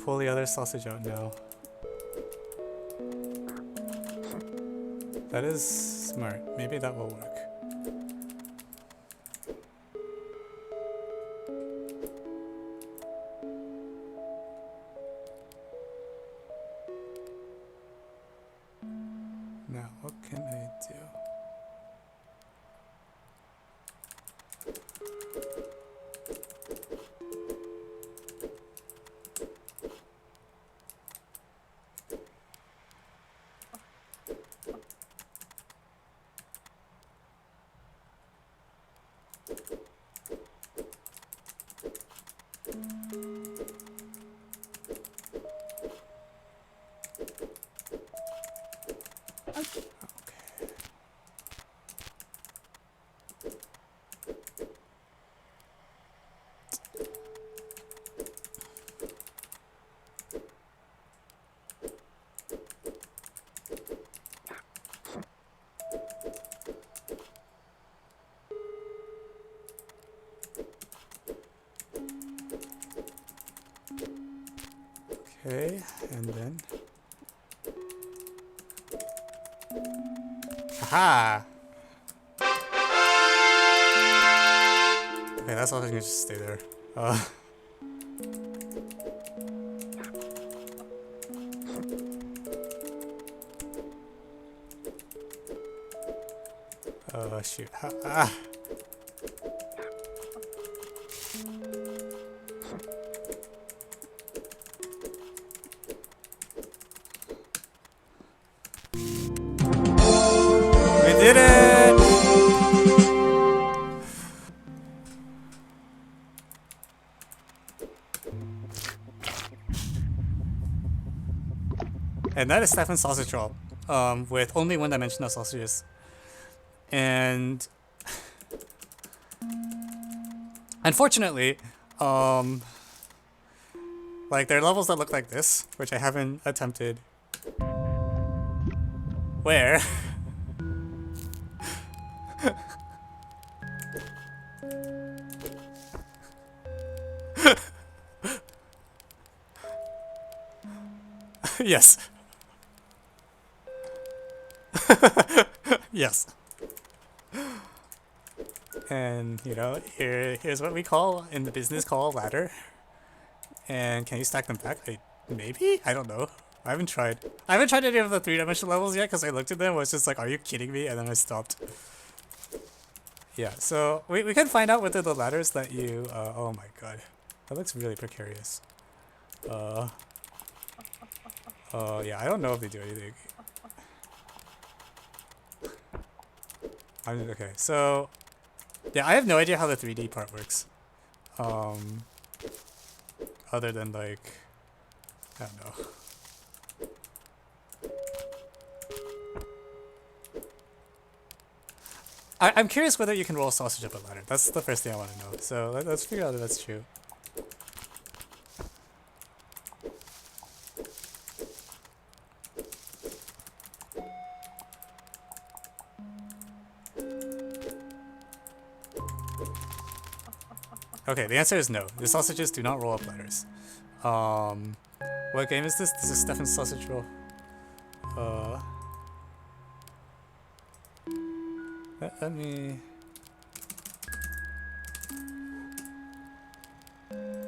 Pull the other sausage out now. That is smart. Maybe that will work. Now, what can I do? Okay, and then... Aha! Okay, that's all I can just stay there. Shoot. Ah! We did it! And that is Stefan's sausage roll, with only one-dimensional sausages. And unfortunately, like there are levels that look like this, which I haven't attempted. Where? Yes. Yes. And you know, here's what we call in the business call a ladder. And can you stack them back? Maybe? I don't know. I haven't tried any of the 3-dimensional levels yet because I looked at them and was just like, are you kidding me? And then I stopped. Yeah, so we can find out whether the ladders that you oh my god. That looks really precarious. Yeah, I don't know if they do anything. Okay, so yeah, I have no idea how the 3D part works. Other than like, I don't know. I'm curious whether you can roll sausage up a ladder. That's the first thing I want to know. So let's figure out if that's true. Okay, the answer is no. The sausages do not roll up ladders. What game is this? This is Stefan's sausage roll. Let me...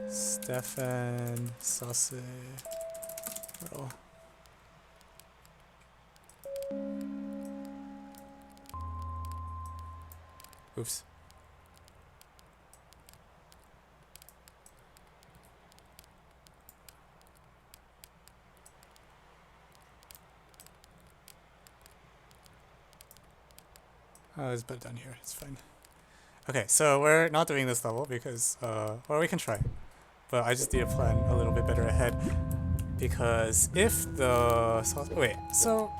Stefan sausage roll. Oops. Oh, it's better down here. It's fine. Okay, so we're not doing this level because, well, we can try. But I just need to plan a little bit better ahead. Because if the... Wait, so...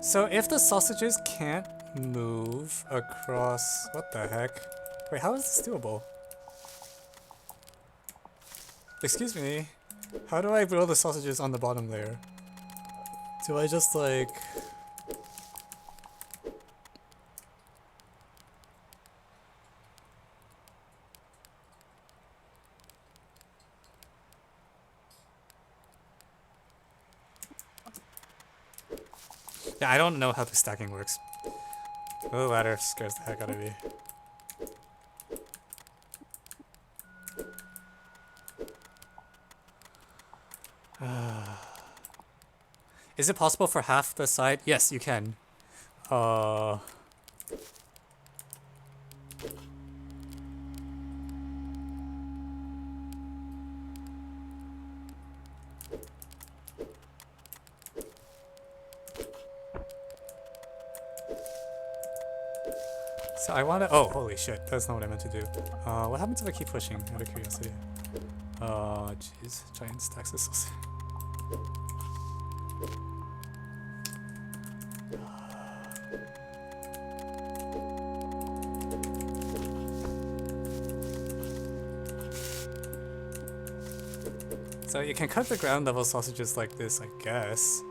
So if the sausages can't move across... What the heck? Wait, how is this doable? Excuse me. How do I roll the sausages on the bottom layer? Do I just like... Yeah, I don't know how the stacking works. The ladder scares the heck out of me. Is it possible for half the side? Yes, you can. So I want to. Oh, holy shit! That's not what I meant to do. What happens if I keep pushing? Out of curiosity. Jeez, giant stacks of sausage. So you can cut the ground level sausages like this, I guess.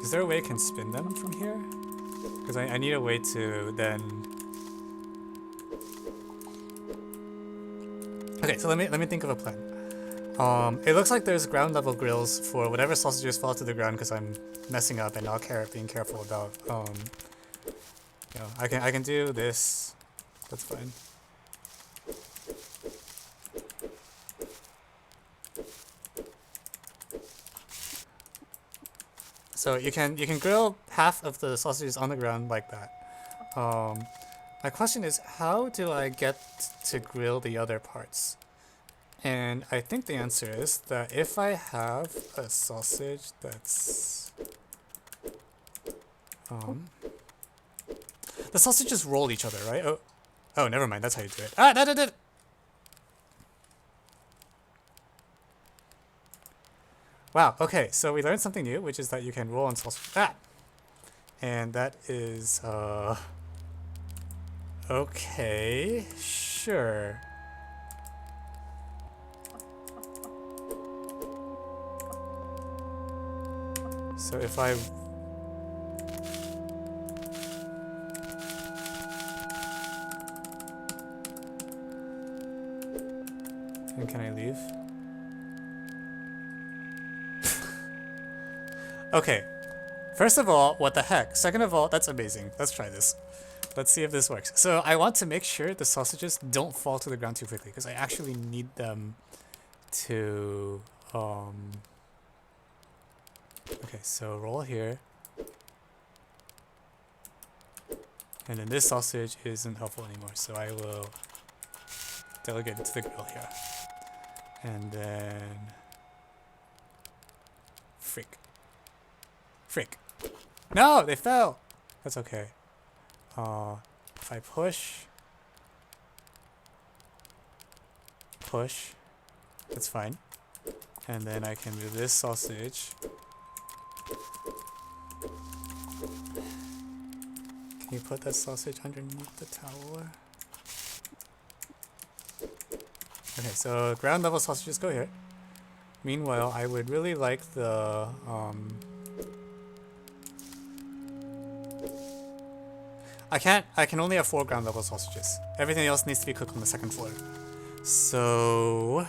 Is there a way I can spin them from here? Because I need a way to then... Okay, so let me think of a plan. It looks like there's ground level grills for whatever sausages fall to the ground because I'm messing up and not being careful about, you know, I can do this. That's fine. So you can grill half of the sausages on the ground like that. My question is, how do I get to grill the other parts? And I think the answer is that if I have a sausage that's... the sausages roll each other, right? Oh, never mind, that's how you do it. Ah, that. Wow, okay, so we learned something new, which is that you can roll on sausage. Ah! And that is, okay, sure. So if I... And can I leave? Okay. First of all, what the heck? Second of all, that's amazing. Let's try this. Let's see if this works. So I want to make sure the sausages don't fall to the ground too quickly because I actually need them to... Okay, so roll here. And then this sausage isn't helpful anymore, so I will delegate it to the grill here. And then... Frick. No, they fell! That's okay. If I push, that's fine. And then I can move this sausage. Can you put that sausage underneath the tower? Okay, so ground level sausages go here. Meanwhile, I would really like the, I can only have 4 ground level sausages. Everything else needs to be cooked on the second floor. So,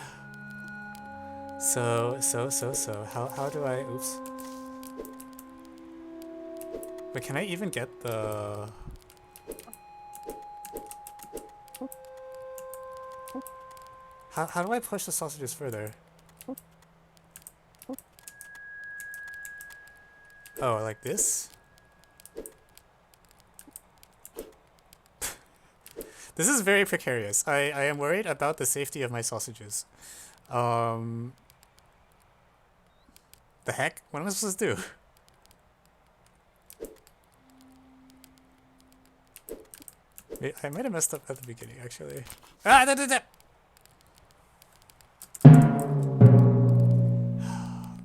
how do I, oops. Wait, can I even get the... How do I push the sausages further? Oh, like this? This is very precarious. I am worried about the safety of my sausages. The heck? What am I supposed to do? Wait, I might have messed up at the beginning, actually. Ah,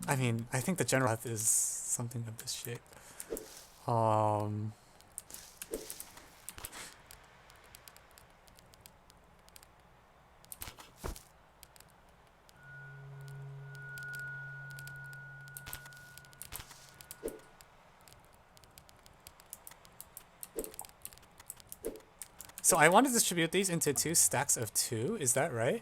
I mean, I think the general path is something of this shape. So I want to distribute these into 2 stacks of 2, is that right?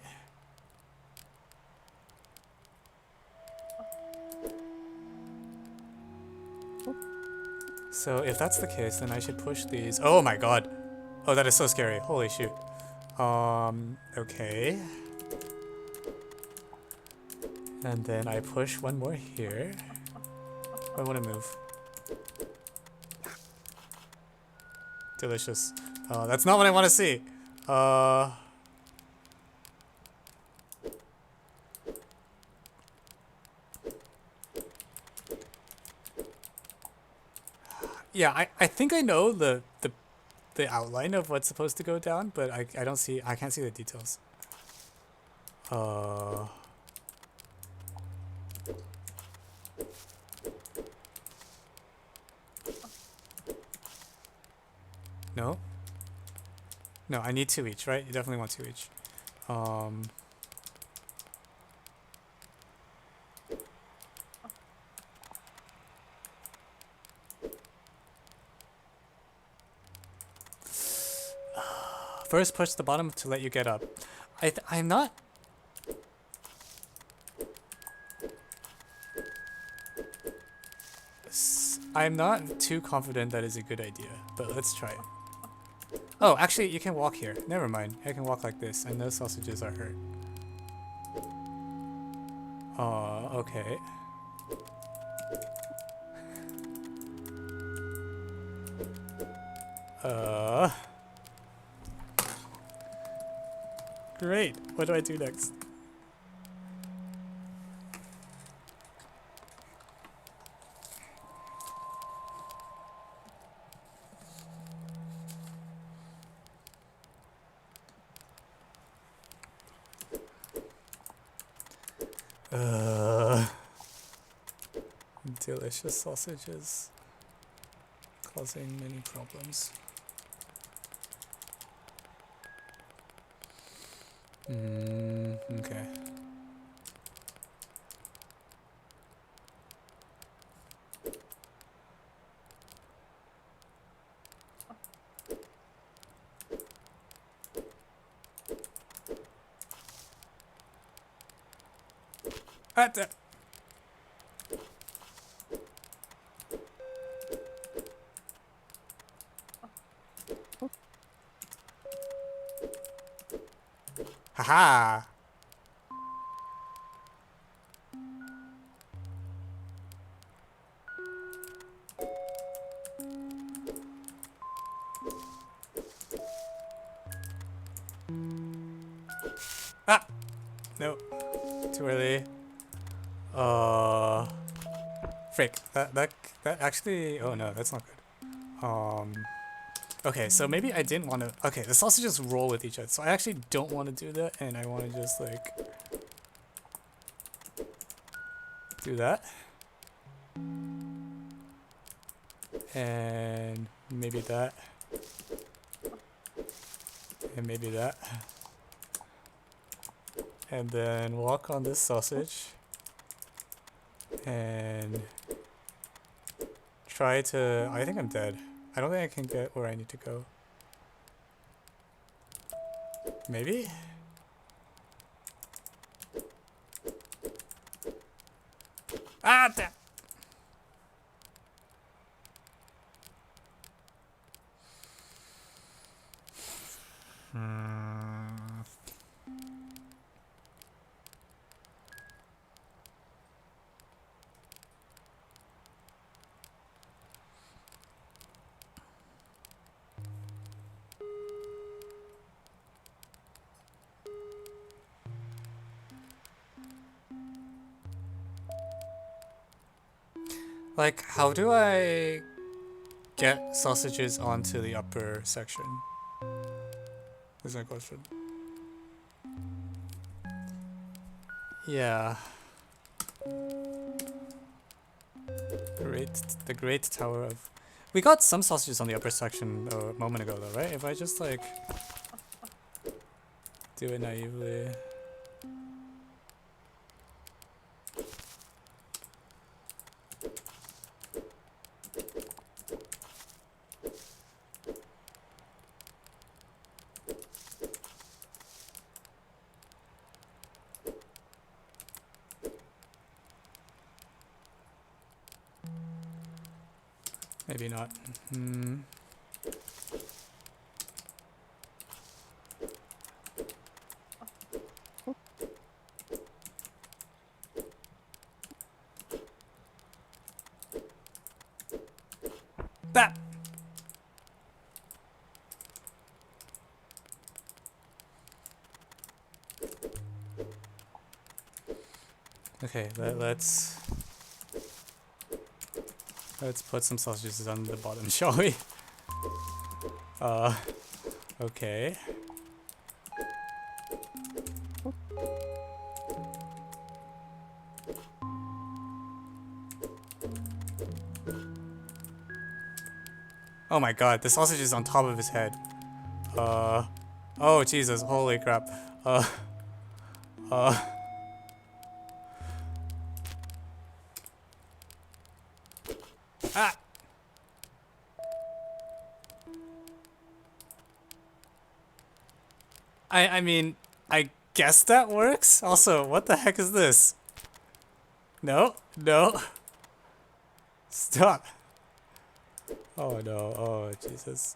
So if that's the case, then I should push these. Oh my god. Oh, that is so scary. Holy shoot. Okay. And then I push one more here. I want to move. Delicious. That's not what I want to see. Yeah, I think I know the outline of what's supposed to go down, but I can't see the details. No? No, I need 2 each, right? You definitely want 2 each. First push the bottom to let you get up. I'm not... I'm not too confident that is a good idea, but let's try it. Oh, actually, you can walk here. Never mind. I can walk like this, and those sausages are hurt. Okay. Great. What do I do next? Delicious sausages causing many problems. Okay. Haha! Ah! No. Too early. Frick. That actually... Oh no, that's not good. Okay, so maybe I didn't want to... Okay, the sausages roll with each other, so I actually don't want to do that, and I want to just, like... do that. And maybe that. And maybe that. And then walk on this sausage. And try to... I think I'm dead. I don't think I can get where I need to go. Maybe? Ah, damn! Like, how do I get sausages onto the upper section? Is my question. Yeah. The great tower of... We got some sausages on the upper section a moment ago though, right? If I just like... do it naively... Maybe not. Hmm. That. Okay, let's put some sausages on the bottom, shall we? Okay. Oh my god, the sausage is on top of his head. Oh Jesus, holy crap. Uh, ah! I mean, I guess that works? Also, what the heck is this? No, no. Stop. Oh no, oh Jesus.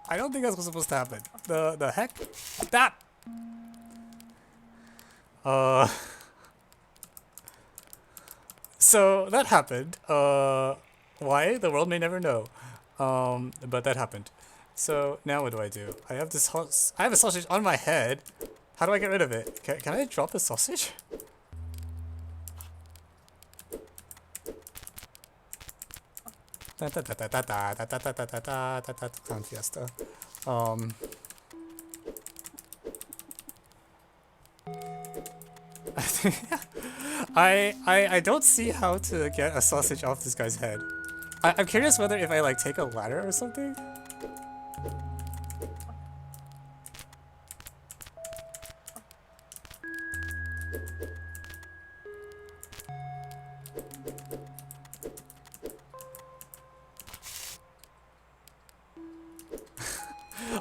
I don't think that's what's supposed to happen. The heck? That! So that happened. Why? The world may never know. But that happened. So now what do? I have this I have a sausage on my head. How do I get rid of it? Can I drop the sausage? Clown fiesta. I don't see how to get a sausage off this guy's head. I'm curious whether if I like take a ladder or something.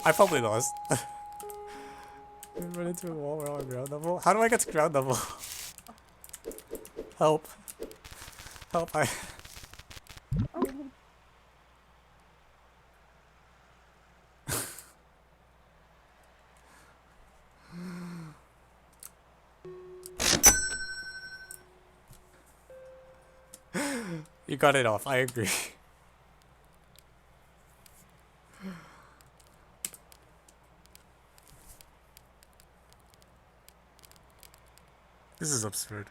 I probably lost. Run into a wall, we're on ground level. How do I get to ground level? Help. Help, You got it off, I agree. This is absurd.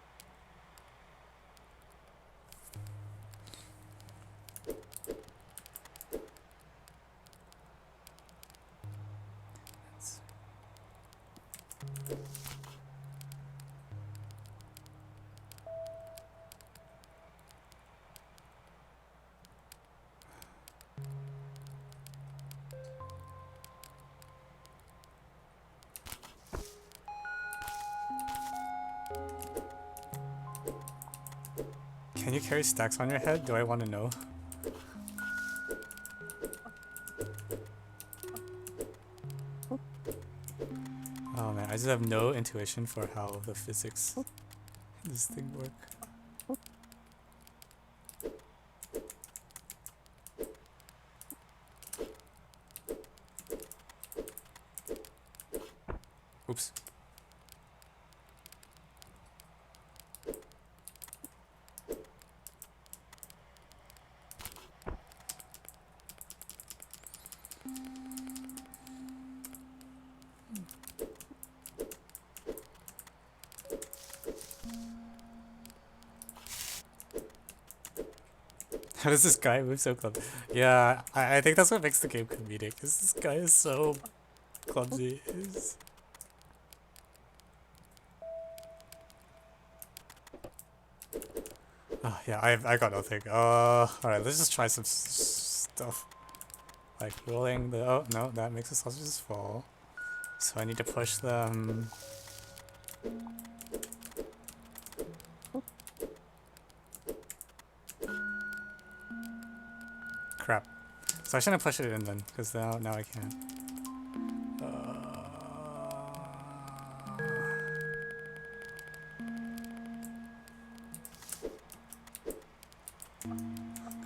Can you carry stacks on your head? Do I want to know? Oh man, I just have no intuition for how the physics of this thing work. Oops. How does this guy move so clumsy? Yeah, I think that's what makes the game comedic, because this guy is so clumsy. Oh, yeah, I got nothing. Alright, let's just try some stuff. Like rolling the... Oh, no, that makes the sausages fall. So I need to push them... Crap. So I shouldn't push it in then, because now I can't.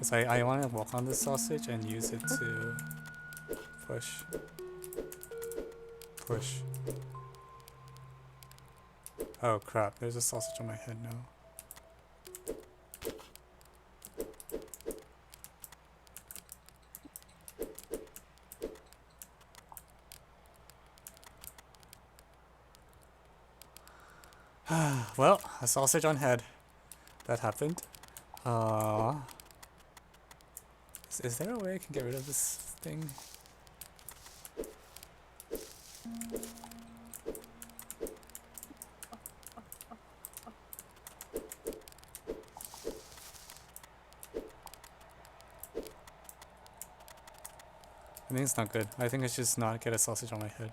Because I want to walk on this sausage and use it to push. Push. Oh crap, there's a sausage on my head now. Well, a sausage on head. That happened. Is there a way I can get rid of this thing? I think it's not good. I think I should just not get a sausage on my head.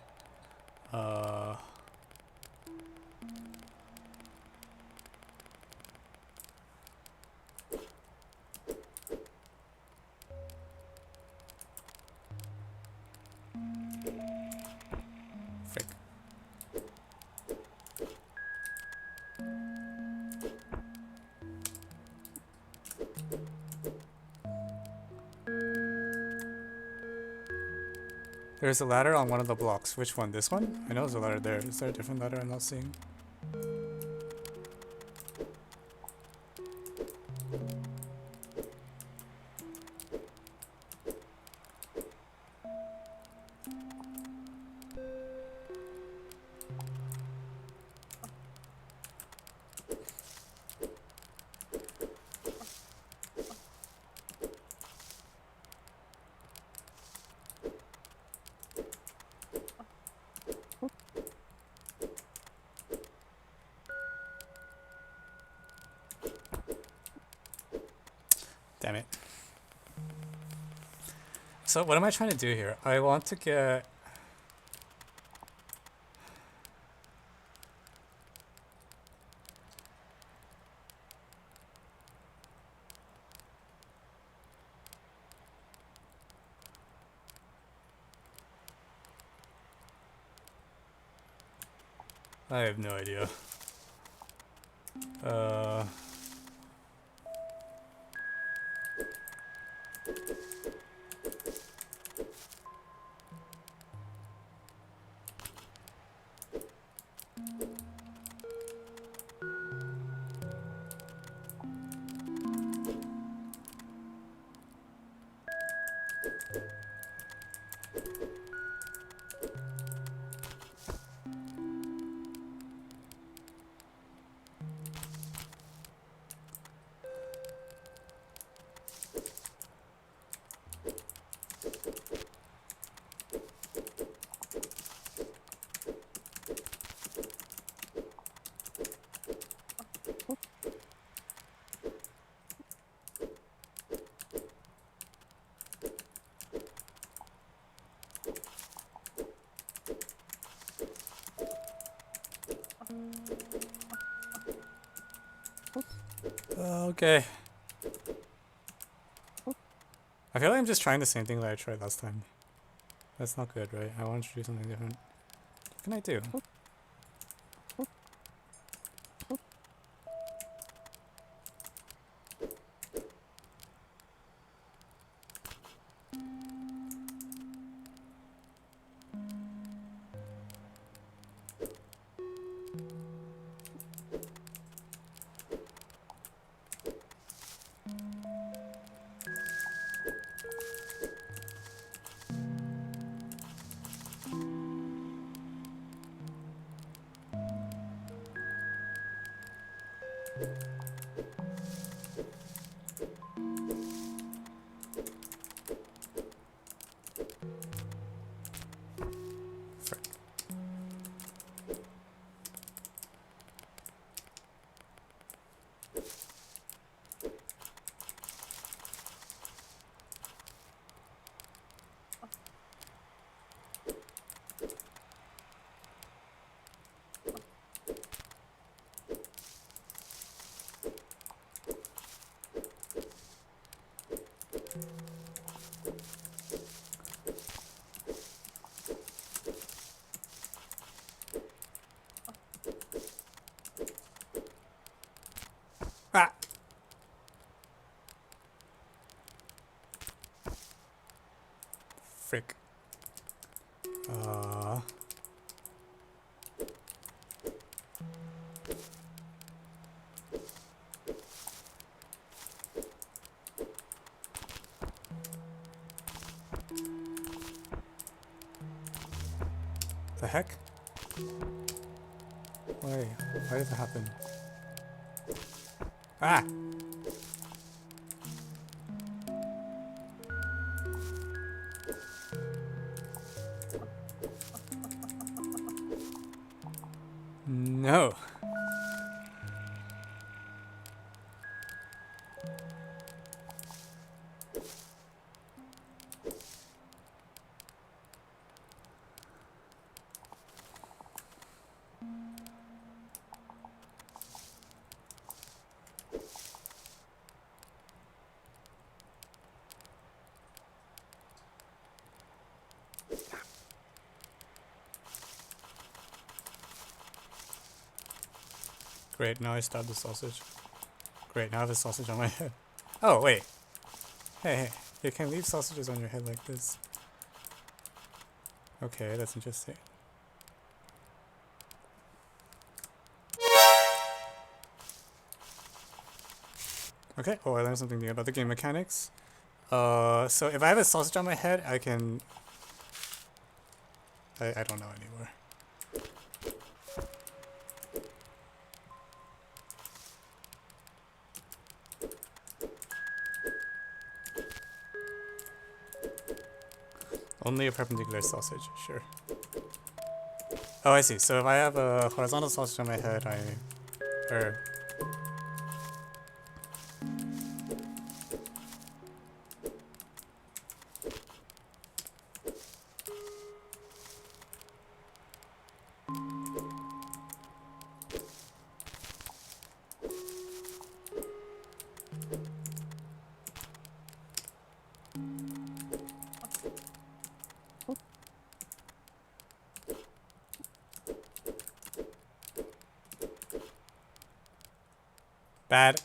Frick. There's a ladder on one of the blocks. Which one? This one? I know there's a ladder there. Is there a different ladder I'm not seeing? Damn it. So what am I trying to do here? I want to get... I have no idea. Okay. I feel like I'm just trying the same thing that I tried last time. That's not good, right? I want to do something different. What can I do? frick. The heck? Why did that happen? Ah! No. Great, now I stabbed the sausage. Great, now I have a sausage on my head. Oh, wait. Hey, you can leave sausages on your head like this. Okay, that's interesting. Okay, oh, I learned something new about the game mechanics. So if I have a sausage on my head, I can... I don't know anymore. Only a perpendicular sausage, sure. Oh, I see. So if I have a horizontal sausage on my head, Bad.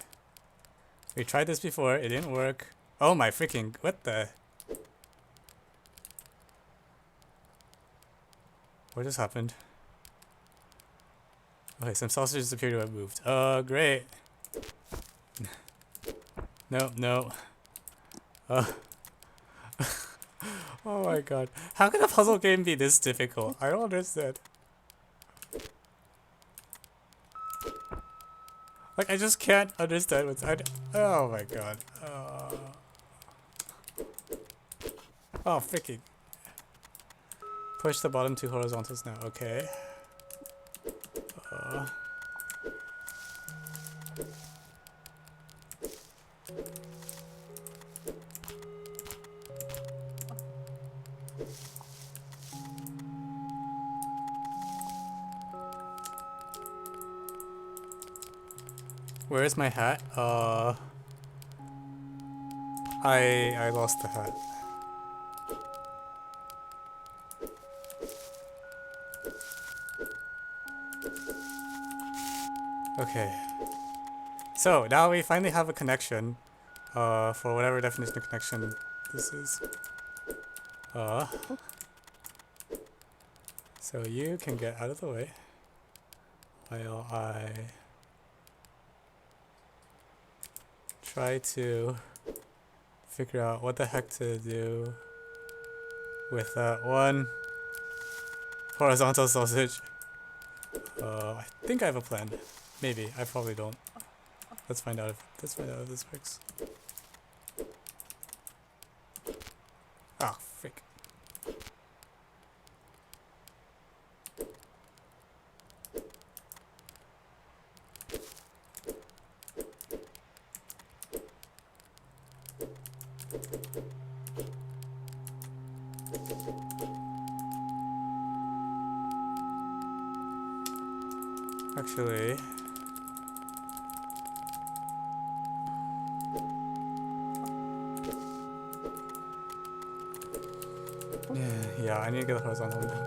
We tried this before, it didn't work. Oh my freaking, what the? What just happened? Okay, some sausages appear to have moved. Great. No. Oh my god. How can a puzzle game be this difficult? I don't understand. Like, I just can't understand what's... oh my god. Oh, freaking. Push the bottom two horizontals now. Okay. Where is my hat? I lost the hat. Okay. So now we finally have a connection, for whatever definition of connection this is. So you can get out of the way while I try to figure out what the heck to do with that one horizontal sausage. I think I have a plan. Maybe. I probably don't. Let's find out if this works. Ah, frick. Actually, yeah, I need to get the horizontal one down.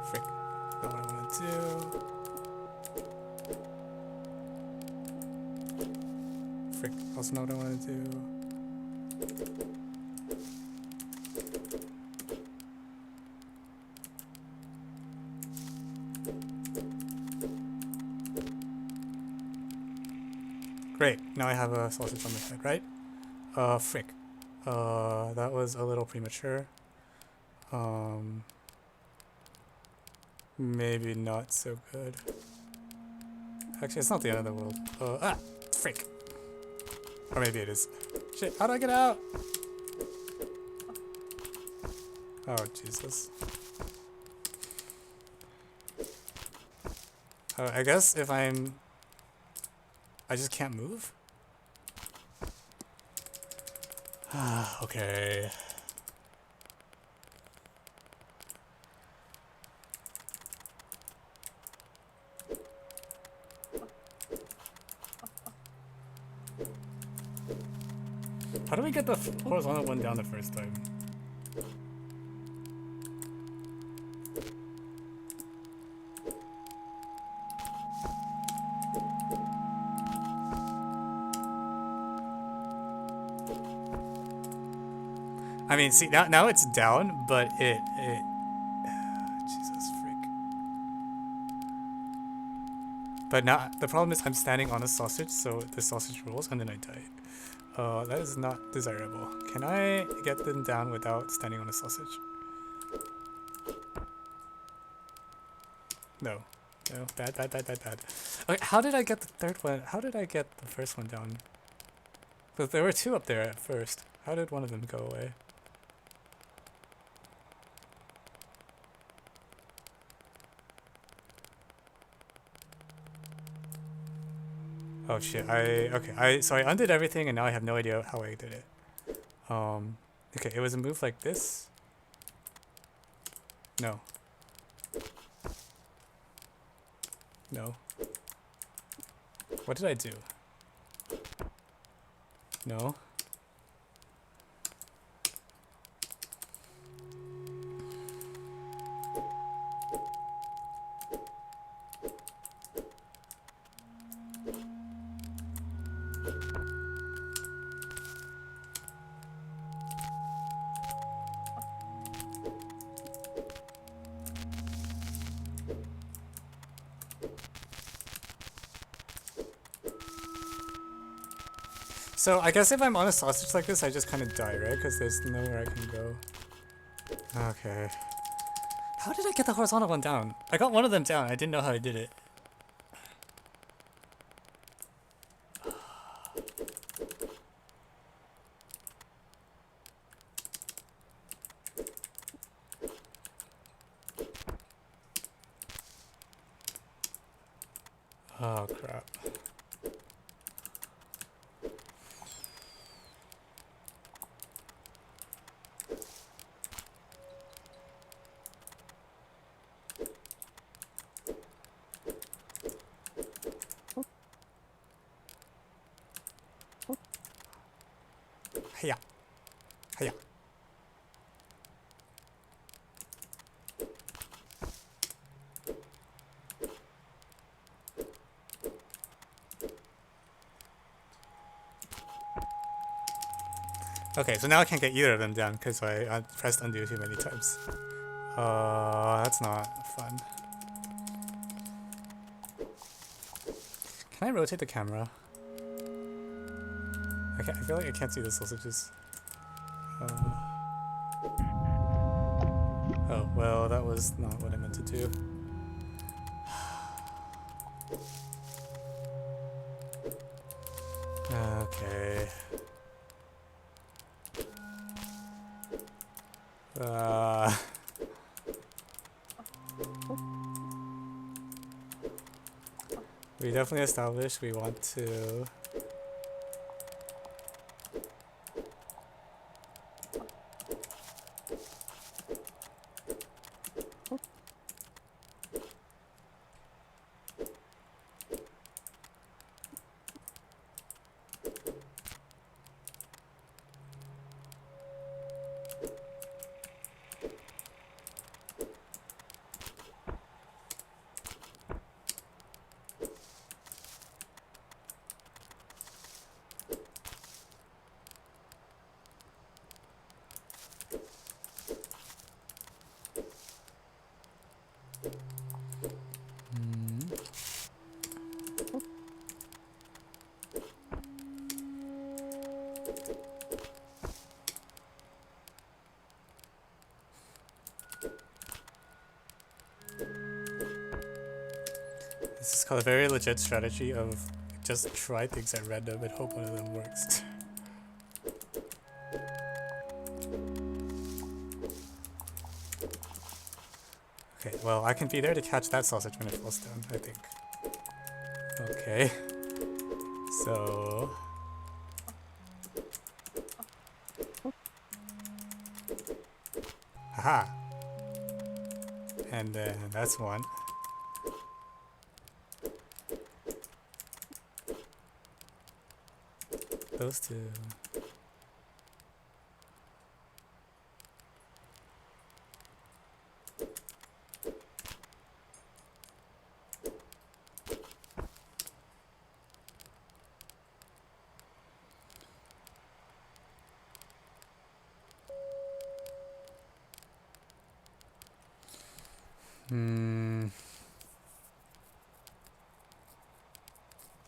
Frick, not what I want to do. Frick, also not what I want to do. Great, now I have a sausage on the side, right? Frick. That was a little premature. Maybe not so good. Actually, it's not the end of the world. Frick. Or maybe it is. Shit, how do I get out? Oh, Jesus. Oh, I guess if I just can't move? Okay. How do we get the horizontal one down the first time? I mean, see, now it's down, but it Jesus freak. But now the problem is I'm standing on a sausage, so the sausage rolls and then I die. That is not desirable. Can I get them down without standing on a sausage? No. No, bad. Okay, how did I get the third one? How did I get the first one down? Because there were two up there at first. How did one of them go away? Oh shit, so I undid everything and now I have no idea how I did it. Okay, it was a move like this. No. No. What did I do? No. So I guess if I'm on a sausage like this, I just kind of die, right? Because there's nowhere I can go. Okay. How did I get the horizontal one down? I got one of them down. I didn't know how I did it. Oh, crap. Hiya. Hiya. Okay, so now I can't get either of them down because I pressed undo too many times. That's not fun. Can I rotate the camera? I feel like I can't see the sausages. Oh, well, that was not what I meant to do. Okay. We definitely established we want to... This is called a very legit strategy of just try things at random and hope one of them works. Okay, well, I can be there to catch that sausage when it falls down, I think. Okay. So... Haha! And then that's one. Those two.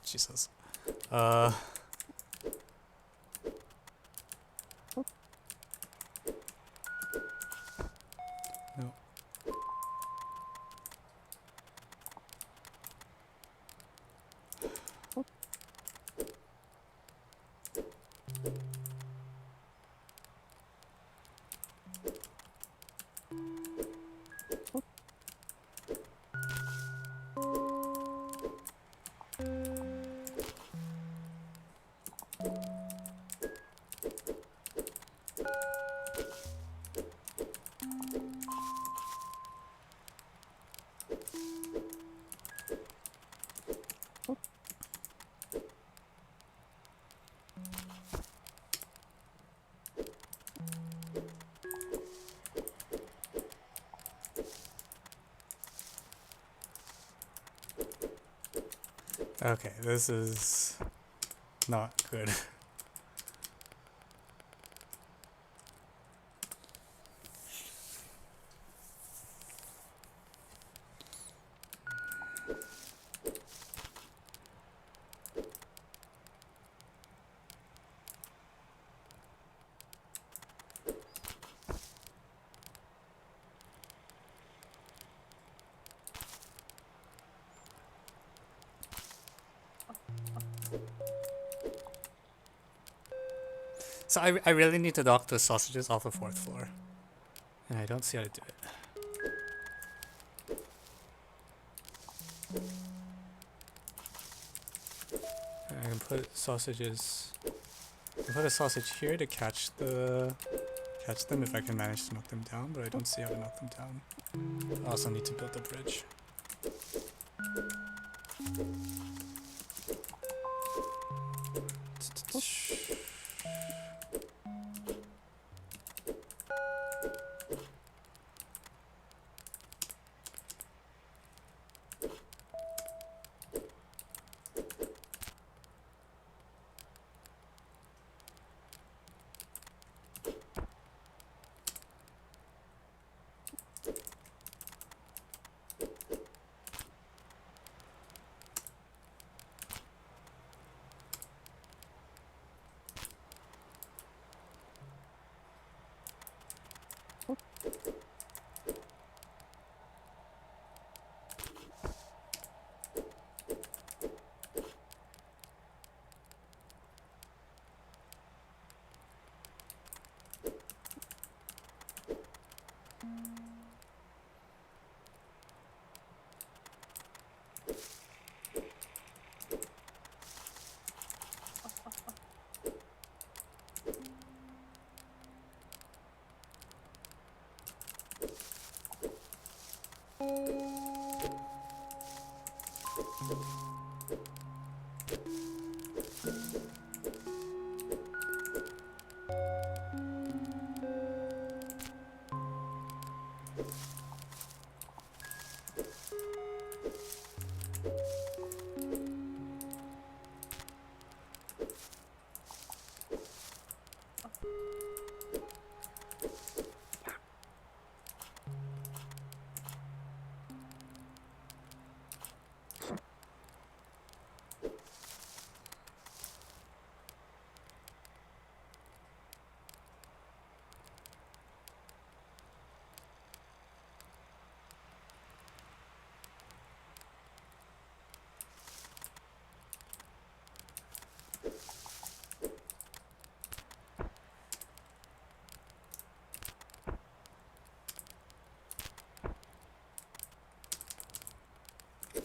Jesus. No. Okay, this is not good. So I really need to knock those sausages off the 4th floor. And I don't see how to do it. I can put sausages... I can put a sausage here to catch them if I can manage to knock them down, but I don't see how to knock them down. I also need to build the bridge.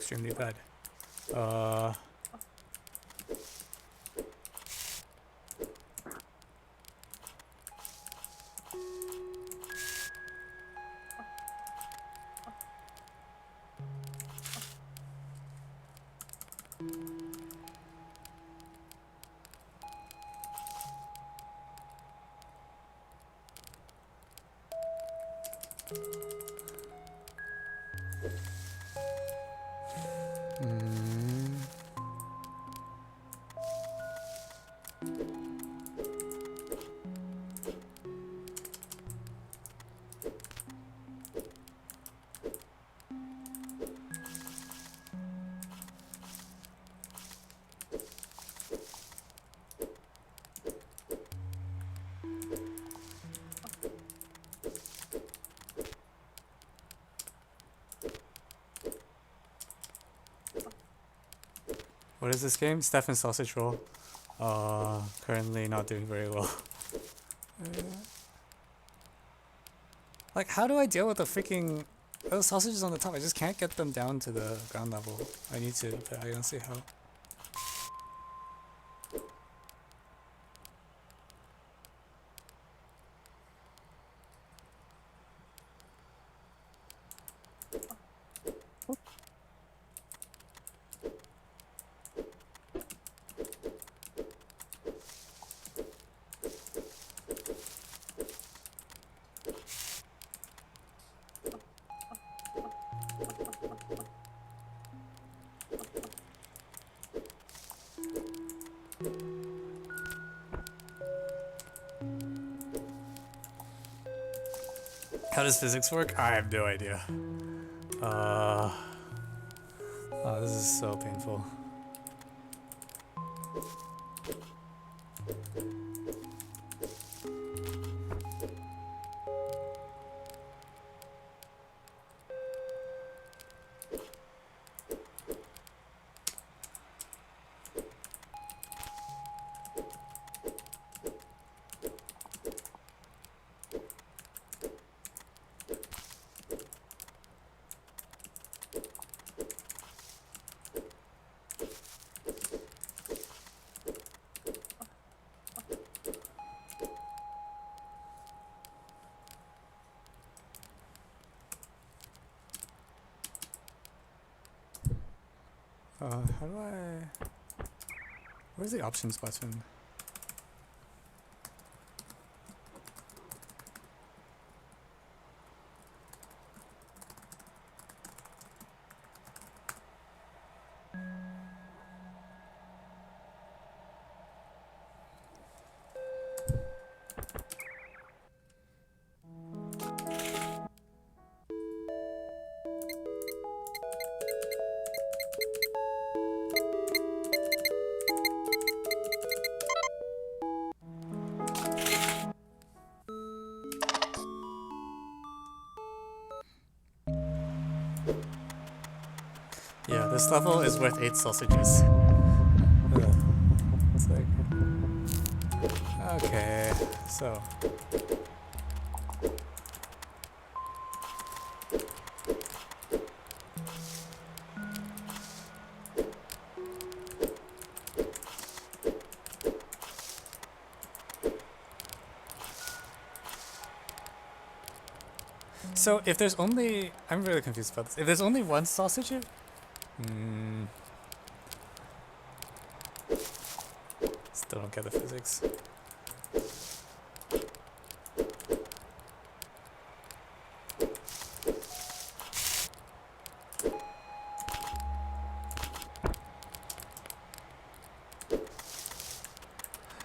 extremely bad. What is this game? Stefan Sausage Roll. Currently not doing very well. Like, how do I deal with the freaking those sausages on the top? I just can't get them down to the ground level. I need to, but I don't see how. How does physics work? I have no idea. Oh, this is so painful. How do I... Where's the options button? Yeah, this level is worth 8 sausages. Ugh. It's like... Okay, so... So if there's only... I'm really confused about this. If there's only one sausage... Still don't get the physics.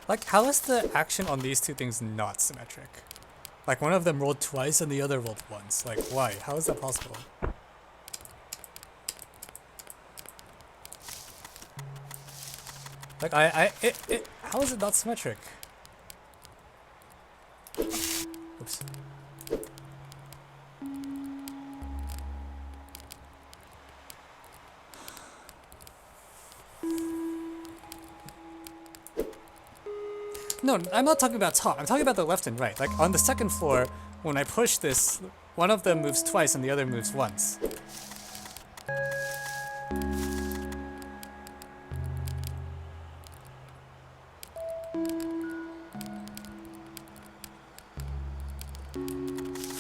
Like, how is the action on these two things not symmetric? Like, one of them rolled twice and the other rolled once. Like, why? How is that possible? Like, how is it not symmetric? Oops. No, I'm not talking about top. I'm talking about the left and right. Like, on the second floor, when I push this, one of them moves twice and the other moves once.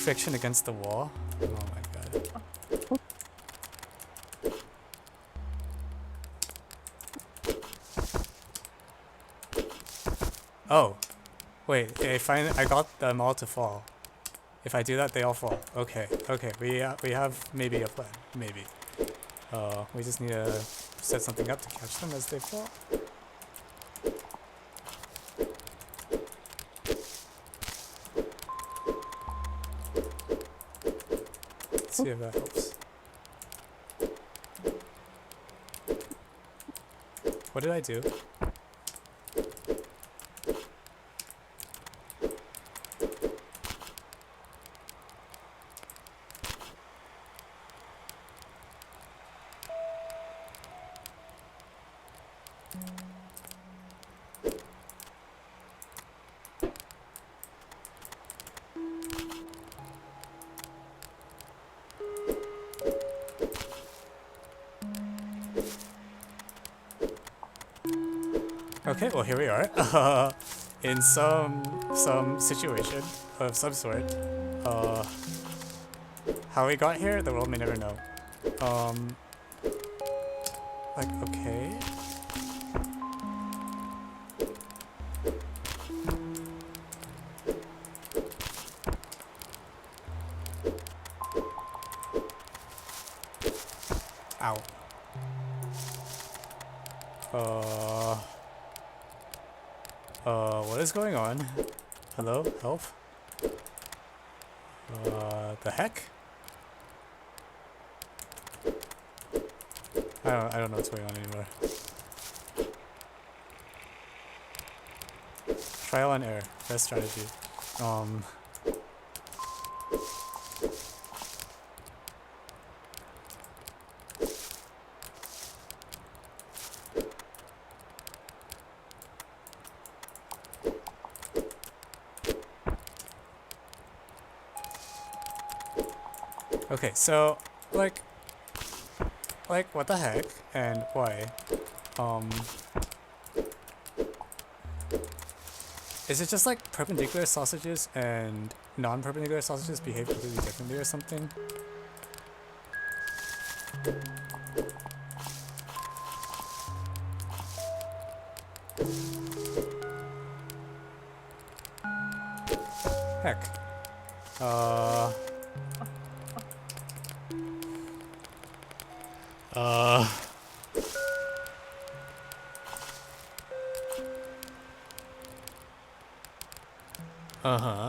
friction against the wall. Oh my god. Oh, wait. I got them all to fall. If I do that, they all fall. Okay. Okay. We have maybe a plan. Maybe. We just need to set something up to catch them as they fall. Let's see if that helps. What did I do? Okay, well here we are, in some situation of some sort. How we got here, the world may never know. Like, okay. Ow. What is going on? Hello? Help? The heck? I don't know what's going on anymore. Trial and error. Best strategy. Okay, so, like, what the heck, and why? Is it just like perpendicular sausages and non-perpendicular sausages behave completely differently or something? Heck.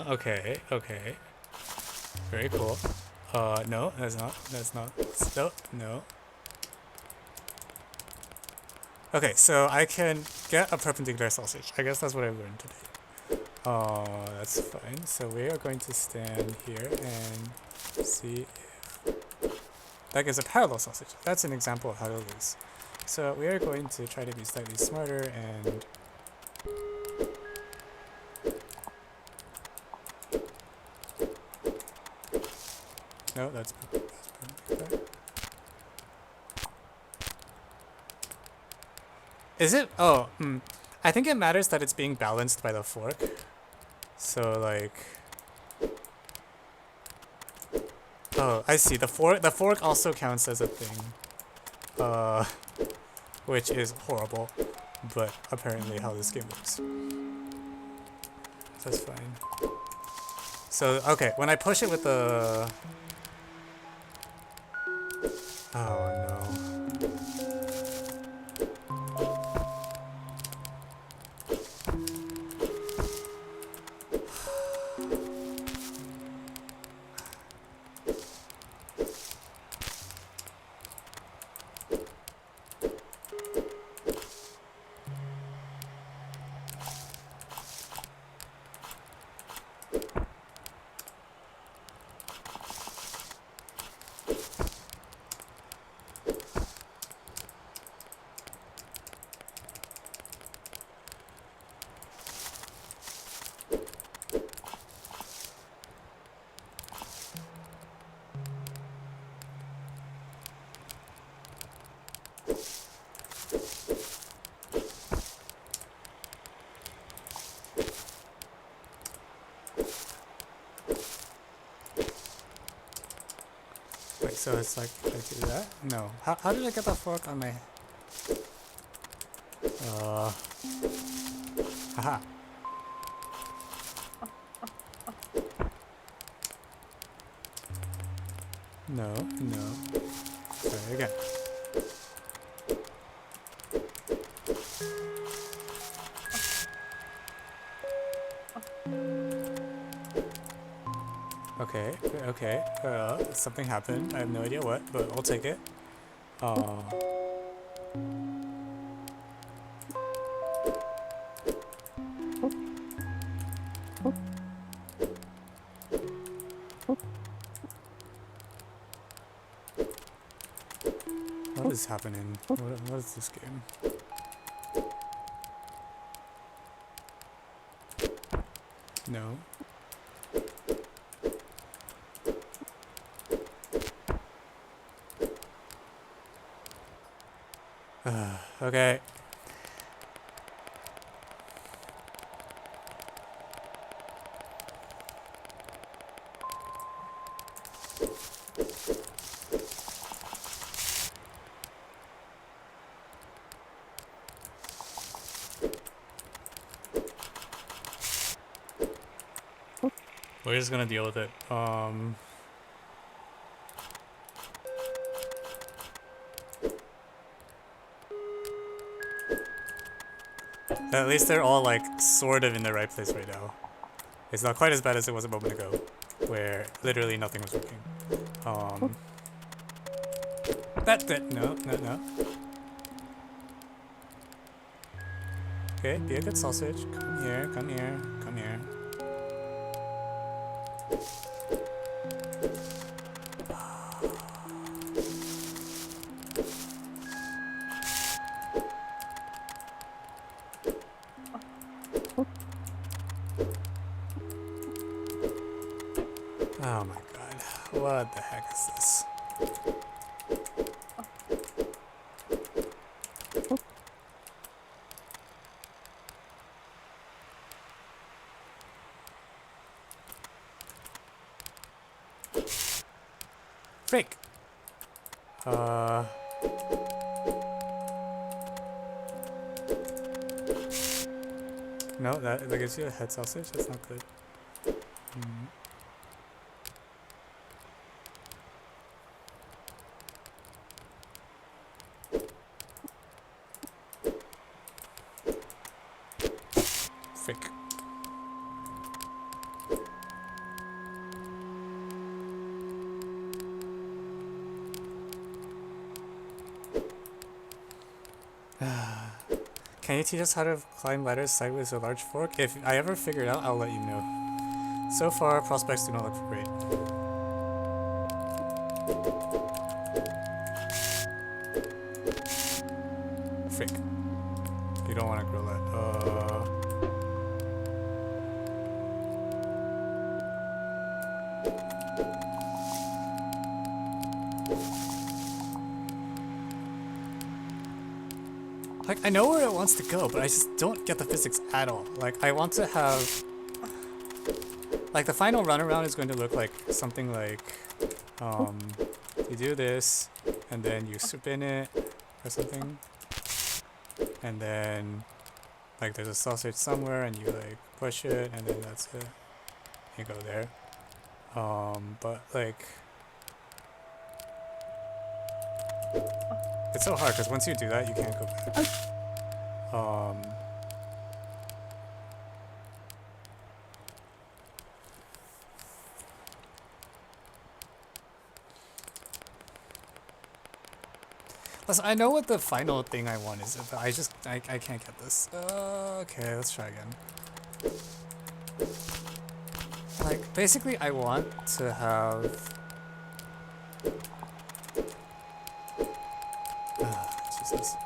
Okay, okay. Very cool. No, that's not. No. Okay, so I can get a perpendicular sausage. I guess that's what I learned today. That's fine. So we are going to stand here and see if that gives a parallel sausage. That's an example of how to lose. So we are going to try to be slightly smarter and no, that's perfect. Is it? Oh, I think it matters that it's being balanced by the fork. So like, oh, I see. The fork also counts as a thing, which is horrible, but apparently how this game works. That's fine. So okay, when I push it with the, oh no. So it's like, I do that? No. How did I get the fork on my... Haha. No, no. Sorry, again. Okay, okay. Something happened. I have no idea what, but I'll take it. What is happening? What is this game? No. Okay. We're just gonna deal with it. At least they're all like sort of in the right place right now. It's not quite as bad as it was a moment ago, where literally nothing was working. That's it. No, no, no. Okay, be a good sausage. Come here, come here, come here. Oh my god, what the heck is this? Frick! No, that gives you a head sausage, that's not good. Frick. Can you teach us how to climb ladders sideways with a large fork? If I ever figure it out, I'll let you know. So far, prospects do not look great. Frick. You don't want to grill that. Like, I know where it wants to go, but I just don't get the physics at all. Like, I want to have... Like, the final runaround is going to look like something like... you do this, and then you spin it, or something. And then... Like, there's a sausage somewhere, and you, like, push it, and then that's it. You go there. But, like... It's so hard, because once you do that, you can't go back. Listen, I know what the final thing I want is, but I can't get this. Okay, let's try again. Like, basically, I want to have... Jesus.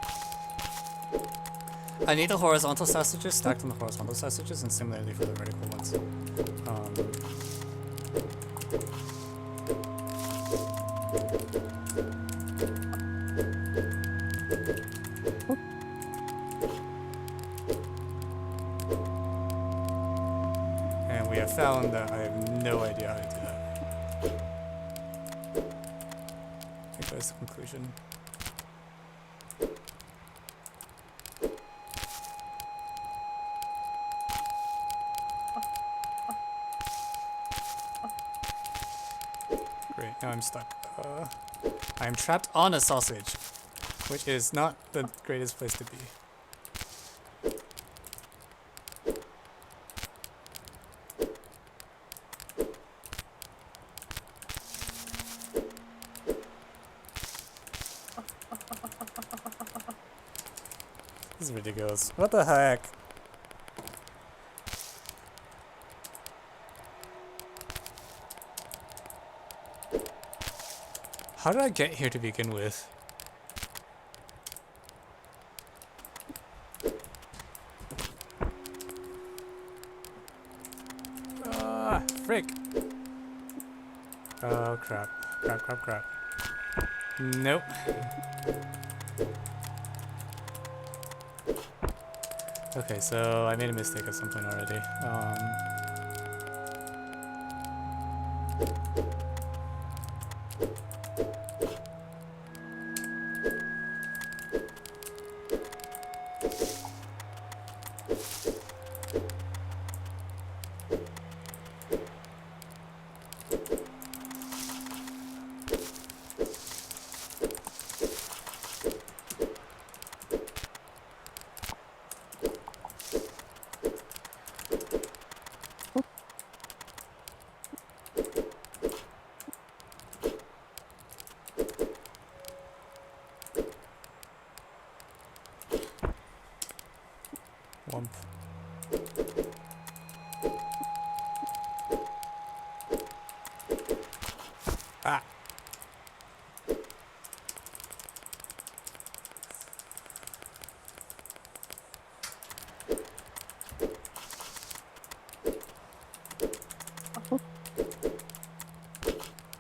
I need the horizontal sausages stacked on the horizontal sausages, and similarly for the vertical ones. And we have found that I have no idea how to do that. think that's the conclusion. Great, now I'm stuck. I'm trapped on a sausage, which is not the greatest place to be. This is ridiculous. What the heck? How did I get here to begin with? Ah, frick! Oh crap. Crap, crap, crap. Nope. Okay, so I made a mistake at some point already. Womp. Ah!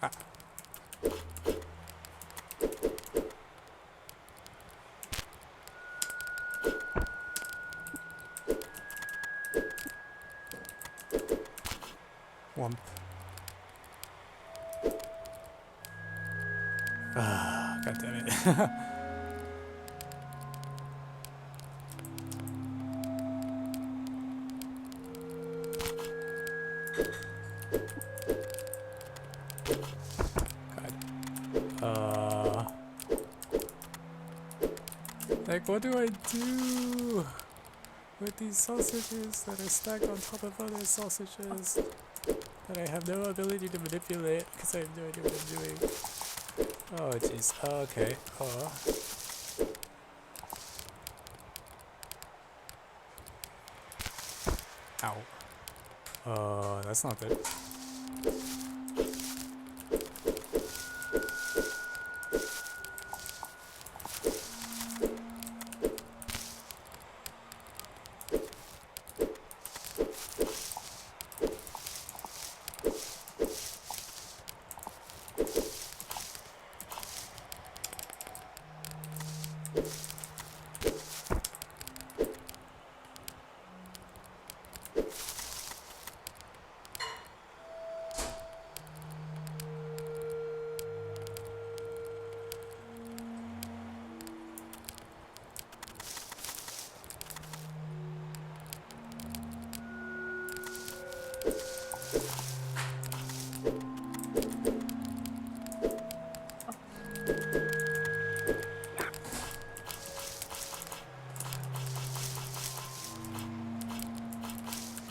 Ah. Womp. Ah, god damn it. God. Like, what do I do with these sausages that are stacked on top of other sausages that I have no ability to manipulate because I have no idea what I'm doing? Oh, jeez. Okay. Ow. That's not good.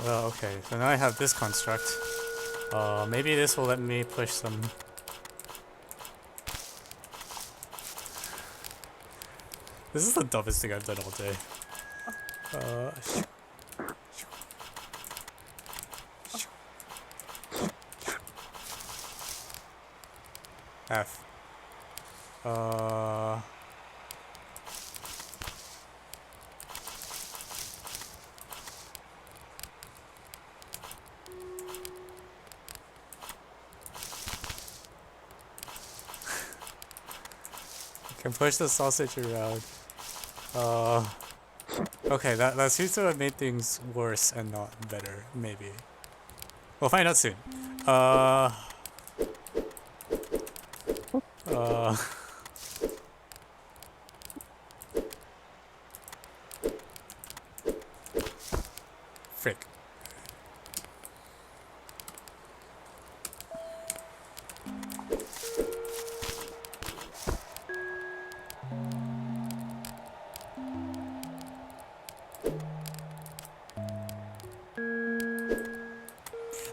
Well, okay, so now I have this construct. Maybe this will let me push some... This is the dumbest thing I've done all day. F. Can push the sausage around. Okay, that seems to have made things worse and not better, maybe. We'll find out soon. Frick.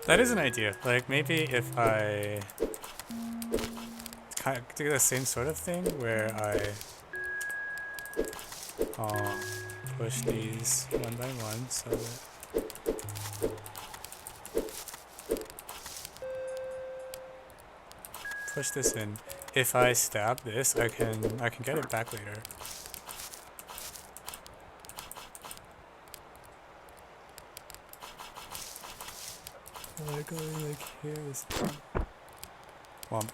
That is an idea. Like, maybe if I kind of do the same sort of thing where I push these one by one so that push this in. If I stab this, I can get it back later. Like going like here is womp.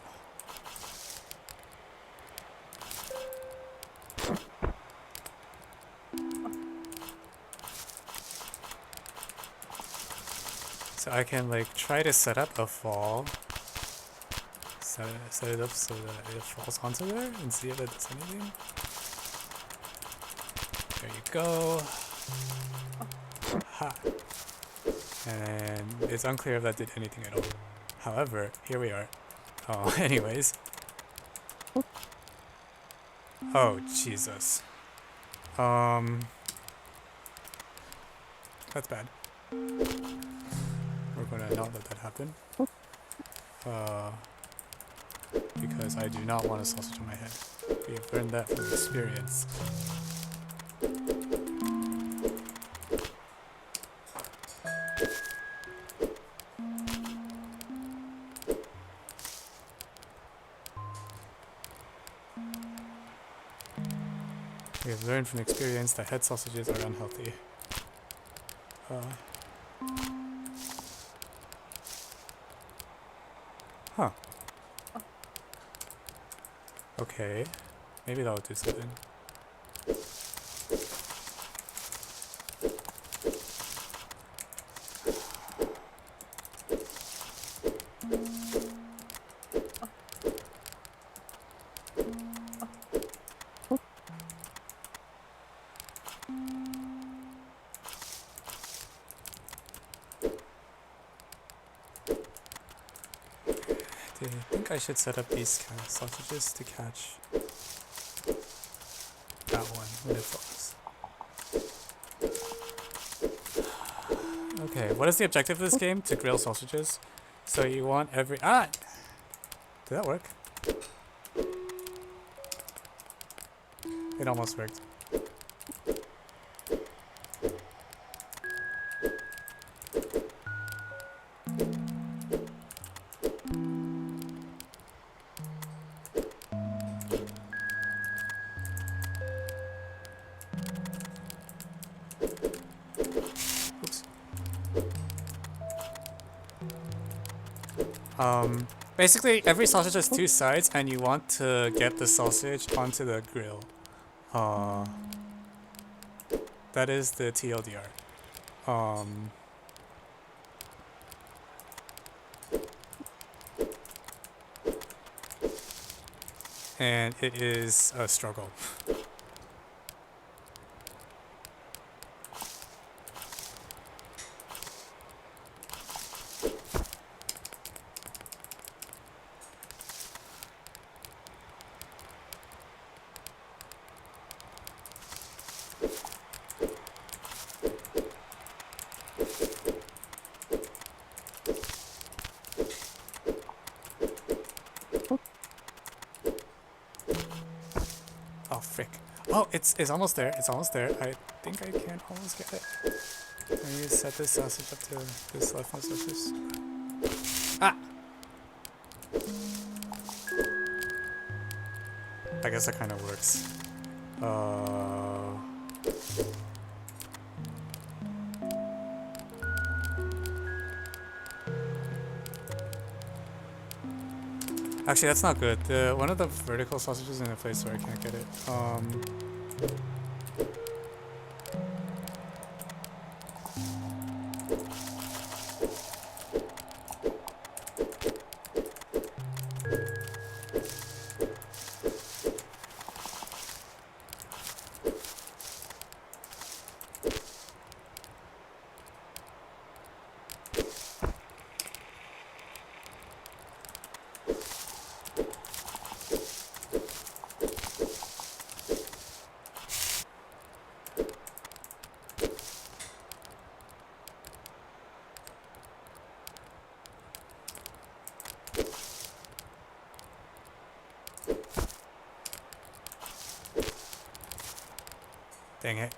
So I can like try to set up a fall. Set it up so that it falls onto there and see if it does anything. There you go. Ha. And it's unclear if that did anything at all. However, here we are. Oh, anyways. Oh, Jesus. That's bad. We're gonna not let that happen. Because I do not want a sausage on my head. We've learned that from experience. We have learned from experience that head sausages are unhealthy. Huh. Okay. Maybe that'll do something. I think I should set up these kind of sausages to catch that one when it falls. Okay, what is the objective of this game? To grill sausages. So you want every... Ah! Did that work? It almost worked. Basically, every sausage has two sides, and you want to get the sausage onto the grill. That is the TLDR. And it is a struggle. Oh, frick. Oh, it's almost there. It's almost there. I think I can almost get it. Let me set this sausage up to this leftmost sausage. Ah! I guess that kind of works. Actually, that's not good. One of the vertical sausages in a place where I can't get it. Dang it.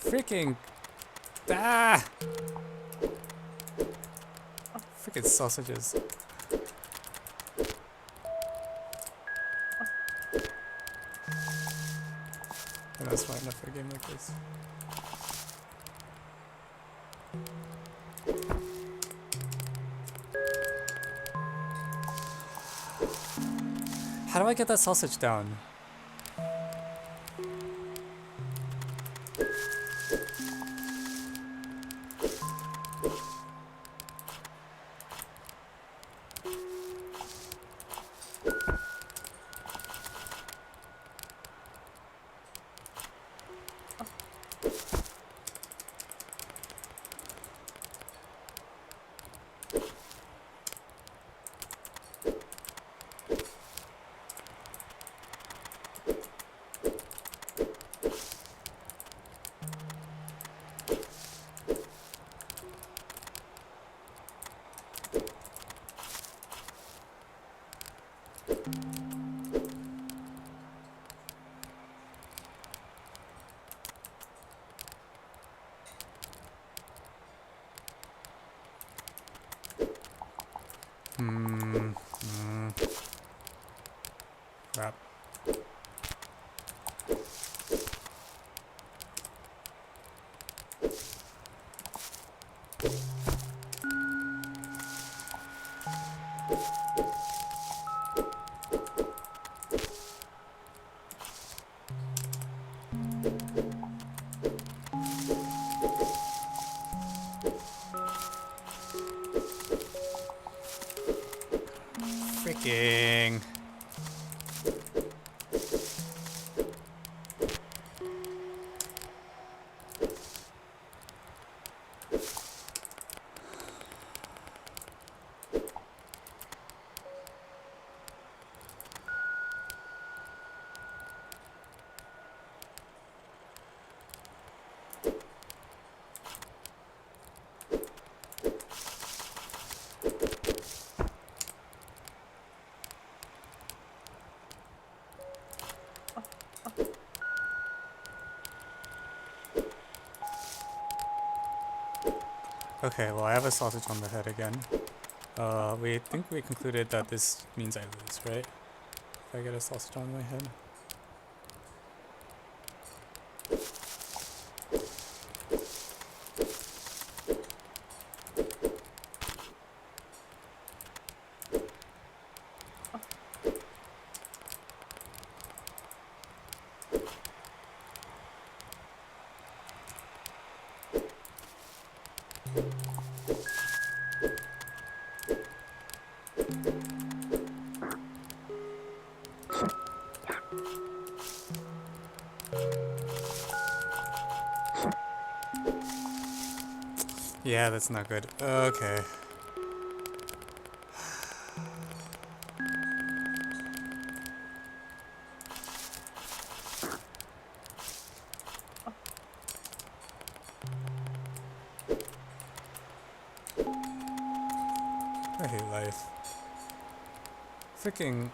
Freaking. Ah! Freaking sausages. I'm not smart enough for a game like this. How do I get that sausage down? Crap. Freaking. Okay, well I have a sausage on the head again. We think we concluded that this means I lose, right? If I get a sausage on my head. Yeah, that's not good. Okay. I hate life. Freaking.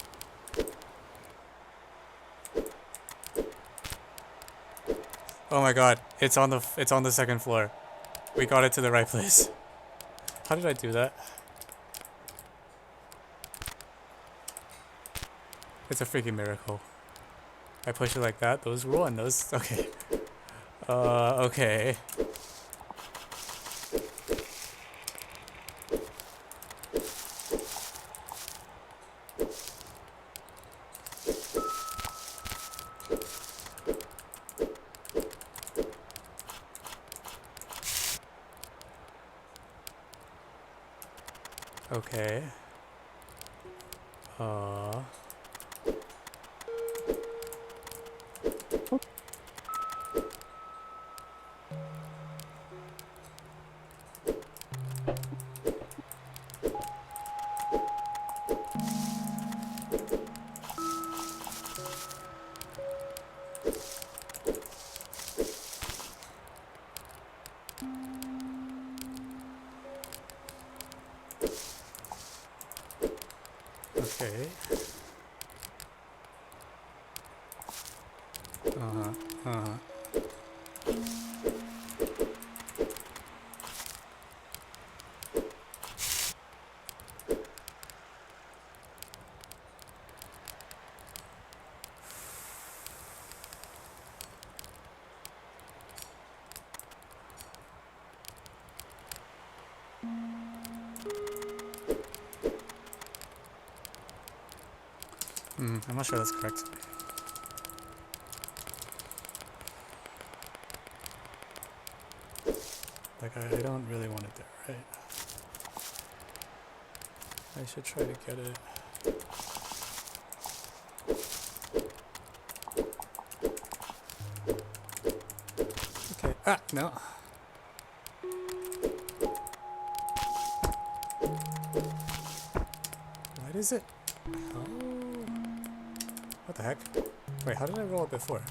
Oh my god, it's on the second floor. We got it to the right place. How did I do that? It's a freaking miracle. I push it like that, those roll and those okay. Okay. Okay. Okay. Uh-huh. Uh-huh. I'm not sure that's correct. Like, I don't really want it there, right? I should try to get it. Okay. Ah, no. What is it? Oh. What the heck? Wait, how did I roll it before?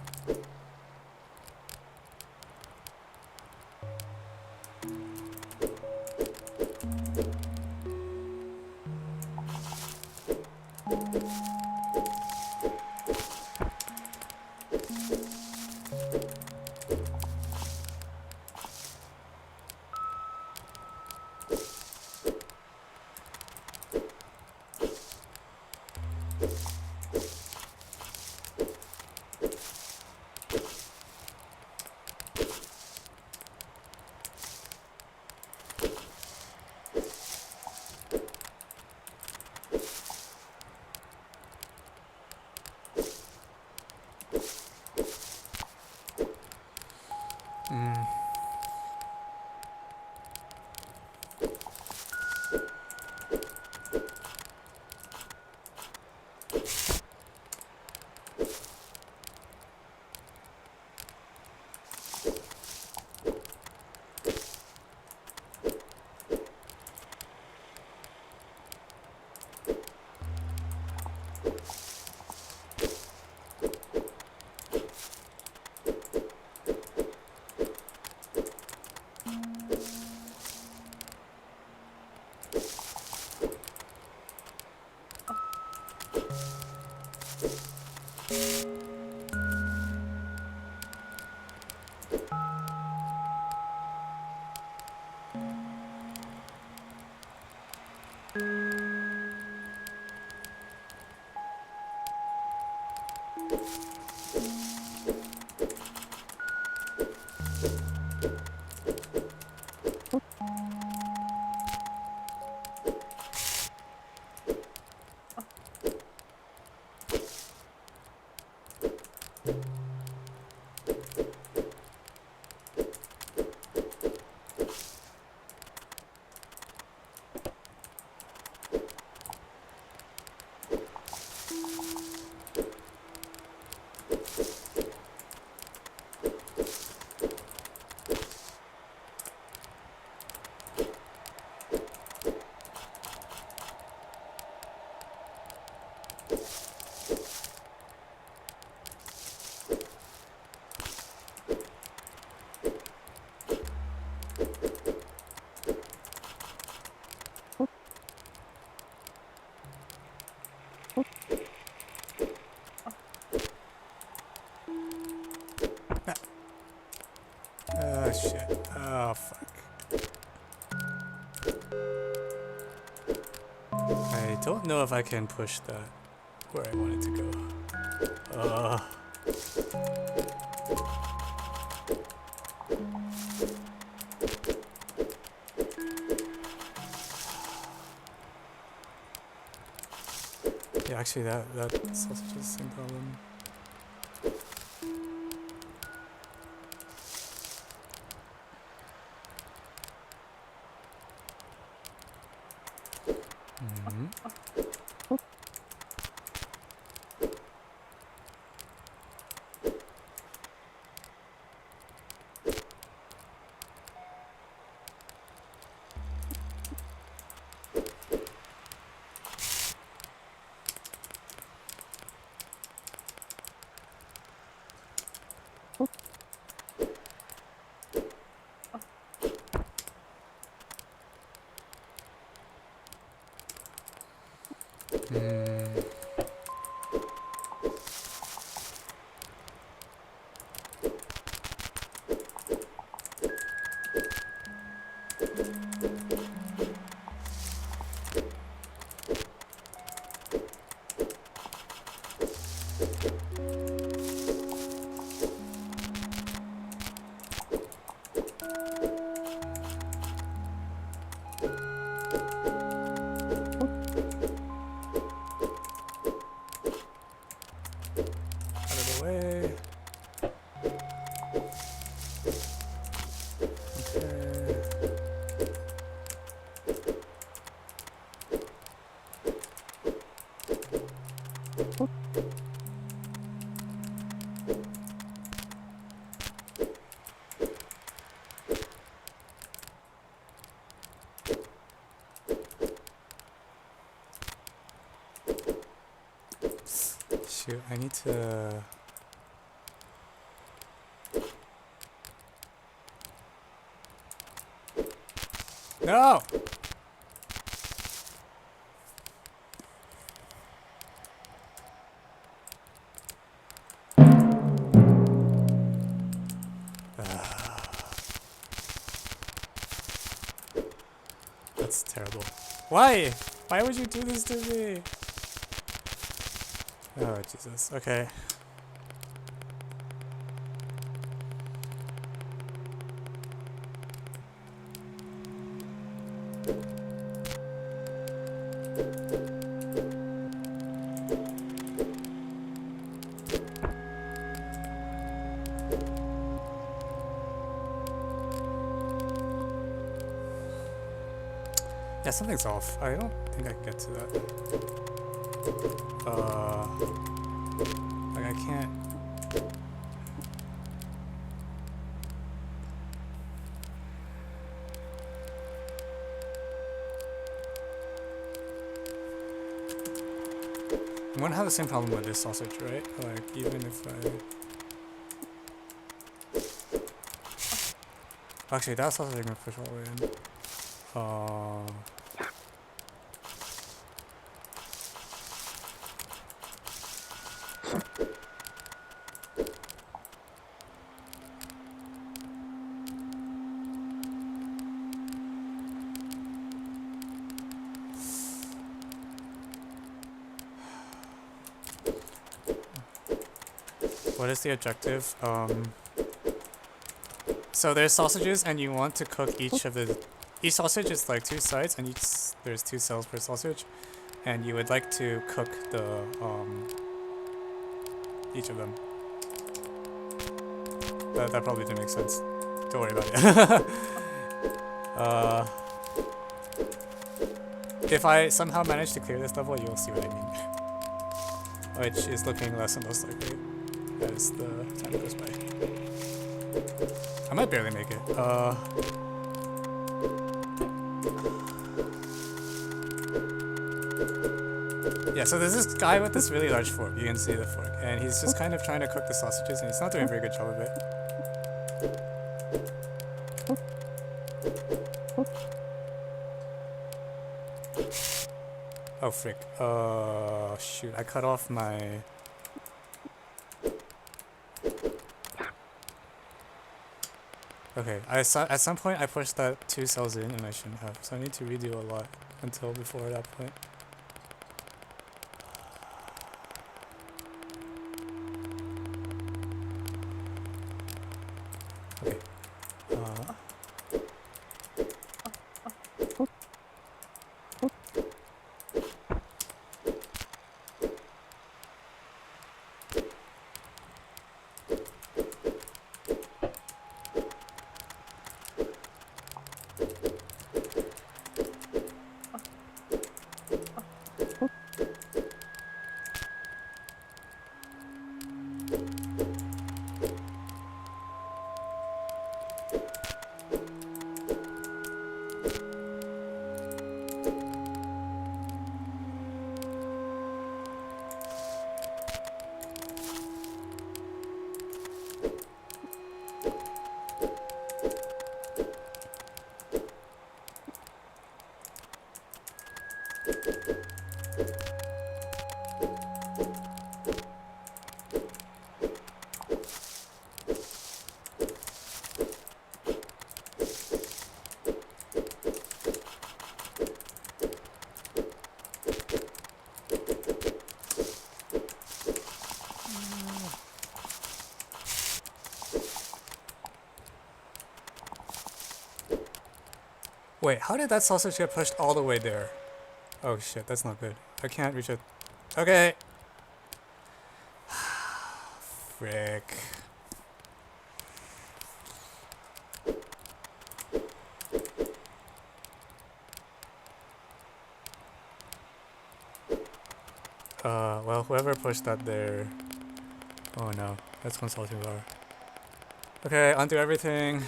Oh, shit. Oh, fuck. I don't know if I can push that where I want it to go. Yeah, actually, that's also just the same problem. Hmm. Out of the way. Shoot, I need to... No! That's terrible. Why? Why would you do this to me? Oh, Jesus. Okay. Yeah, something's off. I don't think I can get to that. Like I can't. I'm gonna have the same problem with this sausage, right? Like, even if I... Actually, that sausage I'm gonna push all the way in. What is the objective? So there's sausages, and you want to cook each of the... Each sausage is like 2 sides, and there's 2 cells per sausage. And you would like to cook the, each of them. That probably didn't make sense. Don't worry about it. If I somehow manage to clear this level, you'll see what I mean. Which is looking less and less likely as the time goes by. I might barely make it. Yeah, so there's this guy with this really large fork. You can see the fork. And he's just kind of trying to cook the sausages, and he's not doing a very good job of it. Oh, frick. Shoot. I cut off my... Okay, at some point I pushed that 2 cells in, and I shouldn't have. So I need to redo a lot until before that point. Okay. Wait, how did that sausage get pushed all the way there? Oh shit, that's not good. I can't reach it. Okay. Frick. Well, whoever pushed that there. Oh no, that's consulting bar. Okay, undo everything.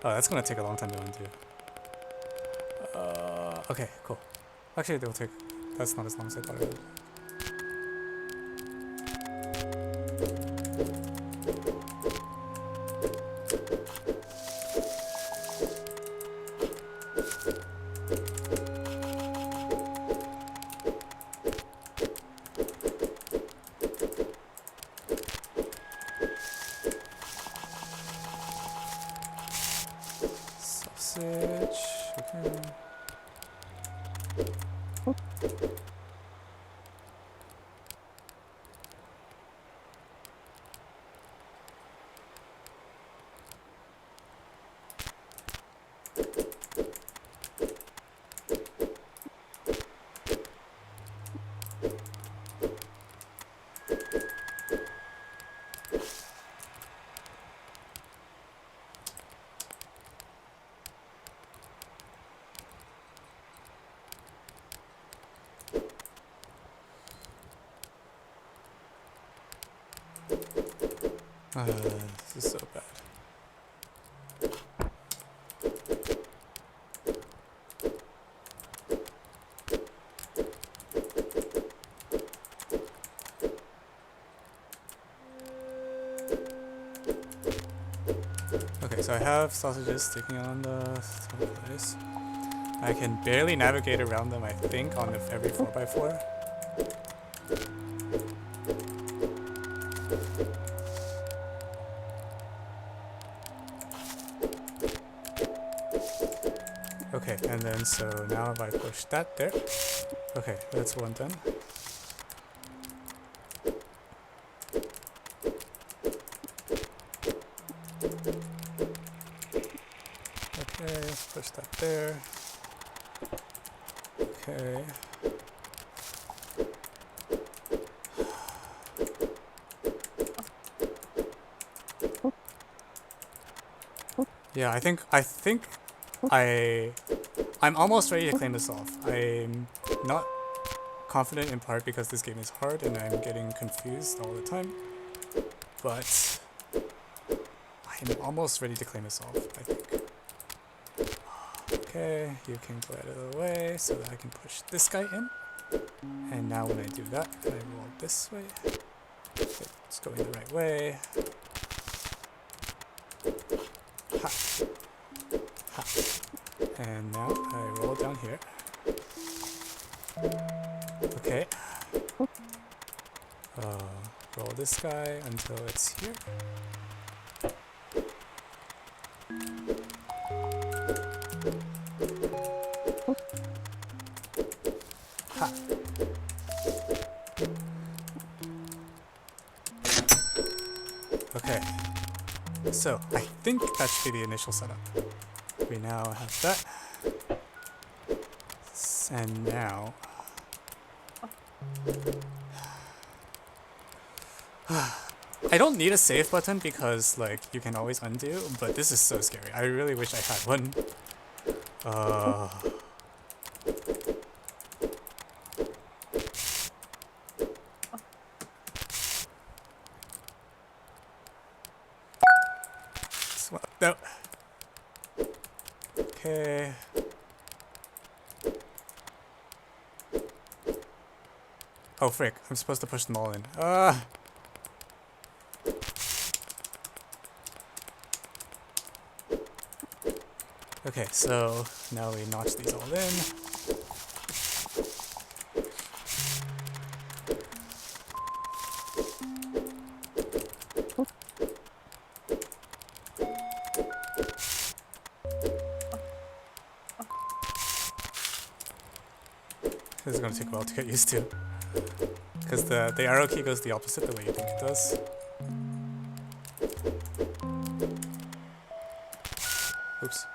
Oh, that's gonna take a long time to undo. Okay, cool. Actually, it'll take. That's not as long as I thought it would. Sausage. Okay. This is so bad. Okay, so I have sausages sticking on the place. I can barely navigate around them, I think, on every 4x4. Okay, and then so now if I push that there. Okay, that's one done. Okay, let's push that there. Okay. Yeah, I'm almost ready to claim this off. I'm not confident in part because this game is hard and I'm getting confused all the time. But I'm almost ready to claim this off, I think. Okay, you can go out of the way so that I can push this guy in. And now when I do that, and I roll this way, it's going the right way. Ha. Ha. And now I roll down here. Okay. Roll this guy until it's here. Ha. Okay. So, I think that should be the initial setup. We now have that. And now... I don't need a save button because, like, you can always undo, but this is so scary. I really wish I had one. No. Okay. Oh, frick. I'm supposed to push them all in. Okay, so now we notch these all in. This is gonna take a while to get used to. Because the arrow key goes the opposite the way you think it does. Oops.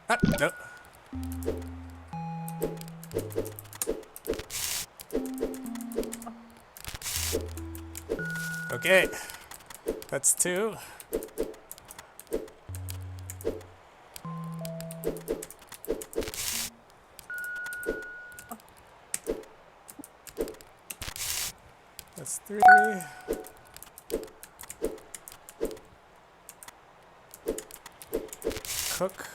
Ah, no. Okay. That's 2. That's 3. Cook.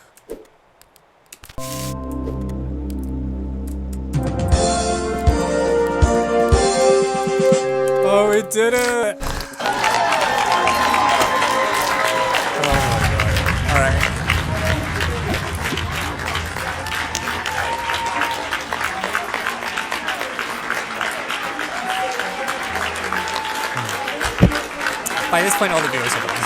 Oh, we did it! Oh my god. Alright. By this point, all the viewers are done.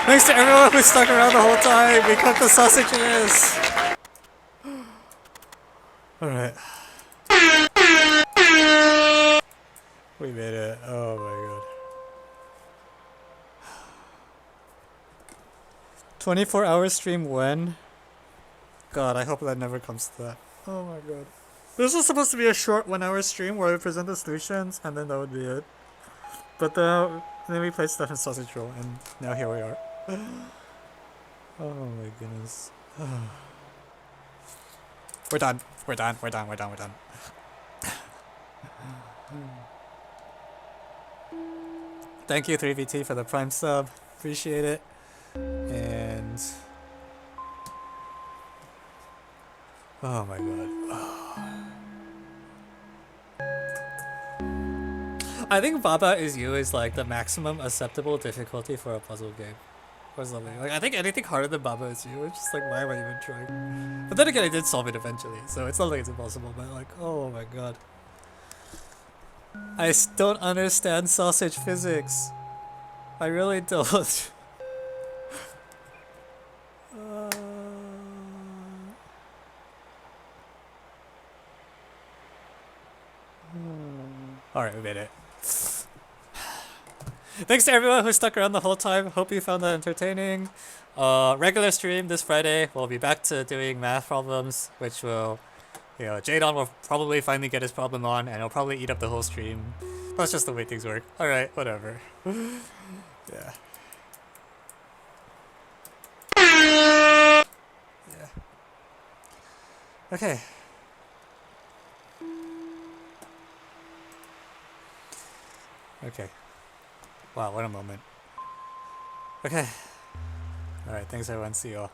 Thanks to everyone who stuck around the whole time. We cooked the sausages. Alright. We made it. Oh my god. 24-hour stream when? God, I hope that never comes to that. Oh my god. This was supposed to be a short 1-hour stream where I present the solutions and then that would be it. But then we played stuff in Sausage Roll and now here we are. Oh my goodness. We're done. We're done. We're done. We're done. We're done. Thank you 3VT for the Prime sub. Appreciate it. And oh my god. I think Baba Is You is like the maximum acceptable difficulty for a puzzle game. Or something. Like I think anything harder than Baba Is You, it's just like why am I even trying? But then again I did solve it eventually, so it's not like it's impossible, but like oh my god. I don't understand sausage physics. I really don't. Alright, we made it. Thanks to everyone who stuck around the whole time. Hope you found that entertaining. Regular stream this Friday. We'll be back to doing math problems, which will, you know, Jadon will probably finally get his problem on, and he'll probably eat up the whole stream. That's just the way things work. Alright, whatever. Yeah. Yeah. Okay. Okay. Wow, what a moment. Okay. Alright, thanks everyone. See you all.